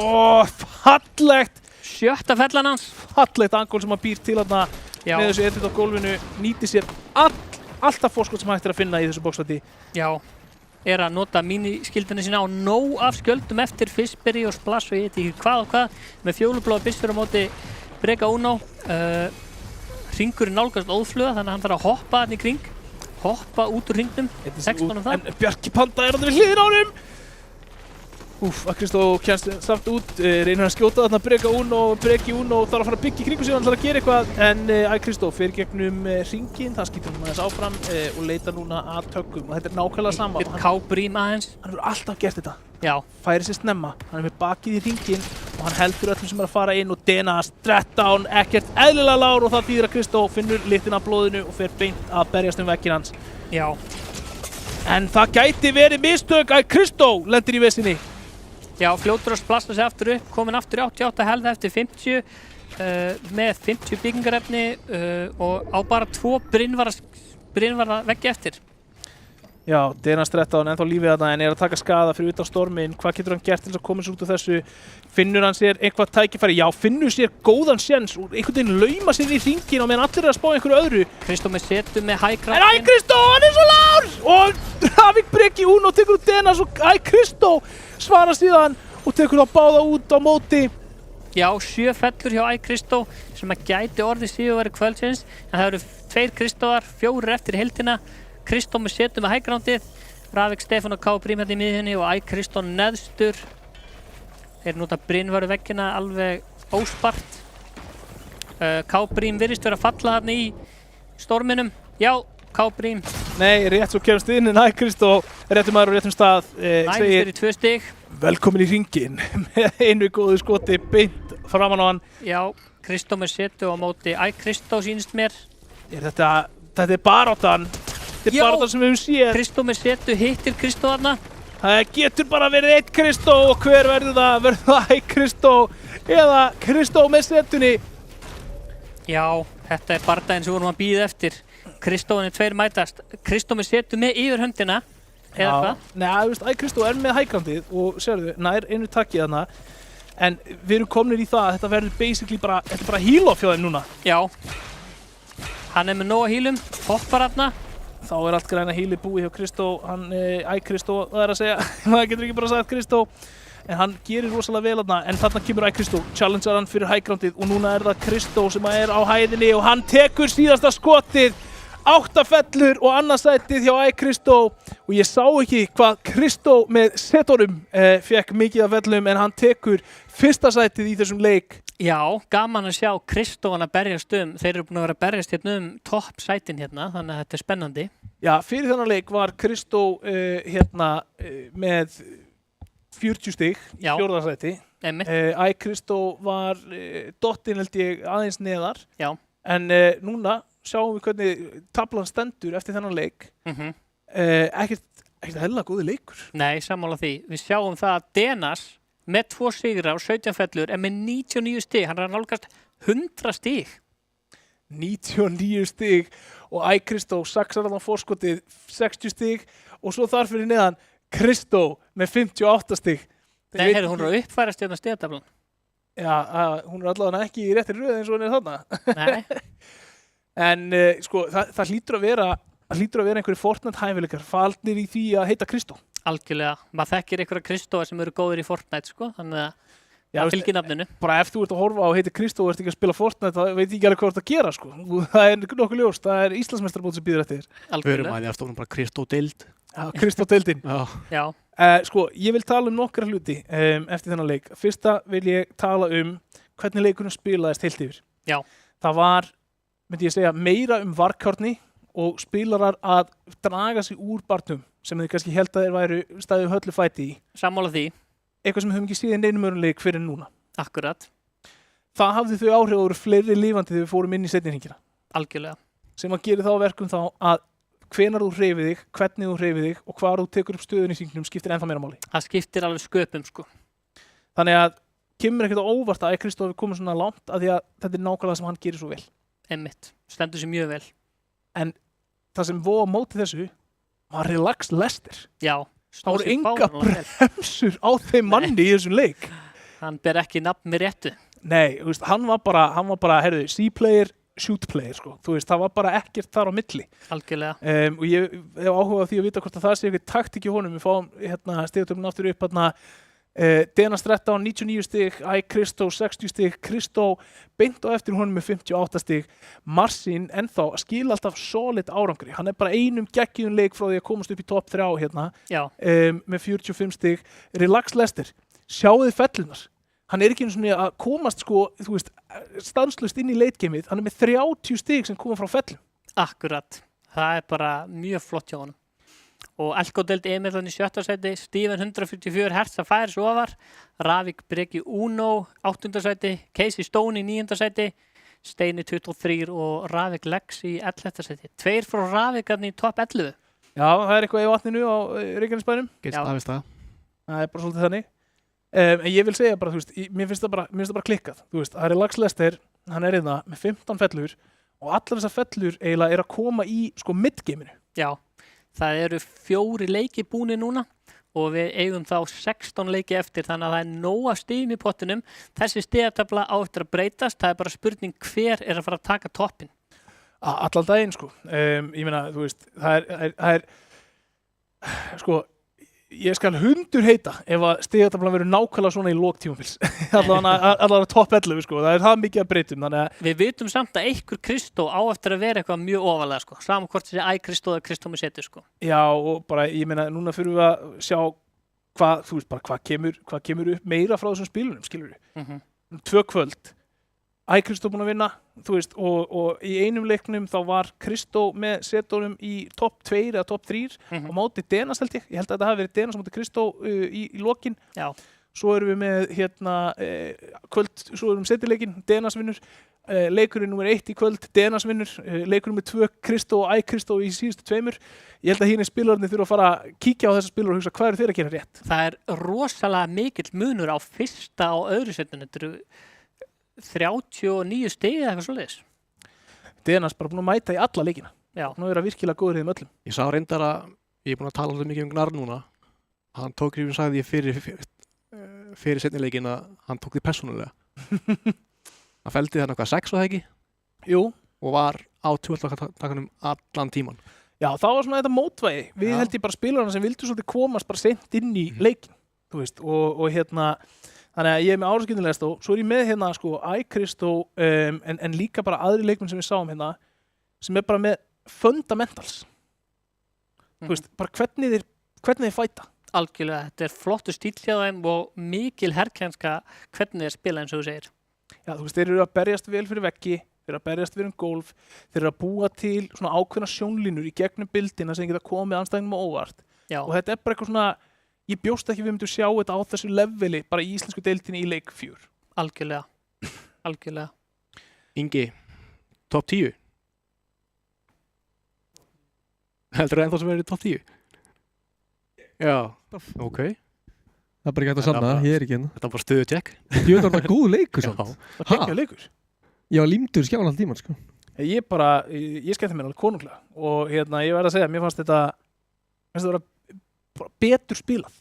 [SPEAKER 1] Fallegt!
[SPEAKER 2] 7. fellan hans.
[SPEAKER 1] Fallegt angól sem hann býr til þarna með þessu edit á gólfinu, nýtir sér alltaf fórskot sem hægt er að finna í þessu boxfætti.
[SPEAKER 2] Já, er að nota míniskildinu sína á nóg af skjöldum eftir Fishberry og Splash og ég veit ekki hvað og hvað, með fjólubláa byssur á móti Brega Uno. Hringurinn nálgast óðfluga, þannig að hann þarf að hoppa þarna í kring, hoppa út úr hringnum, 16 þar.
[SPEAKER 1] En Bjarki Panda þarna við hliðina á honum. Kristó kemst samt út, reynir að skjóta þarna Brega Uno og Bregi Uno þarf að fara að byggja í kringu sig og hann þarf að gera eitthvað, en Kristó fer gegnum hringinn, það skýtur hann aðeins áfram og leita núna að tökum og þetta er nákvæmlega sama.
[SPEAKER 2] K-brím aðeins.
[SPEAKER 1] Hann hefur alltaf gert þetta.
[SPEAKER 2] Já.
[SPEAKER 1] Færi sér snemma, hann er með bakið í hringinn og hann heldur öllum sem er að fara inn og DNS, Dreaddown, ekkert eðlilega lár og það þýðir að Kristó finnur litina af blóðinu og fer beint að berjast vegginn hans.
[SPEAKER 2] Já.
[SPEAKER 1] En það gæti verið mistök að Kristó lendir í vesinni.
[SPEAKER 2] Já, fljótur að splasta sig aftur upp, komin aftur í 88 helða eftir 50 með 50 byggingarefni og á bara 2 brynvarða veggi eftir.
[SPEAKER 1] Já, DNS Dreaddown ennþá lífið þarna en er að taka skaða fyrir utan storminn. Hvað getur hann gert til þess að koma sér út úr þessu? Finnur hann sér eitthvað tækifæri? Já, finnur sér góðan séns og einhvern veginn lauma sér í hringinn og meðan allir er að spá einhverju öðru.
[SPEAKER 2] Kristó með setu með hægkraftin.
[SPEAKER 1] En Kristó, hann er svo lár! Og Ravik Breki Uno tekur út DNS og Kristó svarar síðan og tekur þá báða út á móti.
[SPEAKER 2] Já, 7 fellur hjá Kristó sem að gæti orðið sigurveri kvöldsins, en það eru 2 Kristóar, 4 eftir heildina. Kristó með setu með hægrándið, Ravik Stefán og K-brím hérna í miðjunni og Kristó neðstur. Þeir nota brynvaru veggina alveg óspart. K-brím virðist vera að falla hérna í storminum. Já, K-brím.
[SPEAKER 1] Nei, rétt svo kemst inn en Kristó réttum maður á réttum stað
[SPEAKER 2] segir 2 stig.
[SPEAKER 1] Velkomin í hringinn með einu góðu skoti beint framan á hann.
[SPEAKER 2] Já, Kristó með setu á móti Kristó sýnist mér.
[SPEAKER 1] Þetta er baráttan. Þetta er baráttan sem við höfum séð.
[SPEAKER 2] Kristó með setu hittir Kristó þarna.
[SPEAKER 1] Það getur bara verið 1 Kristó og hver verður það? Verður það Kristó eða Kristó með setunni?
[SPEAKER 2] Já, þetta er bardaginn sem vorum að bíða eftir. Kristóin er 2 mætast. Kristó með setu með yfir höndina. Eða hvað?
[SPEAKER 1] Nei, þú veist, Kristó er með hægrandið og sérðu, nær einu takki þarna. En við erum komnir í það að þetta verður basically bara heal-off hjá þeim núna.
[SPEAKER 2] Já. Hann er með nóga healum, hoppar þarna.
[SPEAKER 1] Þá er allt græna healið búið hjá Kristó. Kristó, það er að segja, maður getur ekki bara sagt Kristó. En hann gerir rosalega vel þarna, en þarna kemur Kristó, challengear hann fyrir hægrandið og núna er það Kristó sem er á hæðinni og hann tekur síðasta skotið. 8 fellur og annarsætið hjá Kristó og ég sá ekki hvað Kristó með setunum fekk mikið af fellum en hann tekur fyrsta sætið í þessum leik.
[SPEAKER 2] Já, gaman að sjá Kristóan að berjast Þeir eru búin að vera að berjast hérna topp sætin hérna, þannig að þetta er spennandi.
[SPEAKER 1] Já, fyrir þennan leik var Kristó með 40 stig í
[SPEAKER 2] Já.
[SPEAKER 1] 4. sæti.
[SPEAKER 2] Einmitt.
[SPEAKER 1] iCrystó var dottinn held ég aðeins neðar.
[SPEAKER 2] Já.
[SPEAKER 1] En núna sjáum við hvernig tablan stendur eftir þennan leik. Ekkert hella góði leikur.
[SPEAKER 2] Nei, sammála því. Við sjáum það að Denas með 2 sigra og 17 fellur er með 99 stig. Hann er að nálgast 100 stig.
[SPEAKER 1] 99 stig og iCrystó saxar allan fórskotið 60 stig og svo þar fyrir neðan Kristó með 58 stig.
[SPEAKER 2] Nei, heyrðu, hún er að uppfærast hérna stigtablan.
[SPEAKER 1] Já, hún er allavega ekki í réttri röð eins og hún er þarna.
[SPEAKER 2] Nei.
[SPEAKER 1] En sko, það hlýtur að vera einhverju Fortnite hæfileikar faldnir í því að heita Kristó.
[SPEAKER 2] Algjörlega. Maður þekkir einhverja Kristóa sem eru góðir í Fortnite, sko. Þannig að
[SPEAKER 1] Já,
[SPEAKER 2] það fylgir nafninu.
[SPEAKER 1] Bara ef þú ert að horfa á heiti Kristó og ert ekki að spila Fortnite, þá veit ég ekki alveg hvað þú ert að gera, sko. Það er nokkuð ljóst. Það er Íslandsmeistarabót sem býður eftir þér.
[SPEAKER 2] Algjörlega.
[SPEAKER 4] Förum að stofnum bara Kristó-deild.
[SPEAKER 1] Já, Kristó-deildin.
[SPEAKER 2] Já.
[SPEAKER 1] Sko, ég vil tala um nokkra hluti eftir þennan leik. Fyrsta vil ég tala um hvernig leikunum spilaðist heilt yfir.
[SPEAKER 2] Já.
[SPEAKER 1] Það var, myndi ég segja, meira um varkárni og spilarar að draga sig úr barnum sem þið kannski held að þeir væru staðið höllu fæti í.
[SPEAKER 2] Sammála því.
[SPEAKER 1] Eitthvað sem við höfum ekki síðan neinum öðrum leik fyrir núna.
[SPEAKER 2] Akkurat.
[SPEAKER 1] Það hafði þau áhrif að voru fleiri lifandi þegar við fórum inn í seinni hringina.
[SPEAKER 2] Algjörlega.
[SPEAKER 1] Sem að gera þá verkum þá að hvenar þú hreyfir þig, hvernig þú hreyfir þig og hvar þú tekur upp stöðun í hringnum skiptir ennþá meira máli.
[SPEAKER 2] Það skiptir alveg sköpum, sko.
[SPEAKER 1] Þannig að kemur ekkert á óvart að Kristó hafi komið svona langt að því að þetta er nákvæmlega sem hann gerir svo vel.
[SPEAKER 2] Einmitt. Stendur sér mjög vel.
[SPEAKER 1] En það sem voru á móti þessu var relax Lester.
[SPEAKER 2] Já.
[SPEAKER 1] Það voru enga bremsur á þeim manni í þessum leik.
[SPEAKER 2] Hann ber ekki nafn með réttu.
[SPEAKER 1] Nei, þú veist, hann var bara, heyrðu, C-player, shoot-player, sko. Þú veist, það var bara ekkert þar á milli.
[SPEAKER 2] Algjörlega.
[SPEAKER 1] Og ég hef áhuga á því að vita hvort að það sé eitthvað taktík í honum. Við fáum stigtöflun aftur upp Denas 13, 99 stig, iCrystó 60 stig, Kristó beint á eftir honum með 58 stig. Marcin ennþá skila alltaf solid árangri. Hann er bara einum geggjum leik frá því að komast upp í topp 3 hérna með 45 stig. Relax Lester, sjáuði fellunar. Hann er ekki einu svona að komast sko, þú veist, stanslust inn í leitgeimið. Hann er með 30 stig sem koma frá fellum.
[SPEAKER 2] Akkurat. Það er bara mjög flott hjá honum. Og Elko-deild Emil í 7. sæti, Steven 144 hertz að færi svo ofar, Ravik Breki Uno 8. sæti, Casey Stone í 9. sæti, Steini 23 og Ravik Lex í 11. sæti. 2 frá Ravikarni í topp 11.
[SPEAKER 1] Já, það er eitthvað í vatninu á Reykjanesbænum.
[SPEAKER 4] Getur staðist það.
[SPEAKER 1] Það er bara svolítið þannig. En ég vil segja bara, þú veist, mér finnst það bara klikkað. Þú veist, það er Relax Lester, hann er hérna með 15 fellur og allar þessar fellur eiginlega er að koma í sko mid-gameinu.
[SPEAKER 2] Já. Það eru 4 leiki búni núna og við eigum þá 16 leiki eftir þannig að það er nóg af stigum í pottinum. Þessi stigatöfla á eftir að breytast. Það er bara spurning hver er að fara að taka toppinn.
[SPEAKER 1] Allan daginn sko. Ég meina, þú veist, það er sko, ég skal hundur heita ef að stigatöflan verður nákvæmlega svona í lok tímabils. allavega topp 11 sko. Það er það mikið að breytum.
[SPEAKER 2] Við vitum samt að einhver Kristó á eftir að vera eitthvað mjög ofalega sko. Saman hvort þessi iCrystó eða Kristó með setu sko.
[SPEAKER 1] Já og bara, ég meina, núna fyrir við að sjá hvað kemur upp meira frá þessum spilunum, skilur við. 2 kvöld. iCrystó búin að vinna, þú veist, og í einum leiknum þá var Kristó með setunum í topp 2 eða topp 3 á móti Denas held ég. Ég held að þetta hafi verið Denas á móti Kristó í lokin. Já. Svo erum við með kvöld, svo erum við setileikin, Denas vinnur. Leikurinn nummer 1 í kvöld, Denas vinnur. Leikurinn nummer 2, Kristó og iCrystó í síðustu 2. Ég held að hérna spilararnir þurfa að fara að kíkja á þessa spilar og hugsa hvað eru þeir að gera rétt.
[SPEAKER 2] Það er rosalega mikill munur á fyrsta og öðru setinu. Þetta eru 39 stig eða eitthvað svoleiðis.
[SPEAKER 1] Denas bara búin að mæta í alla leikina.
[SPEAKER 2] Já.
[SPEAKER 1] Nú er það virkilega góður í þeim öllum.
[SPEAKER 4] Ég sá reyndar að, ég er búin að tala alltaf mikið Gnar núna. Hann tók hrifin, sagði ég fyrir seinni leikin að hann tók því persónulega. Hann felldi þarna eitthvað 6 og það ekki?
[SPEAKER 1] Jú. Og
[SPEAKER 4] var á 12-takanum allan tíman.
[SPEAKER 1] Já, það var svona þetta mótvægi. Við held ég bara spilarna sem vildu svolítið komast bara sent inn í leikin. Þú veist, og hérna þannig að ég er með áraskyndilegast og svo er ég með hérna sko iCrystó en líka bara aðri leikmenn sem við sáum hérna sem er bara með fundamentals. Þú veist, bara hvernig þeir fæta.
[SPEAKER 2] Algjörlega, þetta er flottu stíl hjá þeim og mikil herrkænska hvernig þeir spila eins og þú segir.
[SPEAKER 1] Já, þú veist, þeir eru að berjast vel fyrir veggi, þeir eru að berjast fyrir golf, þeir eru að búa til svona ákveðna sjónlínur í gegnum bildina sem geta komið anstæðingum á óvart. Já. Og þetta er bara eitthvað svona ég bjóst ekki við myndum sjá þetta á þessu leveli bara í íslensku deildinni í leik 4.
[SPEAKER 2] Algjörlega.
[SPEAKER 4] Ingi, top 10 heldur það ennþá sem verið top 10? Já, ok.
[SPEAKER 3] Það er bara ekki hægt að sanna, ég er ekki hérna.
[SPEAKER 4] Þetta var bara stöðu check.
[SPEAKER 3] Ég veit að það er góð leikur
[SPEAKER 4] Já.
[SPEAKER 3] samt.
[SPEAKER 1] Það geggjaður leikur.
[SPEAKER 3] Ég var límdur skjáin alltaf tíman, sko.
[SPEAKER 1] Ég skemmti mér alveg konunglega og ég verð að segja, mér fannst þetta vera bara betur spilað.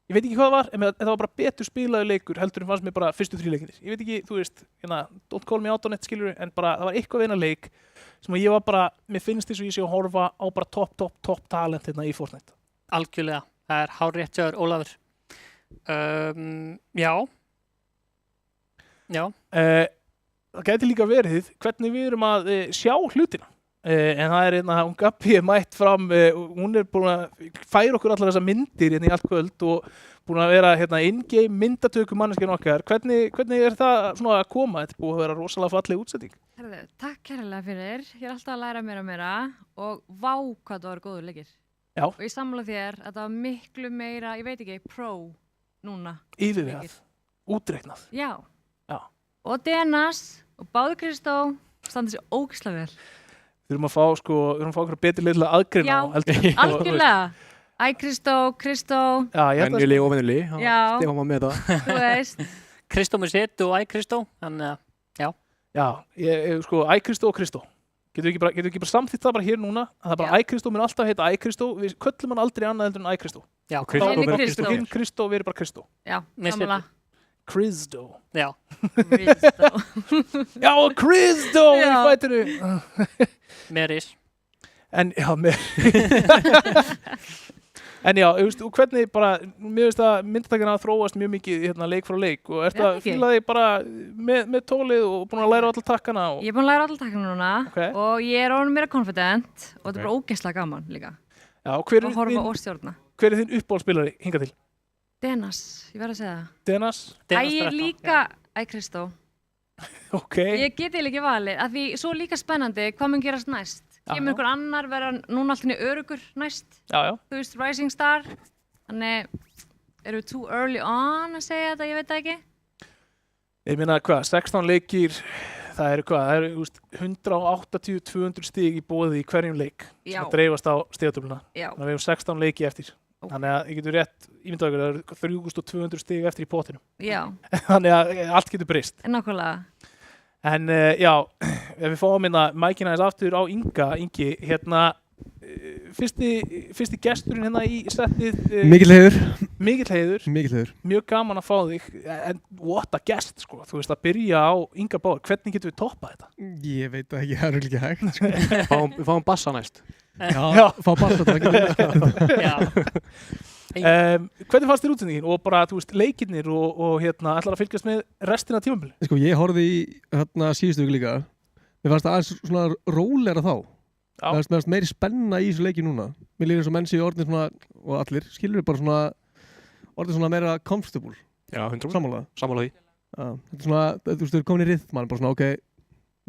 [SPEAKER 1] Ég veit ekki hvað það var, en þetta var bara betur spilaður leikur heldur en fannst mér bara fyrstu 3 leikinir. Ég veit ekki, þú veist, don't call me out on it, skilur, en bara það var eitthvað við hennar leik sem ég var bara, mér finnst þess að ég sé að horfa á bara topp talent hérna í Fortnite.
[SPEAKER 2] Algjörlega, það er hárrétt hjá þér, Ólafur. Já.
[SPEAKER 1] Það gæti líka verið hvernig við erum að sjá hlutina. En það er hún Gabi mætt fram, hún er búin að færa okkur allar þessar myndir í allt kvöld og búin að vera in-game myndatöku manneskjan okkar. Hvernig er það svona að koma? Þetta er búið að vera rosalega falleg útsending.
[SPEAKER 6] Herðu, takk kærlega fyrir. Ég er alltaf að læra meira og vá hvað það var góður leikir.
[SPEAKER 1] Já.
[SPEAKER 6] Og ég sammála þér að það var miklu meira, ég veit ekki, pro núna.
[SPEAKER 1] Yfirvegað, útreiknað.
[SPEAKER 6] Já.
[SPEAKER 1] Já.
[SPEAKER 6] Og Denas og Báður Kristó standa sér ógeðslega vel.
[SPEAKER 1] Við erum að fá okkur betri leið til að aðgreina á.
[SPEAKER 6] Algjörlega. Æ, Kristó.
[SPEAKER 1] Já,
[SPEAKER 4] venjuli og venjuli.
[SPEAKER 6] Já.
[SPEAKER 4] Stefán var með það.
[SPEAKER 6] Þú veist.
[SPEAKER 2] Kristó með sitt og Æ Kristó, þannig að, já.
[SPEAKER 1] Já, Æ Kristó og Kristó. Getur við ekki bara samþýtt það bara hér núna? Að það bara Æ Kristó mun alltaf heita Æ Kristó. Við köllum hann aldrei annað heldur en Æ Kristó.
[SPEAKER 2] Já,
[SPEAKER 1] Hinn Kristó verður bara Kristó.
[SPEAKER 6] Já, sammála.
[SPEAKER 1] Kristó.
[SPEAKER 2] Já.
[SPEAKER 6] Kristó.
[SPEAKER 1] Já, Kristó í fætinu.
[SPEAKER 2] Meris.
[SPEAKER 1] En já, En já, hvernig bara, mér veist að myndatakina þróast mjög mikið leik frá leik og ertu að fíla þig bara með tólið og búin að læra alla takkana?
[SPEAKER 6] Ég er búin að læra alla takkana núna og ég er orðin meira confident og þetta er bara ógeðslega gaman líka.
[SPEAKER 1] Já,
[SPEAKER 6] og horfa og stjórna.
[SPEAKER 1] Hver er þinn uppáhaldsspilari hingað til?
[SPEAKER 6] Denas, ég verð að segja það.
[SPEAKER 1] Denas?
[SPEAKER 6] Æ líka Æ Kristó.
[SPEAKER 1] Ok.
[SPEAKER 6] Ég geti líka valið, af því svo líka spennandi hvað mun gerast næst. Kemur einhver annar vera núna alltaf örugur næst.
[SPEAKER 1] Já.
[SPEAKER 6] Þú veist, Rising Star. Þannig, eru við too early on að segja þetta, ég veit það ekki.
[SPEAKER 1] Ég meina hvað, 16 leikir, það eru 180-200 stig í boði í hverjum leik.
[SPEAKER 6] Já.
[SPEAKER 1] Sem dreifast á stigatöfluna.
[SPEAKER 6] Já.
[SPEAKER 1] Þannig að við hefum 16 leiki eftir. Þannig að ég getur rétt ímyndað ykkur að það eru 3200 stig eftir í potinu.
[SPEAKER 6] Já.
[SPEAKER 1] Þannig að allt getur breyst.
[SPEAKER 6] Nákvæmlega.
[SPEAKER 1] En já, ef við fáum mækina aðeins aftur á Ingi, fyrsti gesturinn í settið.
[SPEAKER 3] Mikill heiður.
[SPEAKER 1] Mjög gaman að fá þig, en what a guest, sko. Þú veist, að byrja á Inga Báður, hvernig getum við toppað þetta?
[SPEAKER 3] Ég veit það ekki, það er ekki hægt, sko.
[SPEAKER 4] Við fáum bassa næst.
[SPEAKER 3] Já, fá bassa, það getur við skemmt.
[SPEAKER 2] Já.
[SPEAKER 1] Hvernig fannst þér útsendingin og bara, þú veist, leikirnir og ætlar að fylgjast með restina af tímabili?
[SPEAKER 3] Sko, ég horfði í síðustu viku líka. Mér fannst það aðeins svona rólegra þá. Mér fannst meiri spenna í þessu leiki núna. Mér líður eins og menn séu orðin svona, og allir, skilur við bara svona, orðin svona meira comfortable.
[SPEAKER 4] Já, 100%.
[SPEAKER 3] Sammála því. Já, þetta er svona, þú veist, þau eru komin í rithman, bara svona, ok,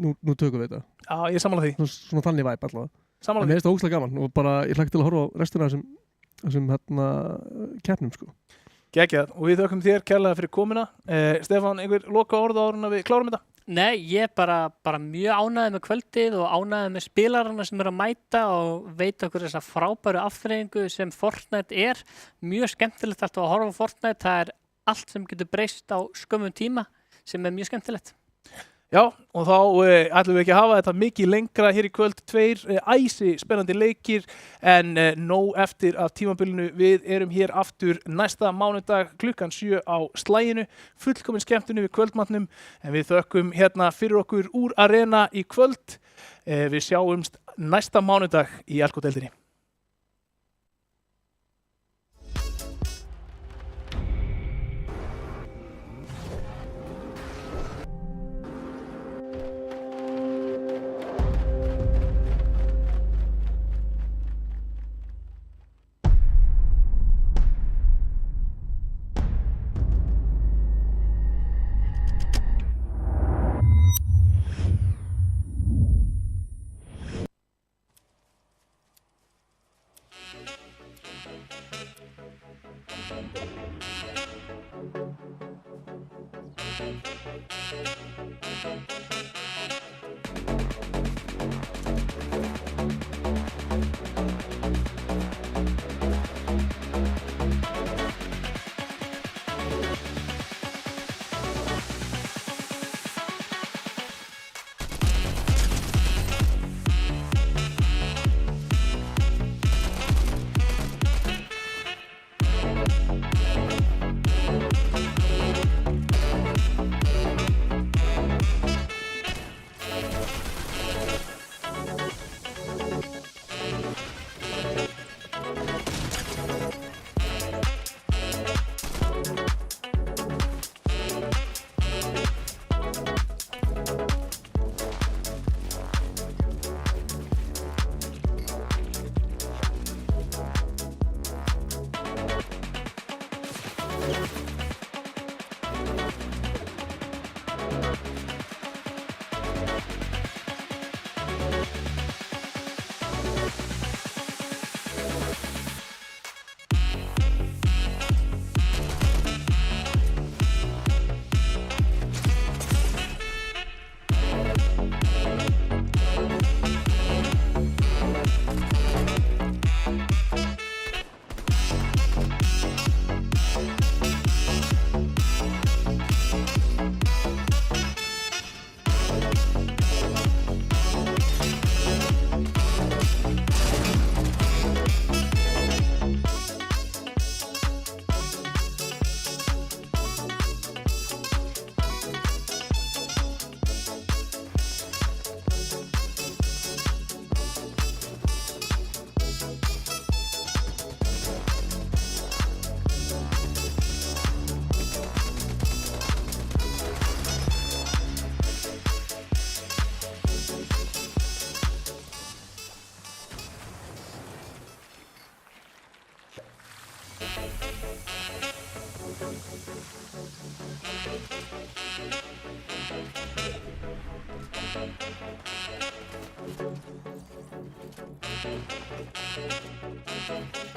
[SPEAKER 3] nú tökum við þetta.
[SPEAKER 1] Já, ég er sammála því.
[SPEAKER 3] Svona þannig væp allavega.
[SPEAKER 1] Sammála því.
[SPEAKER 3] Mér finnst það ógeðslega gaman og bara, ég hlakka til að horfa á restina af þessum keppnum, sko.
[SPEAKER 1] Geggjað, og við þökkum þér kærlega fyrir komuna. Stefán, einhver loka orð áður en við klárum þetta?
[SPEAKER 2] Nei, ég er bara mjög ánægður með kvöldið og ánægður með spilarana sem eru að mæta og veit okkur þessa frábæru afþreyingu sem Fortnite er. Mjög skemmtilegt alltaf að horfa á Fortnite. Það er allt sem getur breyst á skömmum tíma sem er mjög skemmtilegt.
[SPEAKER 1] Já, og þá ætlum við ekki að hafa þetta mikið lengra hér í kvöld. 2 æsi spennandi leikir en nóg eftir af tímabilinu. Við erum hér aftur næsta mánudag klukkan 7 á slaginu. Fullkomin skemmtunu við kvöldmatnum en við þökkum fyrir okkur úr Arena í kvöld. Við sjáumst næsta mánudag í Elko-deildinni.
[SPEAKER 7] Thank you.